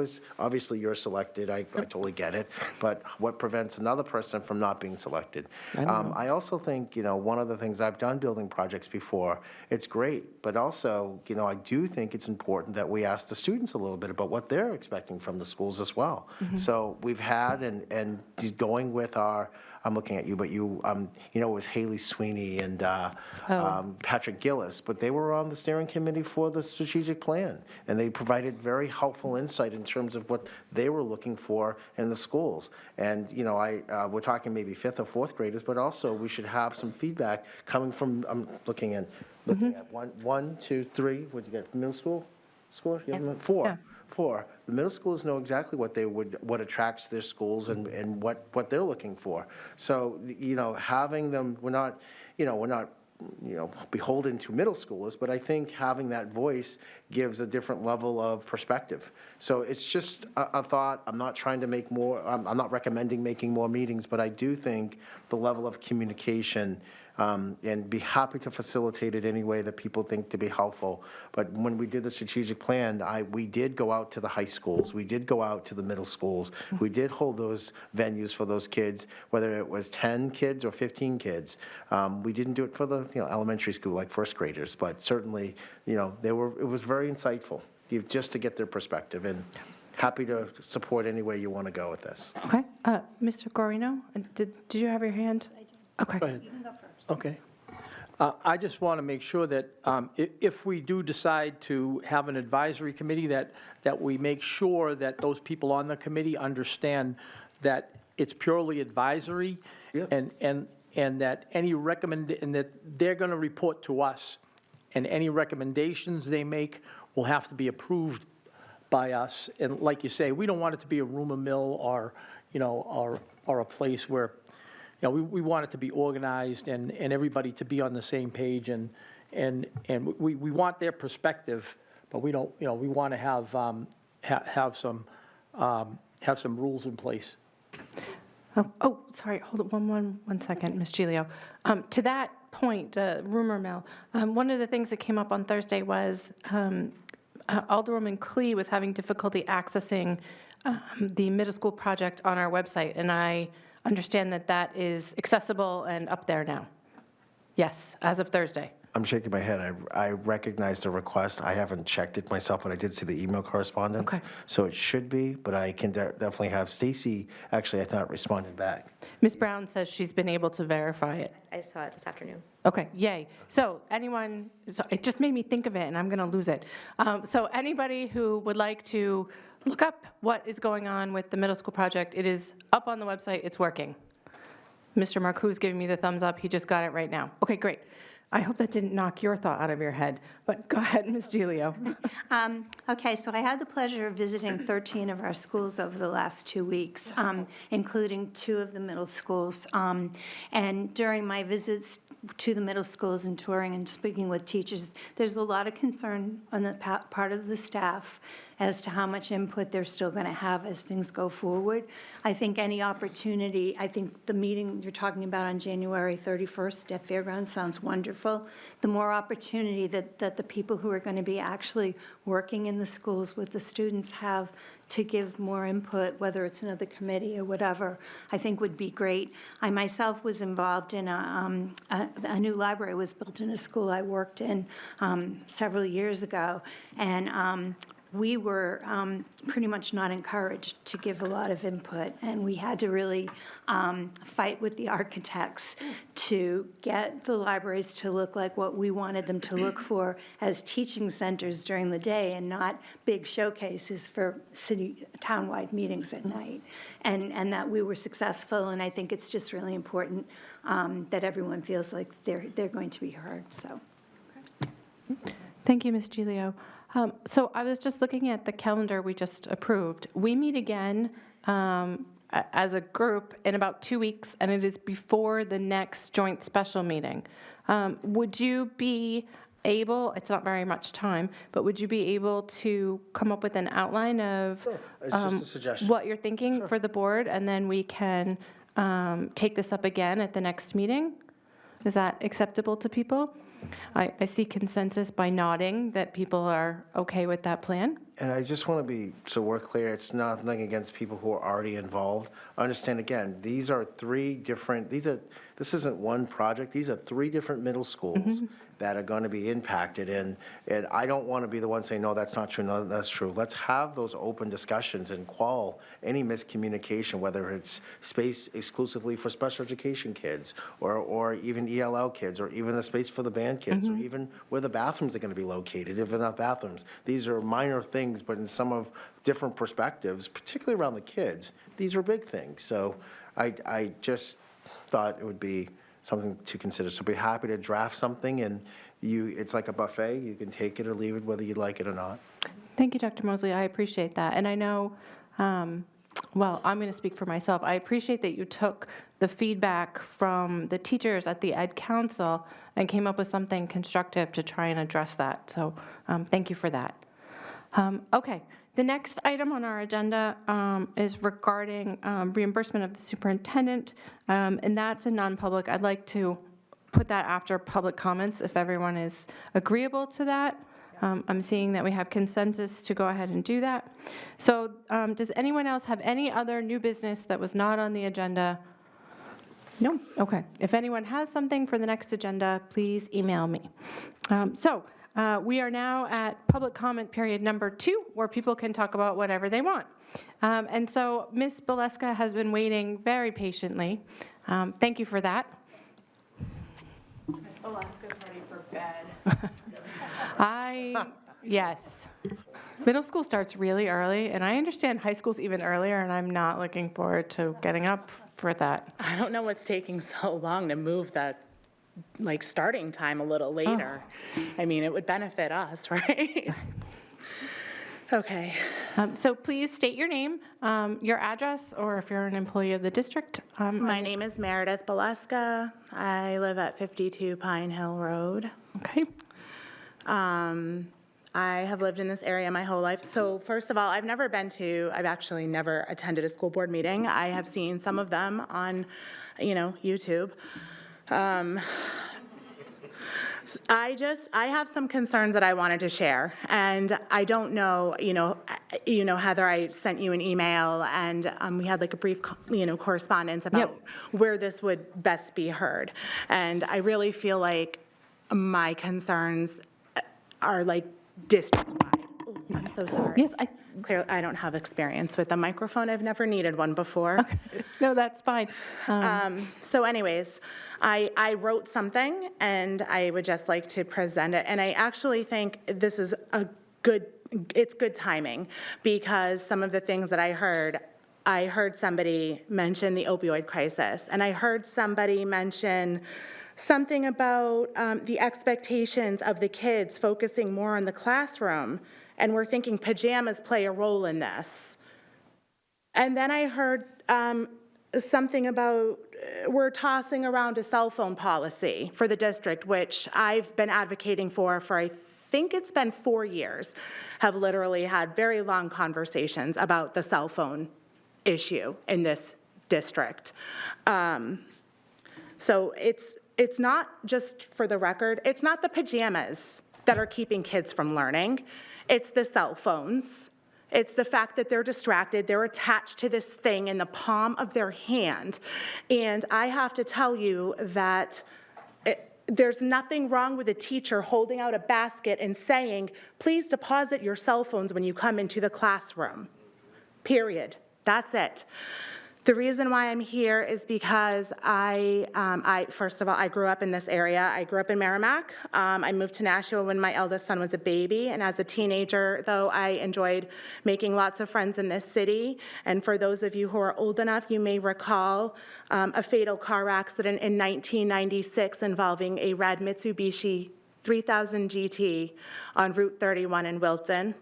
is obviously you're selected, I totally get it, but what prevents another person from not being selected? I also think, one of the things, I've done building projects before, it's great, but also, I do think it's important that we ask the students a little bit about what they're expecting from the schools as well. So we've had, and going with our, I'm looking at you, but it was Haley Sweeney and Patrick Gillis, but they were on the steering committee for the strategic plan, and they provided very helpful insight in terms of what they were looking for in the schools. And, we're talking maybe 5th or 4th graders, but also we should have some feedback coming from, I'm looking at 1, 2, 3, what'd you get, middle school? Four. Yeah. For the middle schools know exactly what attracts their schools and what they're looking for. So having them, we're not beholden to middle schoolers, but I think having that voice gives a different level of perspective. So it's just a thought. I'm not trying to make more. I'm not recommending making more meetings, but I do think the level of communication. And be happy to facilitate it any way that people think to be helpful. But when we did the strategic plan, we did go out to the high schools. We did go out to the middle schools. We did hold those venues for those kids, whether it was 10 kids or 15 kids. We didn't do it for the elementary school, like first graders, but certainly, it was very insightful just to get their perspective. And happy to support any way you want to go with this. Okay. Mr. Guarino, did you have your hand? Okay. Go ahead. You can go first. Okay. I just want to make sure that if we do decide to have an advisory committee, that we make sure that those people on the committee understand that it's purely advisory, and that and that they're going to report to us, and any recommendations they make will have to be approved by us. And like you say, we don't want it to be a rumor mill or a place where. We want it to be organized and everybody to be on the same page, and we want their perspective, but we don't, we want to have some rules in place. Sorry, hold on one second, Ms. Giglio. To that point, rumor mill, one of the things that came up on Thursday was Alderwoman Klee was having difficulty accessing the middle school project on our website, and I understand that is accessible and up there now. Yes, as of Thursday. I'm shaking my head. I recognize the request. I haven't checked it myself, but I did see the email correspondence. Okay. So it should be, but I can definitely have Stacy, actually, I thought, responded back. Ms. Brown says she's been able to verify it. I saw it this afternoon. Okay, yay. So it just made me think of it, and I'm going to lose it. So anybody who would like to look up what is going on with the middle school project, it is up on the website. It's working. Mr. Marcou's giving me the thumbs up. He just got it right now. Okay, great. I hope that didn't knock your thought out of your head, but go ahead, Ms. Giglio. Okay, so I had the pleasure of visiting 13 of our schools over the last 2 weeks, including 2 of the middle schools. And during my visits to the middle schools and touring and speaking with teachers, there's a lot of concern on the part of the staff as to how much input they're still going to have as things go forward. I think any opportunity, I think the meeting you're talking about on January 31st at Fairgrounds sounds wonderful. The more opportunity that the people who are going to be actually working in the schools with the students have to give more input, whether it's another committee or whatever, I think would be great. I myself was involved in a new library was built in a school I worked in several years ago, and we were pretty much not encouraged to give a lot of input, and we had to really fight with the architects to get the libraries to look like what we wanted them to look for as teaching centers during the day and not big showcases for townwide meetings at night. And that we were successful, and I think it's just really important that everyone feels like they're going to be heard, so. Thank you, Ms. Giglio. So I was just looking at the calendar we just approved. We meet again as a group in about 2 weeks, and it is before the next joint special meeting. Would you be able, it's not very much time, but would you be able to come up with an outline of It's just a suggestion. what you're thinking for the board, and then we can take this up again at the next meeting? Is that acceptable to people? I see consensus by nodding that people are okay with that plan. And I just want to be, so we're clear, it's nothing against people who are already involved. Understand, again, these are three different, this isn't one project, these are three different middle schools that are going to be impacted, and I don't want to be the one saying, no, that's not true, no, that's true. Let's have those open discussions and quell any miscommunication, whether it's space exclusively for special education kids, or even ELL kids, or even a space for the band kids, or even where the bathrooms are going to be located, if enough bathrooms. These are minor things, but in some of different perspectives, particularly around the kids, these are big things. So I just thought it would be something to consider. So be happy to draft something, and it's like a buffet. You can take it or leave it, whether you like it or not. Thank you, Dr. Mosley. I appreciate that. And I know, well, I'm going to speak for myself. I appreciate that you took the feedback from the teachers at the Ed Council and came up with something constructive to try and address that. So thank you for that. Okay. The next item on our agenda is regarding reimbursement of the superintendent, and that's a non-public. I'd like to put that after public comments if everyone is agreeable to that. I'm seeing that we have consensus to go ahead and do that. So does anyone else have any other new business that was not on the agenda? No? Okay. If anyone has something for the next agenda, please email me. We are now at public comment period number 2, where people can talk about whatever they want. And so Ms. Boleska has been waiting very patiently. Thank you for that. Ms. Boleska's ready for bed. Yes. Middle school starts really early, and I understand high school's even earlier, and I'm not looking forward to getting up for that. I don't know what's taking so long to move that starting time a little later. I mean, it would benefit us, right? Okay. So please state your name, your address, or if you're an employee of the district. My name is Meredith Boleska. I live at 52 Pine Hill Road. Okay. I have lived in this area my whole life. So first of all, I've actually never attended a school board meeting. I have seen some of them on, YouTube. I have some concerns that I wanted to share, and I don't know, Heather, I sent you an email, and we had a brief, correspondence about where this would best be heard. And I really feel like my concerns are district-wide. Oh, I'm so sorry. Yes, Clearly, I don't have experience with a microphone. I've never needed one before. Okay. No, that's fine. So anyways, I wrote something, and I would just like to present it. And I actually think this is it's good timing, because some of the things that I heard somebody mention the opioid crisis, and I heard somebody mention something about the expectations of the kids focusing more on the classroom, and we're thinking pajamas play a role in this. And then I heard something about we're tossing around a cell phone policy for the district, which I've been advocating for I think it's been 4 years, have literally had very long conversations about the cell phone issue in this district. So it's not, just for the record, it's not the pajamas that are keeping kids from learning. It's the cell phones. It's the fact that they're distracted. They're attached to this thing in the palm of their hand. And I have to tell you that there's nothing wrong with a teacher holding out a basket and saying, please deposit your cell phones when you come into the classroom. Period. That's it. The reason why I'm here is because first of all, I grew up in this area. I grew up in Merrimack. I moved to Nashua when my eldest son was a baby, and as a teenager, though, I enjoyed making lots of friends in this city. And for those of you who are old enough, you may recall a fatal car accident in 1996 involving a red Mitsubishi 3000 GT on Route 31 in Wilton.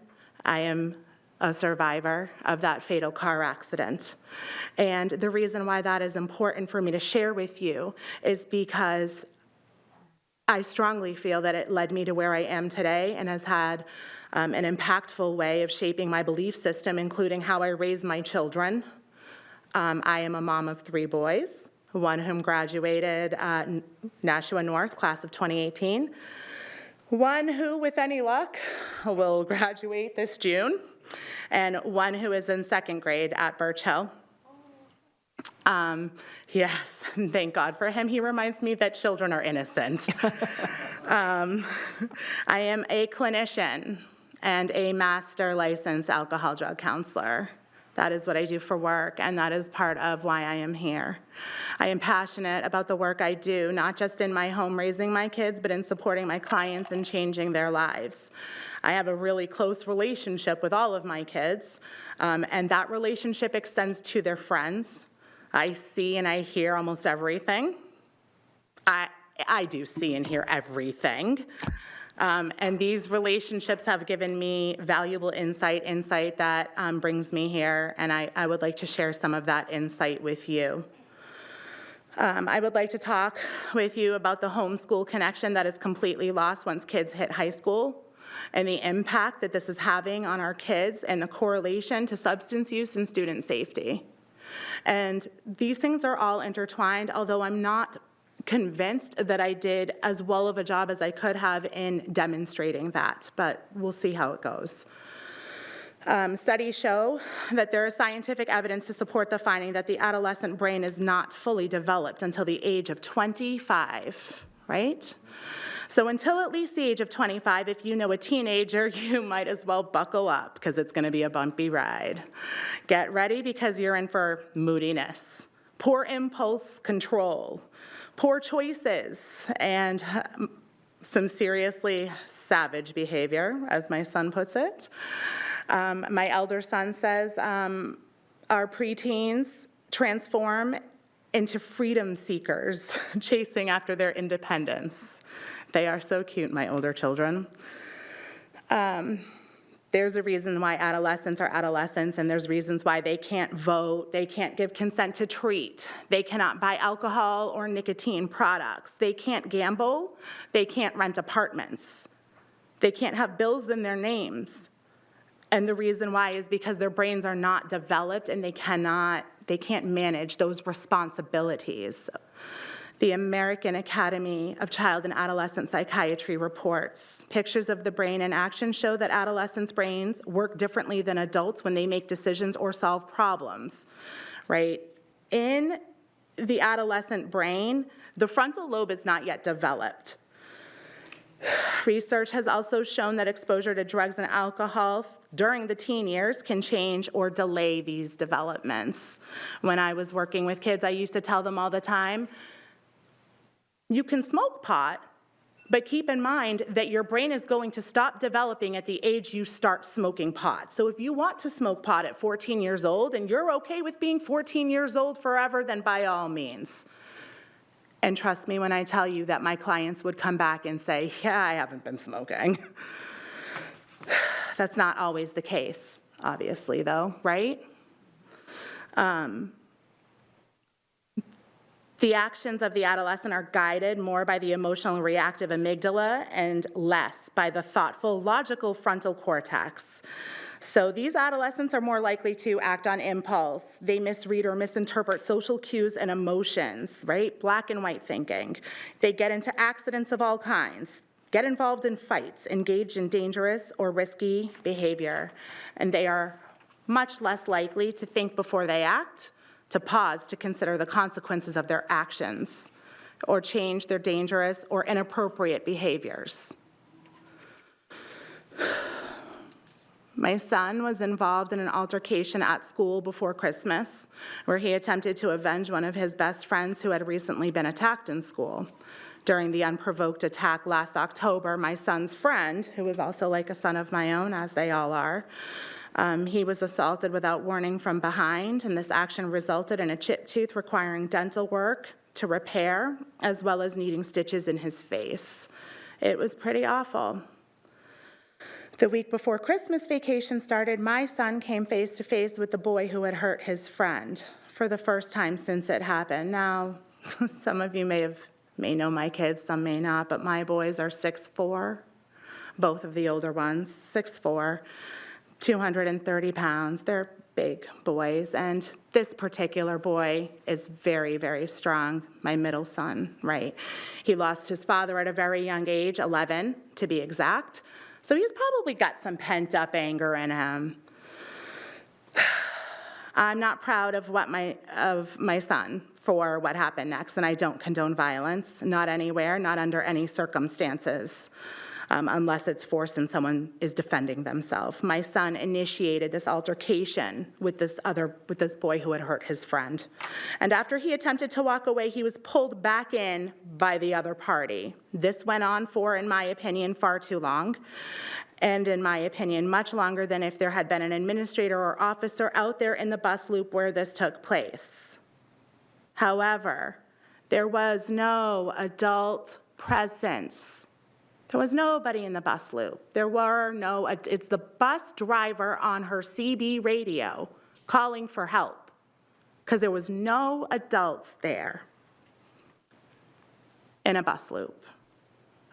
I am a survivor of that fatal car accident. And the reason why that is important for me to share with you is because I strongly feel that it led me to where I am today and has had an impactful way of shaping my belief system, including how I raise my children. I am a mom of 3 boys, one whom graduated Nashua North, class of 2018, one who, with any luck, will graduate this June, and one who is in 2nd grade at Birch Hill. Yes, thank God for him. He reminds me that children are innocent. I am a clinician and a master licensed alcohol drug counselor. That is what I do for work, and that is part of why I am here. I am passionate about the work I do, not just in my home raising my kids, but in supporting my clients and changing their lives. I have a really close relationship with all of my kids, and that relationship extends to their friends. I see and I hear almost everything. I do see and hear everything. And these relationships have given me valuable insight that brings me here, and I would like to share some of that insight with you. I would like to talk with you about the homeschool connection that is completely lost once kids hit high school, and the impact that this is having on our kids and the correlation to substance use and student safety. And these things are all intertwined, although I'm not convinced that I did as well of a job as I could have in demonstrating that, but we'll see how it goes. Studies show that there is scientific evidence to support the finding that the adolescent brain is not fully developed until the age of 25, right? So until at least the age of 25, if you know a teenager, you might as well buckle up because it's going to be a bumpy ride. Get ready because you're in for moodiness, poor impulse control, poor choices, and some seriously savage behavior, as my son puts it. My elder son says our preteens transform into freedom seekers, chasing after their independence. They are so cute, my older children. There's a reason why adolescents are adolescents, and there's reasons why they can't vote, they can't give consent to treat, they cannot buy alcohol or nicotine products, they can't gamble, they can't rent apartments, they can't have bills in their names. And the reason why is because their brains are not developed and they can't manage those responsibilities. The American Academy of Child and Adolescent Psychiatry reports pictures of the brain in action show that adolescents' brains work differently than adults when they make decisions or solve problems, right? In the adolescent brain, the frontal lobe is not yet developed. Research has also shown that exposure to drugs and alcohol during the teen years can change or delay these developments. When I was working with kids, I used to tell them all the time, you can smoke pot, but keep in mind that your brain is going to stop developing at the age you start smoking pot. So if you want to smoke pot at 14 years old and you're okay with being 14 years old forever, then by all means. And trust me when I tell you that my clients would come back and say, yeah, I haven't been smoking. That's not always the case, obviously, though, right? The actions of the adolescent are guided more by the emotional and reactive amygdala and less by the thoughtful, logical frontal cortex. So these adolescents are more likely to act on impulse. They misread or misinterpret social cues and emotions, right? Black and white thinking. They get into accidents of all kinds, get involved in fights, engage in dangerous or risky behavior, and they are much less likely to think before they act, to pause to consider the consequences of their actions, or change their dangerous or inappropriate behaviors. My son was involved in an altercation at school before Christmas, where he attempted to avenge one of his best friends who had recently been attacked in school. During the unprovoked attack last October, my son's friend, who is also like a son of my own, as they all are, he was assaulted without warning from behind, and this action resulted in a chipped tooth requiring dental work to repair, as well as needing stitches in his face. It was pretty awful. The week before Christmas vacation started, my son came face to face with the boy who had hurt his friend for the first time since it happened. Now, some of you may know my kids, some may not, but my boys are 6'4", both of the older ones, 6'4", 230 pounds. They're big boys, and this particular boy is very, very strong, my middle son, right? He lost his father at a very young age, 11 to be exact, so he's probably got some pent-up anger in him. I'm not proud of my son for what happened next, and I don't condone violence, not anywhere, not under any circumstances. Unless it's forced and someone is defending themselves. My son initiated this altercation with this boy who had hurt his friend. And after he attempted to walk away, he was pulled back in by the other party. This went on for, in my opinion, far too long. And in my opinion, much longer than if there had been an administrator or officer out there in the bus loop where this took place. However, there was no adult presence. There was nobody in the bus loop. It's the bus driver on her CB radio calling for help because there was no adults there in a bus loop.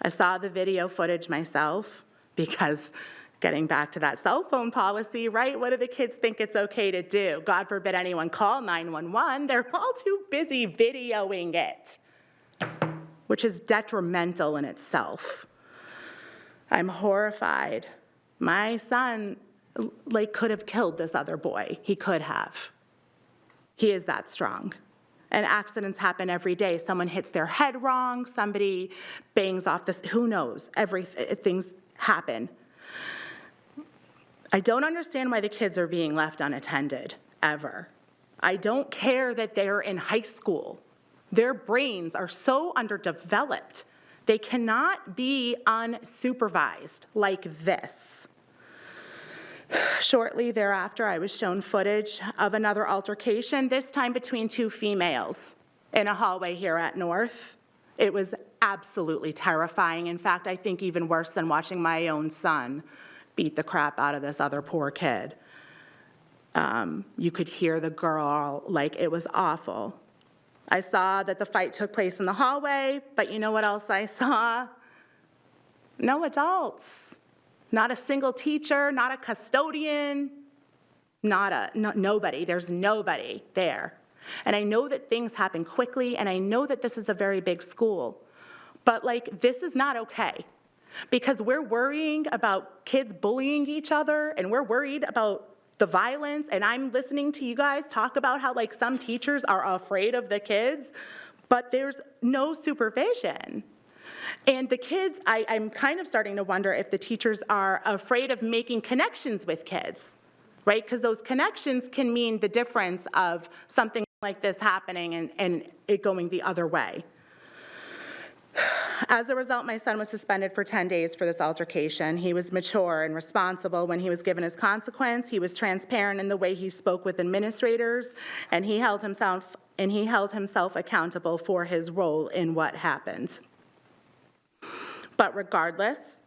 I saw the video footage myself because getting back to that cell phone policy, right? What do the kids think it's okay to do? God forbid anyone call 911. They're all too busy videoing it, which is detrimental in itself. I'm horrified. My son, could have killed this other boy. He could have. He is that strong. And accidents happen every day. Someone hits their head wrong, somebody bangs off this, who knows? Things happen. I don't understand why the kids are being left unattended, ever. I don't care that they're in high school. Their brains are so underdeveloped. They cannot be unsupervised like this. Shortly thereafter, I was shown footage of another altercation, this time between two females in a hallway here at North. It was absolutely terrifying. In fact, I think even worse than watching my own son beat the crap out of this other poor kid. You could hear the girl, it was awful. I saw that the fight took place in the hallway, but you know what else I saw? No adults. Not a single teacher, not a custodian, nobody. There's nobody there. And I know that things happen quickly, and I know that this is a very big school, but this is not okay. Because we're worrying about kids bullying each other, and we're worried about the violence, and I'm listening to you guys talk about how some teachers are afraid of the kids, but there's no supervision. And the kids, I'm kind of starting to wonder if the teachers are afraid of making connections with kids, right? Because those connections can mean the difference of something like this happening and it going the other way. As a result, my son was suspended for 10 days for this altercation. He was mature and responsible when he was given his consequence. He was transparent in the way he spoke with administrators, and he held himself accountable for his role in what happened. But regardless,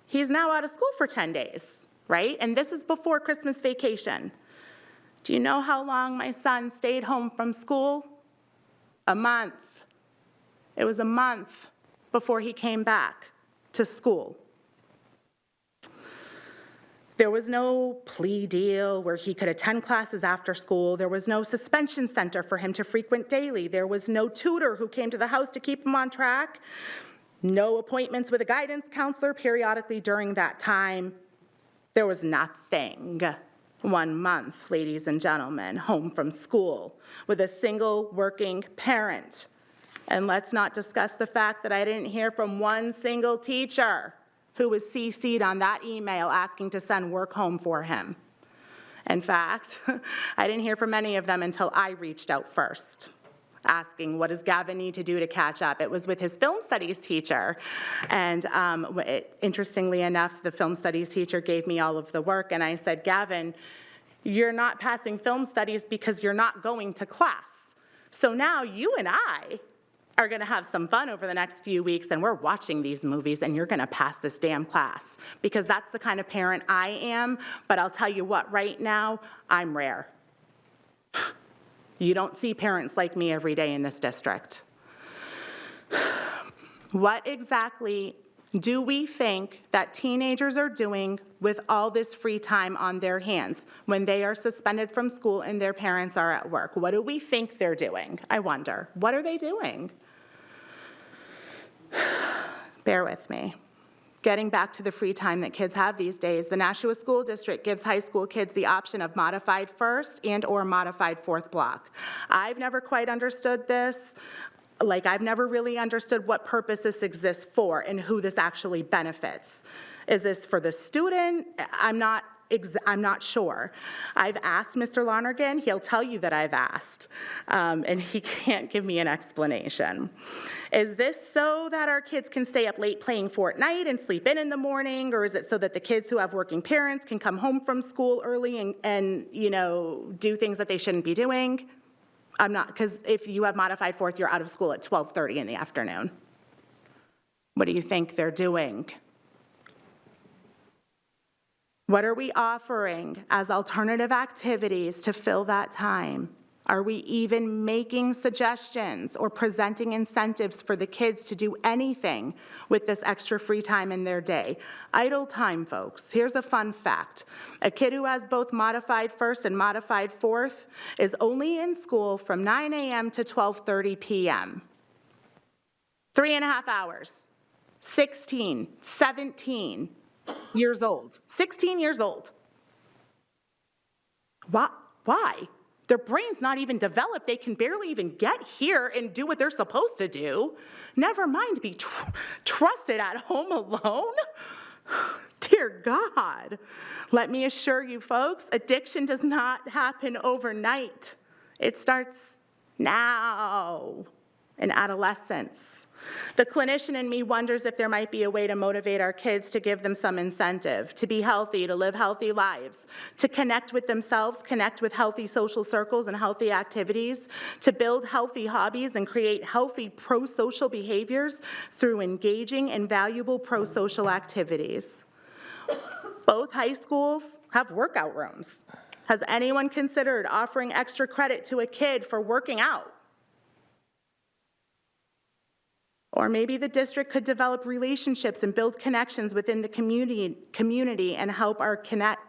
he's now out of school for 10 days, right? And this is before Christmas vacation. Do you know how long my son stayed home from school? A month. It was a month before he came back to school. There was no plea deal where he could attend classes after school. There was no suspension center for him to frequent daily. There was no tutor who came to the house to keep him on track. No appointments with a guidance counselor periodically during that time. There was nothing. 1 month, ladies and gentlemen, home from school with a single working parent. And let's not discuss the fact that I didn't hear from one single teacher who was CC'd on that email asking to send work home for him. In fact, I didn't hear from any of them until I reached out first, asking, what does Gavin need to do to catch up? It was with his film studies teacher. And interestingly enough, the film studies teacher gave me all of the work, and I said, Gavin, you're not passing film studies because you're not going to class. So now you and I are gonna have some fun over the next few weeks, and we're watching these movies, and you're gonna pass this damn class, because that's the kind of parent I am. But I'll tell you what, right now, I'm rare. You don't see parents like me every day in this district. What exactly do we think that teenagers are doing with all this free time on their hands when they are suspended from school and their parents are at work? What do we think they're doing? I wonder. What are they doing? Bear with me. Getting back to the free time that kids have these days, the Nashua School District gives high school kids the option of modified first and or modified fourth block. I've never quite understood this. Like, I've never really understood what purpose this exists for and who this actually benefits. Is this for the student? I'm not sure. I've asked Mr. Lonergan. He'll tell you that I've asked, and he can't give me an explanation. Is this so that our kids can stay up late playing Fortnite and sleep in the morning, or is it so that the kids who have working parents can come home from school early and you know, do things that they shouldn't be doing? I'm not, because if you have modified fourth, you're out of school at 12:30 in the afternoon. What do you think they're doing? What are we offering as alternative activities to fill that time? Are we even making suggestions or presenting incentives for the kids to do anything with this extra free time in their day? Idle time, folks. Here's a fun fact. A kid who has both modified first and modified fourth is only in school from 9 a.m. to 12:30 p.m. 3.5 hours. 16, 17 years old. 16 years old. Why? Their brain's not even developed. They can barely even get here and do what they're supposed to do. Never mind be trusted at home alone. Dear God. Let me assure you, folks, addiction does not happen overnight. It starts now in adolescence. The clinician in me wonders if there might be a way to motivate our kids, to give them some incentive, to be healthy, to live healthy lives, to connect with themselves, connect with healthy social circles and healthy activities, to build healthy hobbies and create healthy pro-social behaviors through engaging in valuable pro-social activities. Both high schools have workout rooms. Has anyone considered offering extra credit to a kid for working out? Or maybe the district could develop relationships and build connections within the community and help connect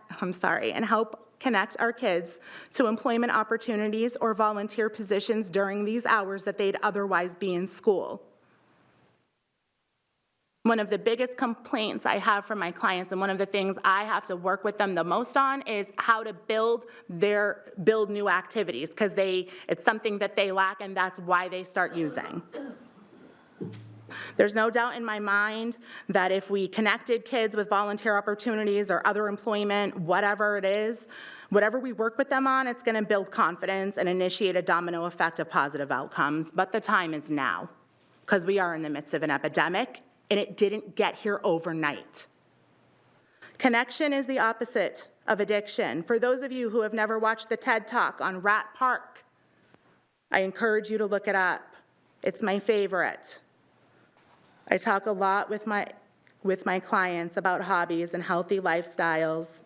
our kids to employment opportunities or volunteer positions during these hours that they'd otherwise be in school. One of the biggest complaints I have from my clients, and one of the things I have to work with them the most on, is how to build new activities, because it's something that they lack, and that's why they start using. There's no doubt in my mind that if we connected kids with volunteer opportunities or other employment, whatever it is, whatever we work with them on, it's going to build confidence and initiate a domino effect of positive outcomes. But the time is now, because we are in the midst of an epidemic, and it didn't get here overnight. Connection is the opposite of addiction. For those of you who have never watched the TED Talk on Rat Park, I encourage you to look it up. It's my favorite. I talk a lot with my clients about hobbies and healthy lifestyles.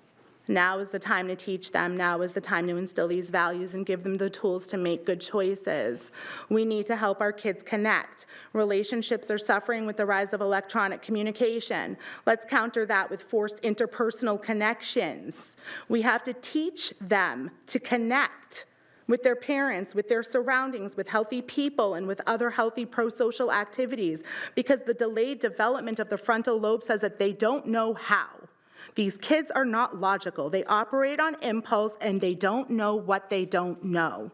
Now is the time to teach them. Now is the time to instill these values and give them the tools to make good choices. We need to help our kids connect. Relationships are suffering with the rise of electronic communication. Let's counter that with forced interpersonal connections. We have to teach them to connect with their parents, with their surroundings, with healthy people, and with other healthy pro-social activities, because the delayed development of the frontal lobe says that they don't know how. These kids are not logical. They operate on impulse, and they don't know what they don't know.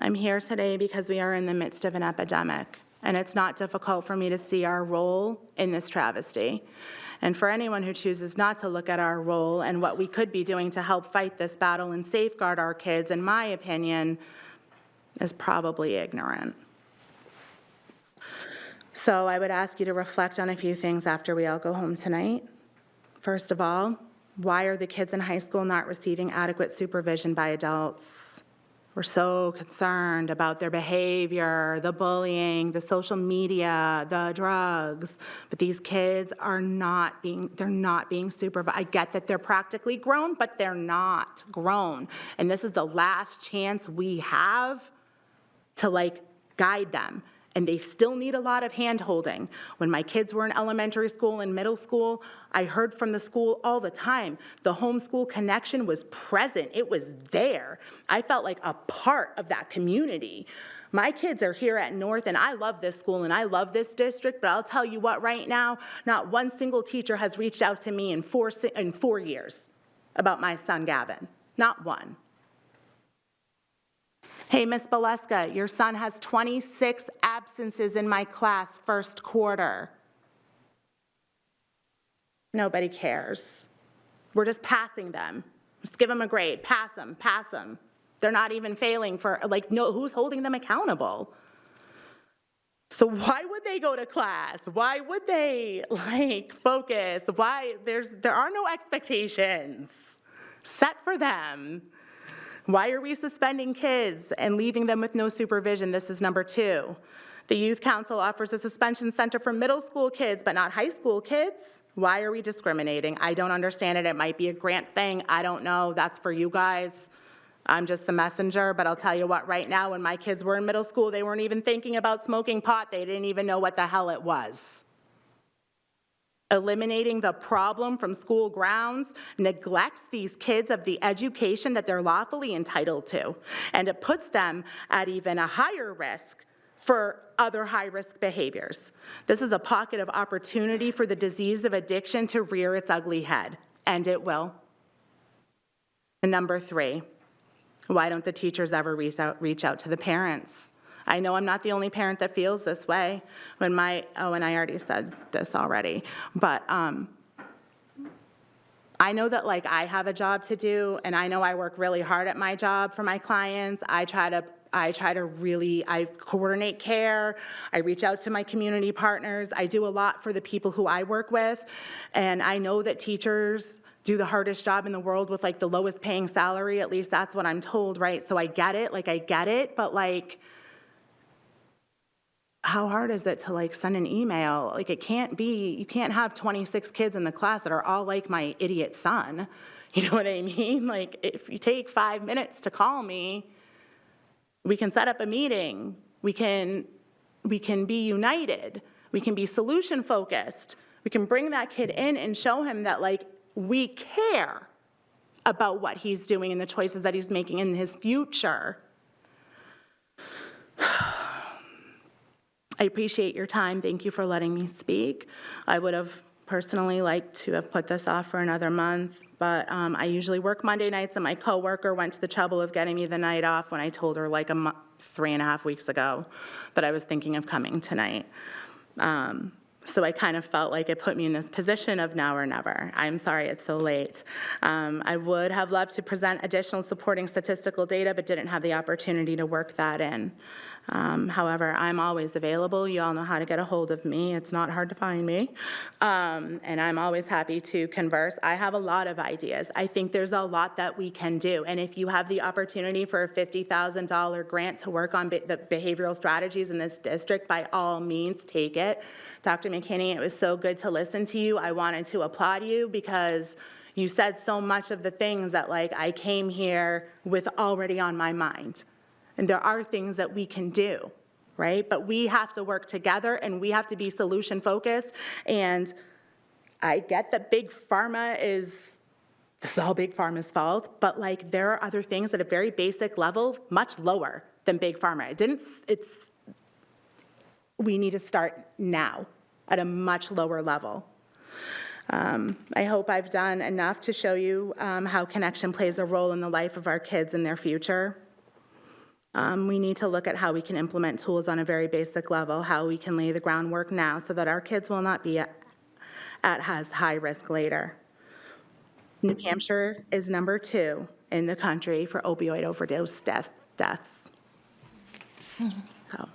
I'm here today because we are in the midst of an epidemic, and it's not difficult for me to see our role in this travesty. And for anyone who chooses not to look at our role and what we could be doing to help fight this battle and safeguard our kids, in my opinion, is probably ignorant. So I would ask you to reflect on a few things after we all go home tonight. First of all, why are the kids in high school not receiving adequate supervision by adults? We're so concerned about their behavior, the bullying, the social media, the drugs, but these kids are they're not being supervised. I get that they're practically grown, but they're not grown. And this is the last chance we have to guide them. And they still need a lot of hand-holding. When my kids were in elementary school and middle school, I heard from the school all the time. The homeschool connection was present. It was there. I felt like a part of that community. My kids are here at North, and I love this school, and I love this district, but I'll tell you what, right now, not one single teacher has reached out to me in 4 years about my son, Gavin. Not one. Hey, Miss Baleska, your son has 26 absences in my class first quarter. Nobody cares. We're just passing them. Just give them a grade. Pass them, pass them. They're not even failing for, no, who's holding them accountable? So why would they go to class? Why would they, focus? Why? There are no expectations set for them. Why are we suspending kids and leaving them with no supervision? This is number 2. The Youth Council offers a suspension center for middle school kids, but not high school kids. Why are we discriminating? I don't understand it. It might be a grant thing. I don't know. That's for you guys. I'm just the messenger, but I'll tell you what, right now, when my kids were in middle school, they weren't even thinking about smoking pot. They didn't even know what the hell it was. Eliminating the problem from school grounds neglects these kids of the education that they're lawfully entitled to, and it puts them at even a higher risk for other high-risk behaviors. This is a pocket of opportunity for the disease of addiction to rear its ugly head, and it will. And number 3, why don't the teachers ever reach out to the parents? I know I'm not the only parent that feels this way. And I already said this already, but I know that I have a job to do, and I know I work really hard at my job for my clients. I coordinate care. I reach out to my community partners. I do a lot for the people who I work with, and I know that teachers do the hardest job in the world with the lowest paying salary. At least that's what I'm told, right? So I get it, but how hard is it to send an email? It can't be, you can't have 26 kids in the class that are all like my idiot son. You know what I mean? If you take 5 minutes to call me, we can set up a meeting. We can be united. We can be solution focused. We can bring that kid in and show him that we care about what he's doing and the choices that he's making in his future. I appreciate your time. Thank you for letting me speak. I would have personally liked to have put this off for another month, but I usually work Monday nights, and my coworker went to the trouble of getting me the night off when I told her 3.5 weeks ago that I was thinking of coming tonight. So I kind of felt like it put me in this position of now or never. I'm sorry it's so late. I would have loved to present additional supporting statistical data, but didn't have the opportunity to work that in. However, I'm always available. You all know how to get a hold of me. It's not hard to find me. And I'm always happy to converse. I have a lot of ideas. I think there's a lot that we can do. And if you have the opportunity for a $50,000 grant to work on the behavioral strategies in this district, by all means, take it. Dr. McKinney, it was so good to listen to you. I wanted to applaud you because you said so much of the things that I came here with already on my mind. And there are things that we can do, right? But we have to work together, and we have to be solution focused. And I get that big pharma this is all big pharma's fault, but there are other things at a very basic level, much lower than big pharma. We need to start now at a much lower level. I hope I've done enough to show you how connection plays a role in the life of our kids and their future. We need to look at how we can implement tools on a very basic level, how we can lay the groundwork now so that our kids will not be at as high risk later. New Hampshire is number 2 in the country for opioid overdose deaths. So, All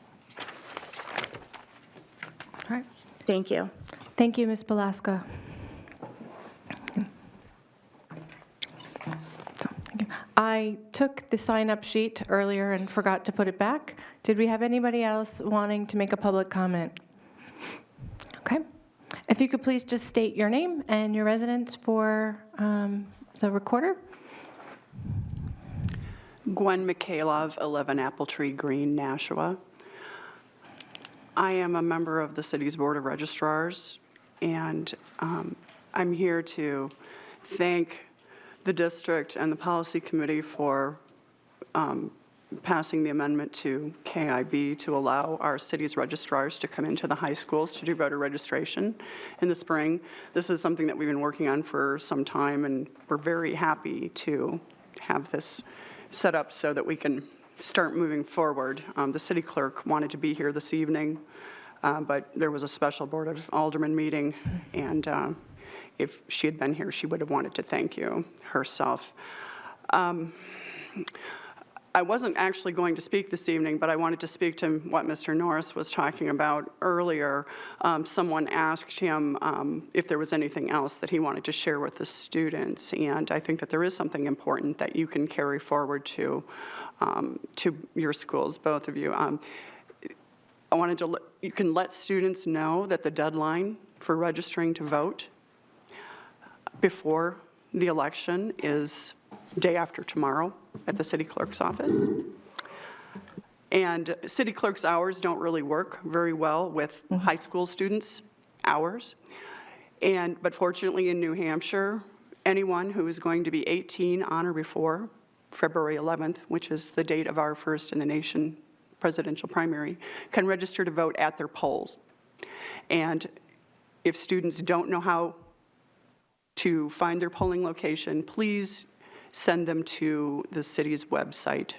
right. thank you. Thank you, Ms. Belaska. I took the sign-up sheet earlier and forgot to put it back. Did we have anybody else wanting to make a public comment? Okay. If you could please just state your name and your residence for the recorder. Gwen Mikhailov, 11 Apple Tree Green, Nashua. I am a member of the city's Board of Registrars, and I'm here to thank the district and the policy committee for passing the amendment to KIB to allow our city's registrars to come into the high schools to do voter registration in the spring. This is something that we've been working on for some time, and we're very happy to have this set up so that we can start moving forward. The city clerk wanted to be here this evening, but there was a special Board of Aldermen meeting, and if she had been here, she would have wanted to thank you herself. I wasn't actually going to speak this evening, but I wanted to speak to what Mr. Norris was talking about earlier. Someone asked him if there was anything else that he wanted to share with the students, and I think that there is something important that you can carry forward to your schools, both of you. I wanted to you can let students know that the deadline for registering to vote before the election is day after tomorrow at the city clerk's office. And city clerk's hours don't really work very well with high school students' hours. But fortunately in New Hampshire, anyone who is going to be 18 on or before February 11th, which is the date of our first in the nation presidential primary, can register to vote at their polls. And if students don't know how to find their polling location, please send them to the city's website,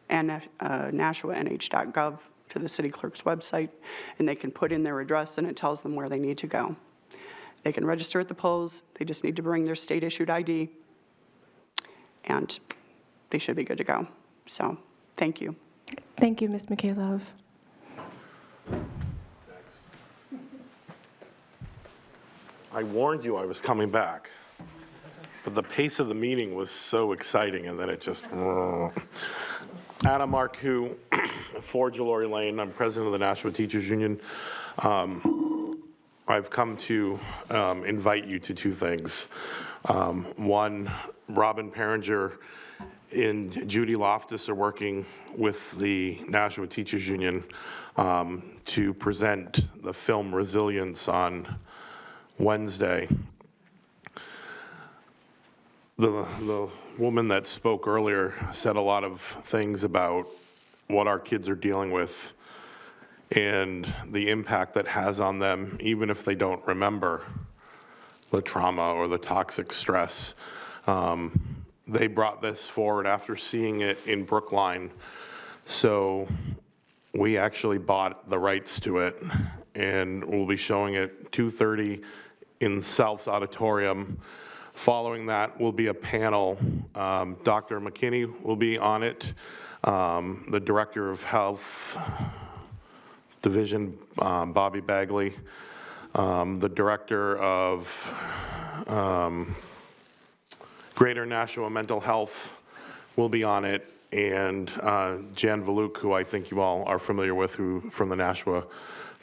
and nashuanh.gov, to the city clerk's website, and they can put in their address and it tells them where they need to go. They can register at the polls, they just need to bring their state-issued ID, and they should be good to go. So, thank you. Thank you, Ms. Mikhailov. I warned you I was coming back, but the pace of the meeting was so exciting, and then it just... Anna Marcoux, 4 Jalori Lane. I'm president of the Nashua Teachers Union. I've come to invite you to 2 things. One, Robin Peringer and Judy Loftus are working with the Nashua Teachers Union to present the film Resilience on Wednesday. The woman that spoke earlier said a lot of things about what our kids are dealing with and the impact that has on them, even if they don't remember the trauma or the toxic stress. They brought this forward after seeing it in Brookline. So we actually bought the rights to it, and we'll be showing it 2:30 in South's Auditorium. Following that will be a panel. Dr. McKinney will be on it. The Director of Health Division, Bobby Bagley. The Director of Greater Nashua Mental Health will be on it, and Jan Valuk, who I think you all are familiar with, from the Nashua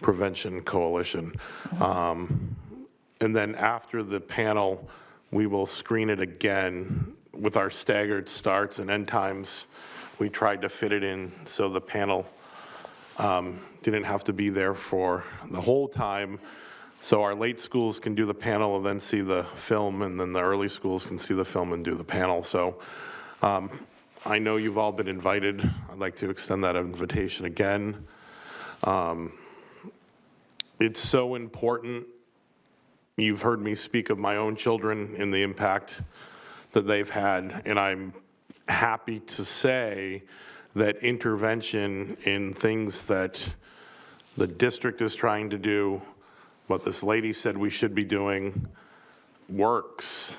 Prevention Coalition. And then after the panel, we will screen it again with our staggered starts and end times. We tried to fit it in so the panel didn't have to be there for the whole time. So our late schools can do the panel and then see the film, and then the early schools can see the film and do the panel. So I know you've all been invited. I'd like to extend that invitation again. It's so important. You've heard me speak of my own children and the impact that they've had, and I'm happy to say that intervention in things that the district is trying to do, what this lady said we should be doing, works.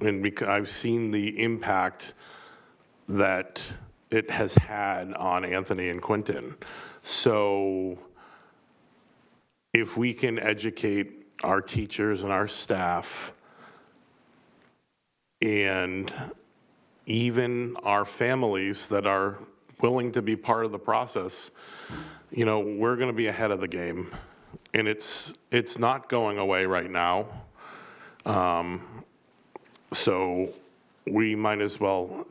And because I've seen the impact that it has had on Anthony and Quentin. So if we can educate our teachers and our staff and even our families that are willing to be part of the process, you know, we're going to be ahead of the game. And it's not going away right now. So we might as well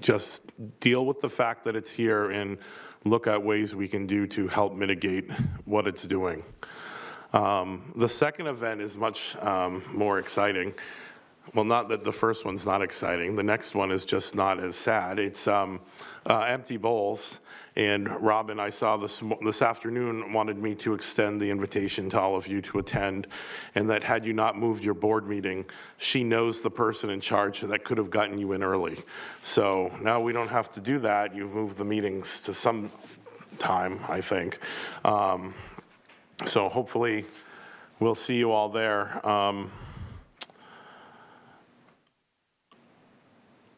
just deal with the fact that it's here and look at ways we can do to help mitigate what it's doing. The second event is much more exciting. Well, not that the first one's not exciting. The next one is just not as sad. It's Empty Bowls. And Robin, I saw this afternoon, wanted me to extend the invitation to all of you to attend, and that had you not moved your board meeting, she knows the person in charge that could have gotten you in early. So now we don't have to do that. You've moved the meetings to some time, I think. So hopefully we'll see you all there.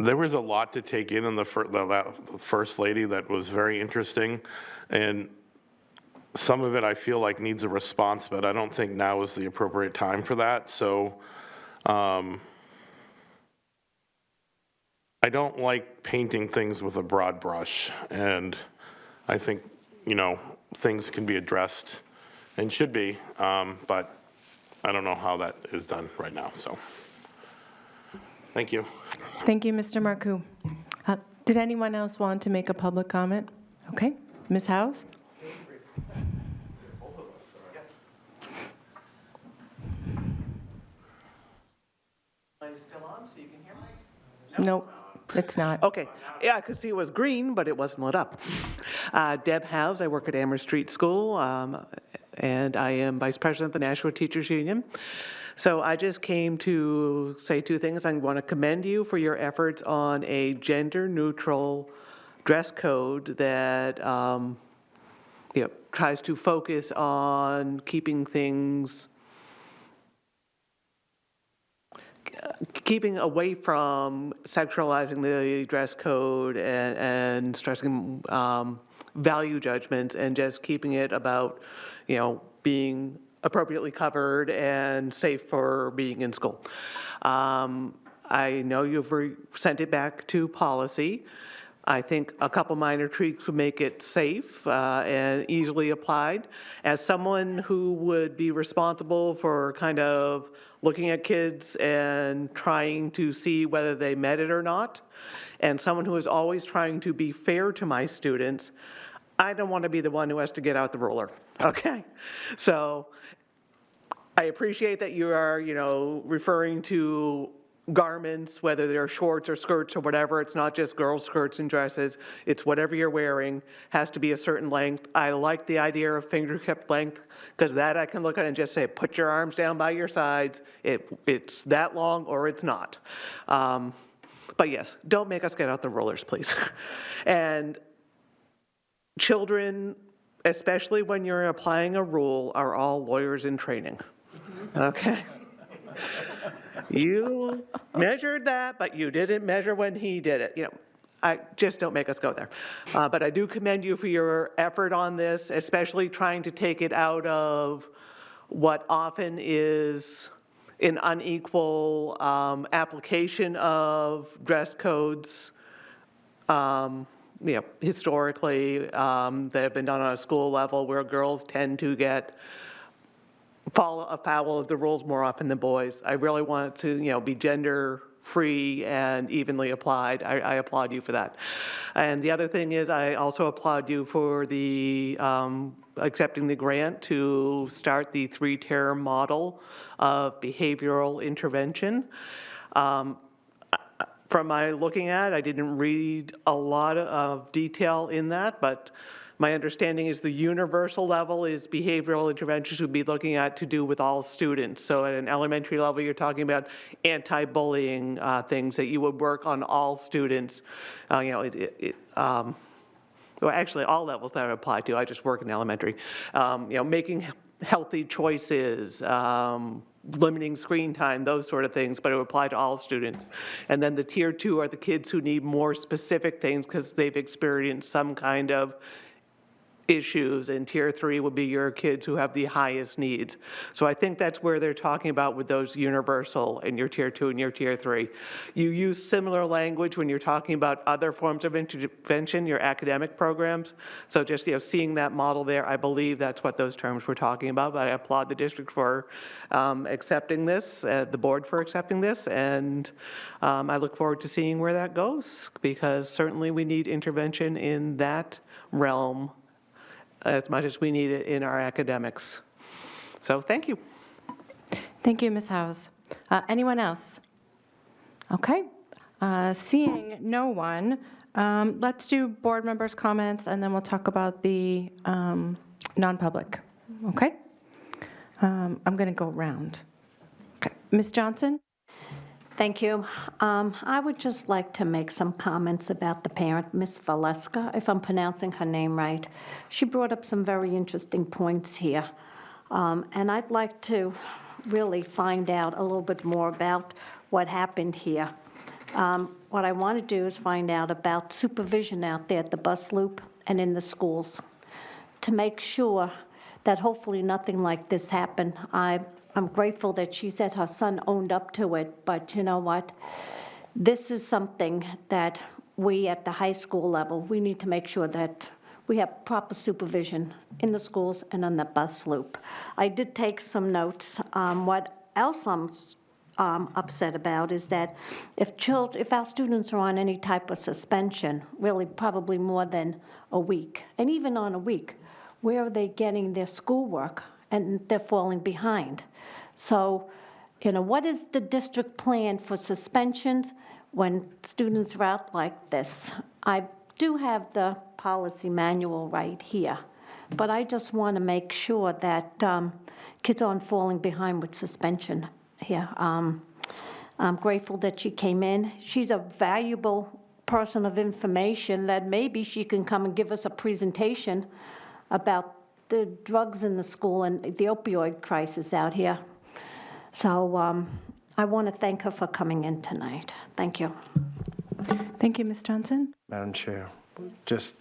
There was a lot to take in the First Lady that was very interesting, and some of it I feel like needs a response, but I don't think now is the appropriate time for that. So I don't like painting things with a broad brush, and I think, you know, things can be addressed and should be, but I don't know how that is done right now, so. Thank you. Thank you, Mr. Marcoux. Did anyone else want to make a public comment? Okay, Ms. House? Are you still on so you can hear me? Nope, it's not. Okay. Yeah, I could see it was green, but it wasn't lit up. Deb House, I work at Amherst Street School, and I am Vice President of the Nashua Teachers Union. So I just came to say two things. I want to commend you for your efforts on a gender-neutral dress code that you know, tries to focus on keeping things, keeping away from sexualizing the dress code and stressing value judgments, and just keeping it about, you know, being appropriately covered and safe for being in school. I know you've sent it back to policy. I think a couple minor tweaks would make it safe and easily applied. As someone who would be responsible for kind of looking at kids and trying to see whether they met it or not, and someone who is always trying to be fair to my students, I don't want to be the one who has to get out the ruler, okay? So I appreciate that you are, you know, referring to garments, whether they're shorts or skirts or whatever. It's not just girls' skirts and dresses. It's whatever you're wearing has to be a certain length. I like the idea of fingertip length, because that I can look at and just say, put your arms down by your sides. It's that long or it's not. But yes, don't make us get out the rulers, please. And children, especially when you're applying a rule, are all lawyers in training. Okay? You measured that, but you didn't measure when he did it. You know, I just don't make us go there. But I do commend you for your effort on this, especially trying to take it out of what often is an unequal application of dress codes. You know, historically, that have been done on a school level, where girls tend to fall afoul of the rules more often than boys. I really want it to, you know, be gender-free and evenly applied. I applaud you for that. And the other thing is, I also applaud you for the accepting the grant to start the 3-tier model of behavioral intervention. From my looking at, I didn't read a lot of detail in that, but My understanding is the universal level is behavioral interventions we'd be looking at to do with all students. So at an elementary level, you're talking about anti-bullying things that you would work on all students. Well, actually, all levels that I apply to. I just work in elementary. Making healthy choices, limiting screen time, those sort of things, but it would apply to all students. And then the tier 2 are the kids who need more specific things because they've experienced some kind of issues, and tier 3 would be your kids who have the highest needs. So I think that's where they're talking about with those universal in your tier 2 and your tier 3. You use similar language when you're talking about other forms of intervention, your academic programs. So just seeing that model there, I believe that's what those terms we're talking about. But I applaud the district for accepting this, the board for accepting this, and I look forward to seeing where that goes, because certainly we need intervention in that realm as much as we need it in our academics. So thank you. Thank you, Ms. Howes. Anyone else? Okay. Seeing no one, let's do board members' comments, and then we'll talk about the non-public. Okay? I'm going to go around. Okay. Ms. Johnson? Thank you. I would just like to make some comments about the parent, Ms. Valeska, if I'm pronouncing her name right. She brought up some very interesting points here. And I'd like to really find out a little bit more about what happened here. What I want to do is find out about supervision out there at the bus loop and in the schools to make sure that hopefully nothing like this happened. I'm grateful that she said her son owned up to it, but you know what? This is something that we at the high school level, we need to make sure that we have proper supervision in the schools and on the bus loop. I did take some notes. What else I'm upset about is that if our students are on any type of suspension, really probably more than a week, and even on a week, where are they getting their schoolwork? And they're falling behind. So, what is the district plan for suspensions when students are out like this? I do have the policy manual right here, but I just want to make sure that kids aren't falling behind with suspension here. I'm grateful that she came in. She's a valuable person of information that maybe she can come and give us a presentation about the drugs in the school and the opioid crisis out here. So I want to thank her for coming in tonight. Thank you. Thank you, Ms. Johnson. Madam Chair,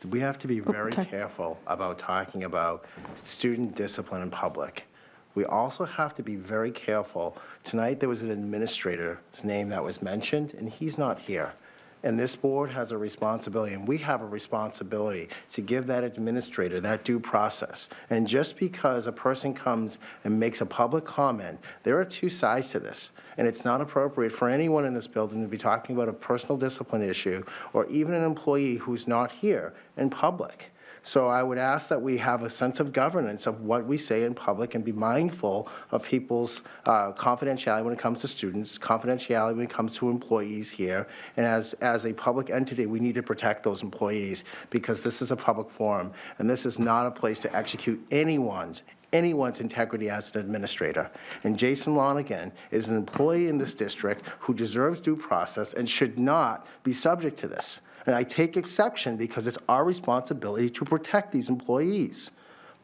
we have to be very careful about talking about student discipline in public. We also have to be very careful. Tonight there was an administrator's name that was mentioned, and he's not here. And this board has a responsibility, and we have a responsibility to give that administrator that due process. And just because a person comes and makes a public comment, there are two sides to this. And it's not appropriate for anyone in this building to be talking about a personal discipline issue or even an employee who's not here in public. So I would ask that we have a sense of governance of what we say in public and be mindful of people's confidentiality when it comes to students, confidentiality when it comes to employees here. And as a public entity, we need to protect those employees because this is a public forum and this is not a place to execute anyone's integrity as an administrator. And Jason Lonigan is an employee in this district who deserves due process and should not be subject to this. And I take exception because it's our responsibility to protect these employees.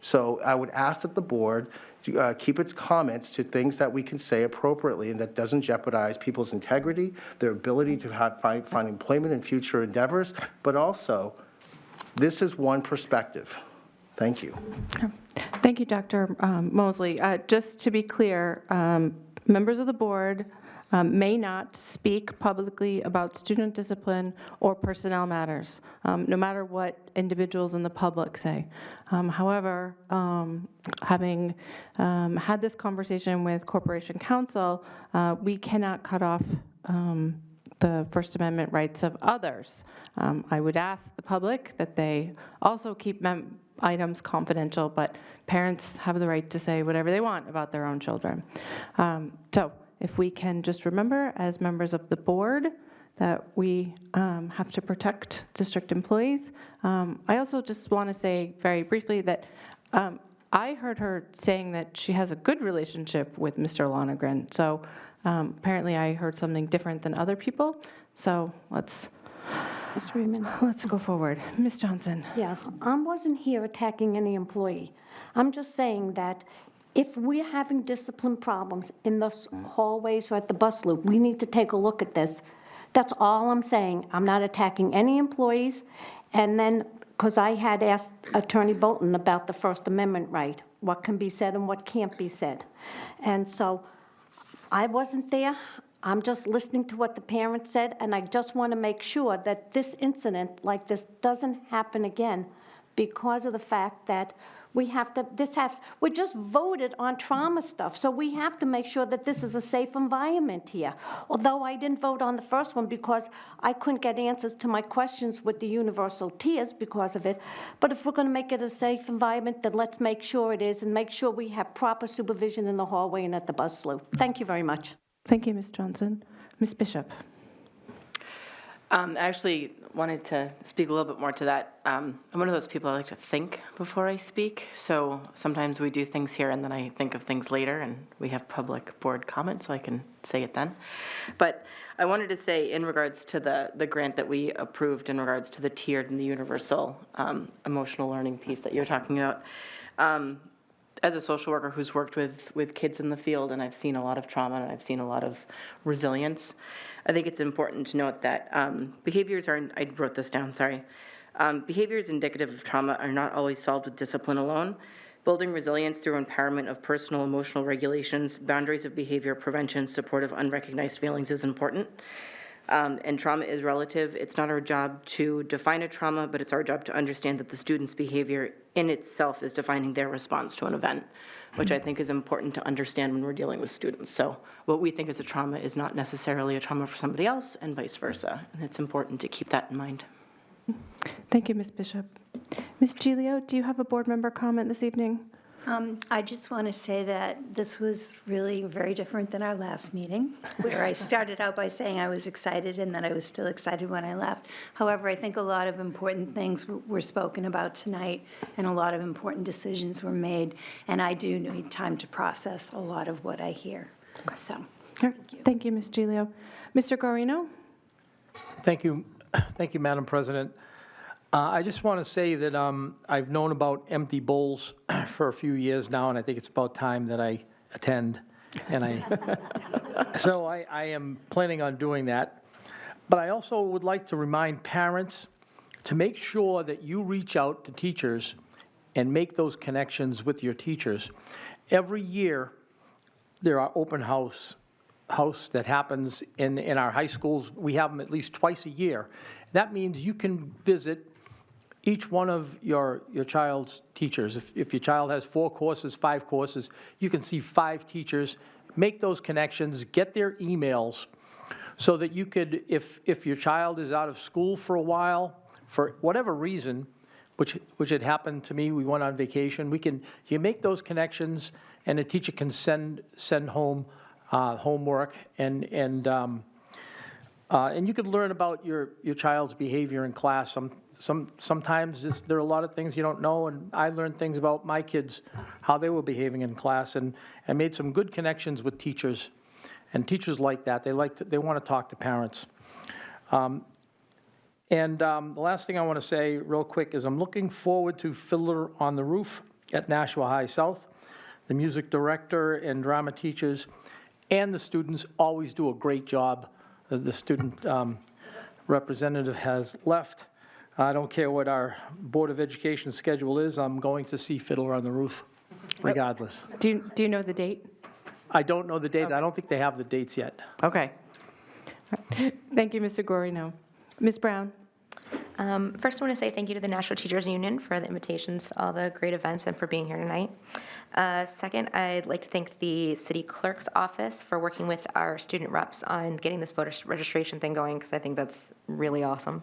So I would ask that the board keep its comments to things that we can say appropriately and that doesn't jeopardize people's integrity, their ability to find employment in future endeavors, but also this is one perspective. Thank you. Thank you, Dr. Mosley. Just to be clear, members of the board may not speak publicly about student discipline or personnel matters, no matter what individuals in the public say. However, having had this conversation with Corporation Counsel, we cannot cut off the First Amendment rights of others. I would ask the public that they also keep items confidential, but parents have the right to say whatever they want about their own children. So if we can just remember as members of the board that we have to protect district employees. I also just want to say very briefly that I heard her saying that she has a good relationship with Mr. Lonergan. So apparently I heard something different than other people. So let's go forward. Ms. Johnson. Yes, I wasn't here attacking any employee. I'm just saying that if we're having discipline problems in the hallways or at the bus loop, we need to take a look at this. That's all I'm saying. I'm not attacking any employees. And then, because I had asked Attorney Bolton about the First Amendment right, what can be said and what can't be said. And so I wasn't there. I'm just listening to what the parents said, and I just want to make sure that this incident like this doesn't happen again because of the fact that we just voted on trauma stuff, so we have to make sure that this is a safe environment here. Although I didn't vote on the first one because I couldn't get answers to my questions with the universal tiers because of it, but if we're going to make it a safe environment, then let's make sure it is and make sure we have proper supervision in the hallway and at the bus loop. Thank you very much. Thank you, Ms. Johnson. Ms. Bishop. I actually wanted to speak a little bit more to that. I'm one of those people I like to think before I speak. So sometimes we do things here and then I think of things later and we have public board comment so I can say it then. But I wanted to say in regards to the grant that we approved in regards to the tiered and the universal emotional learning piece that you're talking about. As a social worker who's worked with kids in the field, and I've seen a lot of trauma and I've seen a lot of resilience, I think it's important to note that behaviors are, I wrote this down, sorry. Behaviors indicative of trauma are not always solved with discipline alone. Building resilience through empowerment of personal emotional regulations, boundaries of behavior prevention, support of unrecognized feelings is important. And trauma is relative. It's not our job to define a trauma, but it's our job to understand that the student's behavior in itself is defining their response to an event, which I think is important to understand when we're dealing with students. So what we think is a trauma is not necessarily a trauma for somebody else and vice versa. And it's important to keep that in mind. Thank you, Ms. Bishop. Ms. Giglio, do you have a board member comment this evening? I just want to say that this was really very different than our last meeting, where I started out by saying I was excited and that I was still excited when I left. However, I think a lot of important things were spoken about tonight and a lot of important decisions were made, and I do need time to process a lot of what I hear. So, thank you, Ms. Giglio. Mr. Guarino? Thank you, Madam President. I just want to say that I've known about empty bowls for a few years now, and I think it's about time that I attend. And so I am planning on doing that. But I also would like to remind parents to make sure that you reach out to teachers and make those connections with your teachers. Every year, there are open house that happens in our high schools. We have them at least twice a year. That means you can visit each one of your child's teachers. If your child has 4 courses, 5 courses, you can see 5 teachers, make those connections, get their emails, so that you could, if your child is out of school for a while, for whatever reason, which had happened to me, we went on vacation, you make those connections, and the teacher can send home homework, and you could learn about your child's behavior in class. Sometimes there are a lot of things you don't know, and I learned things about my kids, how they were behaving in class, and I made some good connections with teachers, and teachers like that. They want to talk to parents. The last thing I want to say real quick is I'm looking forward to Fiddler on the Roof at Nashua High South. The music director and drama teachers and the students always do a great job. The student representative has left. I don't care what our Board of Education schedule is, I'm going to see Fiddler on the Roof, regardless. Do you know the date? I don't know the date. Okay. I don't think they have the dates yet. Okay. Thank you, Mr. Guarino. Ms. Brown. First, I want to say thank you to the National Teachers Union for the invitations to all the great events and for being here tonight. Second, I'd like to thank the City Clerk's Office for working with our student reps on getting this voter registration thing going, because I think that's really awesome.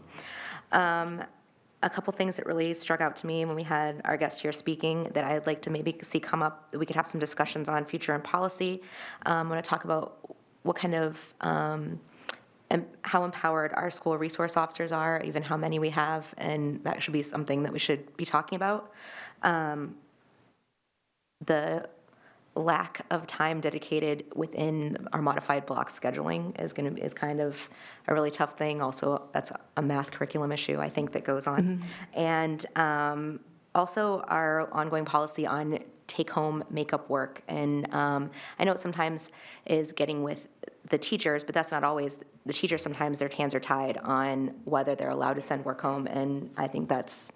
A couple things that really struck out to me when we had our guest here speaking that I'd like to maybe see come up, that we could have some discussions on future in policy. I want to talk about what kind of how empowered our school resource officers are, even how many we have, and that should be something that we should be talking about. The lack of time dedicated within our modified block scheduling is kind of a really tough thing. Also, that's a math curriculum issue, I think, that goes on. And also our ongoing policy on take-home makeup work. And I know it sometimes is getting with the teachers, but that's not always. The teachers, sometimes their hands are tied on whether they're allowed to send work home, and I think that's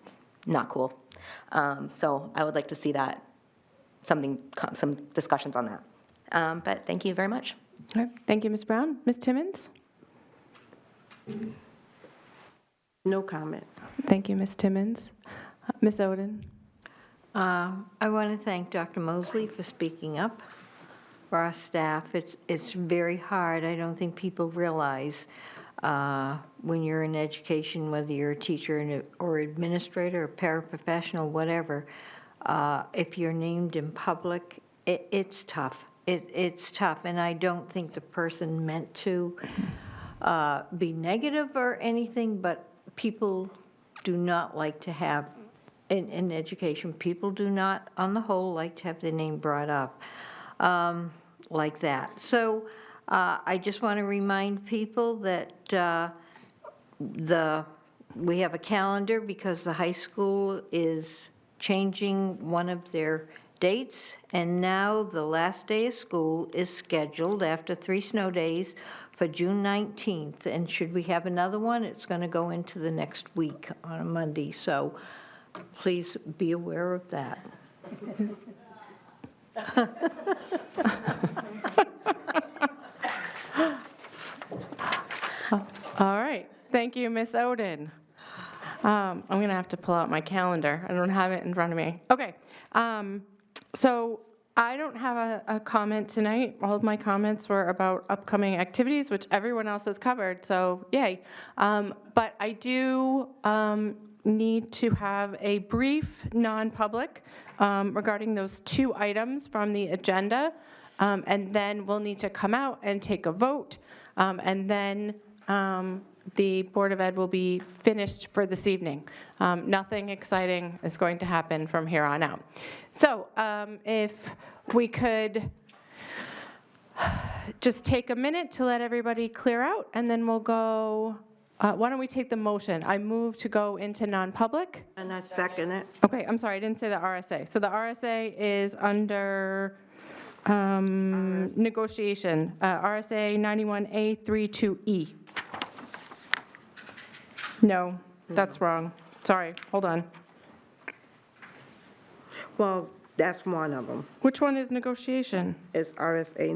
not cool. So I would like to see that, some discussions on that. But thank you very much. All right, thank you, Ms. Brown. Ms. Timmons? No comment. Thank you, Ms. Timmons. Ms. Oden? I want to thank Dr. Mosley for speaking up for our staff. It's very hard. I don't think people realize when you're in education, whether you're a teacher or administrator or paraprofessional, whatever, if you're named in public, it's tough. It's tough, and I don't think the person meant to be negative or anything, but people do not like to have, in education, people do not, on the whole, like to have their name brought up like that. So I just want to remind people that we have a calendar because the high school is changing one of their dates, and now the last day of school is scheduled after 3 snow days for June 19th. And should we have another one, it's going to go into the next week on a Monday. So please be aware of that. All right, thank you, Ms. Oden. I'm going to have to pull out my calendar. I don't have it in front of me. Okay, so I don't have a comment tonight. All of my comments were about upcoming activities, which everyone else has covered, so yay. But I do need to have a brief non-public regarding those 2 items from the agenda, and then we'll need to come out and take a vote, and then the Board of Ed will be finished for this evening. Nothing exciting is going to happen from here on out. So if we could just take a minute to let everybody clear out, and then we'll go, why don't we take the motion? I move to go into non-public. And I second it. Okay, I'm sorry, I didn't say the RSA. So the RSA is under negotiation, RSA 91A32E. No, that's wrong. Sorry, hold on. Well, that's one of them. Which one is negotiation? It's RSA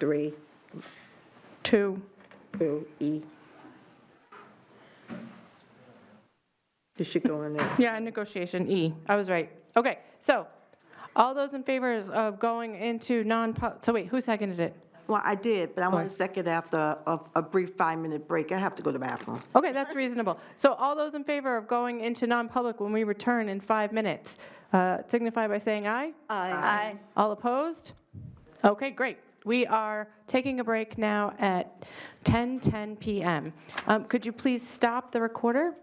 91A3. 2. 2E. You should go in there. Yeah, negotiation, E. I was right. Okay, so all those in favor of going into so wait, who seconded it? Well, I did, but I want to second after a brief 5-minute break. I have to go to the bathroom. Okay, that's reasonable. So all those in favor of going into non-public when we return in 5 minutes, signify by saying aye. Aye. All opposed? Okay, great. We are taking a break now at 10:10 p.m. Could you please stop the recorder?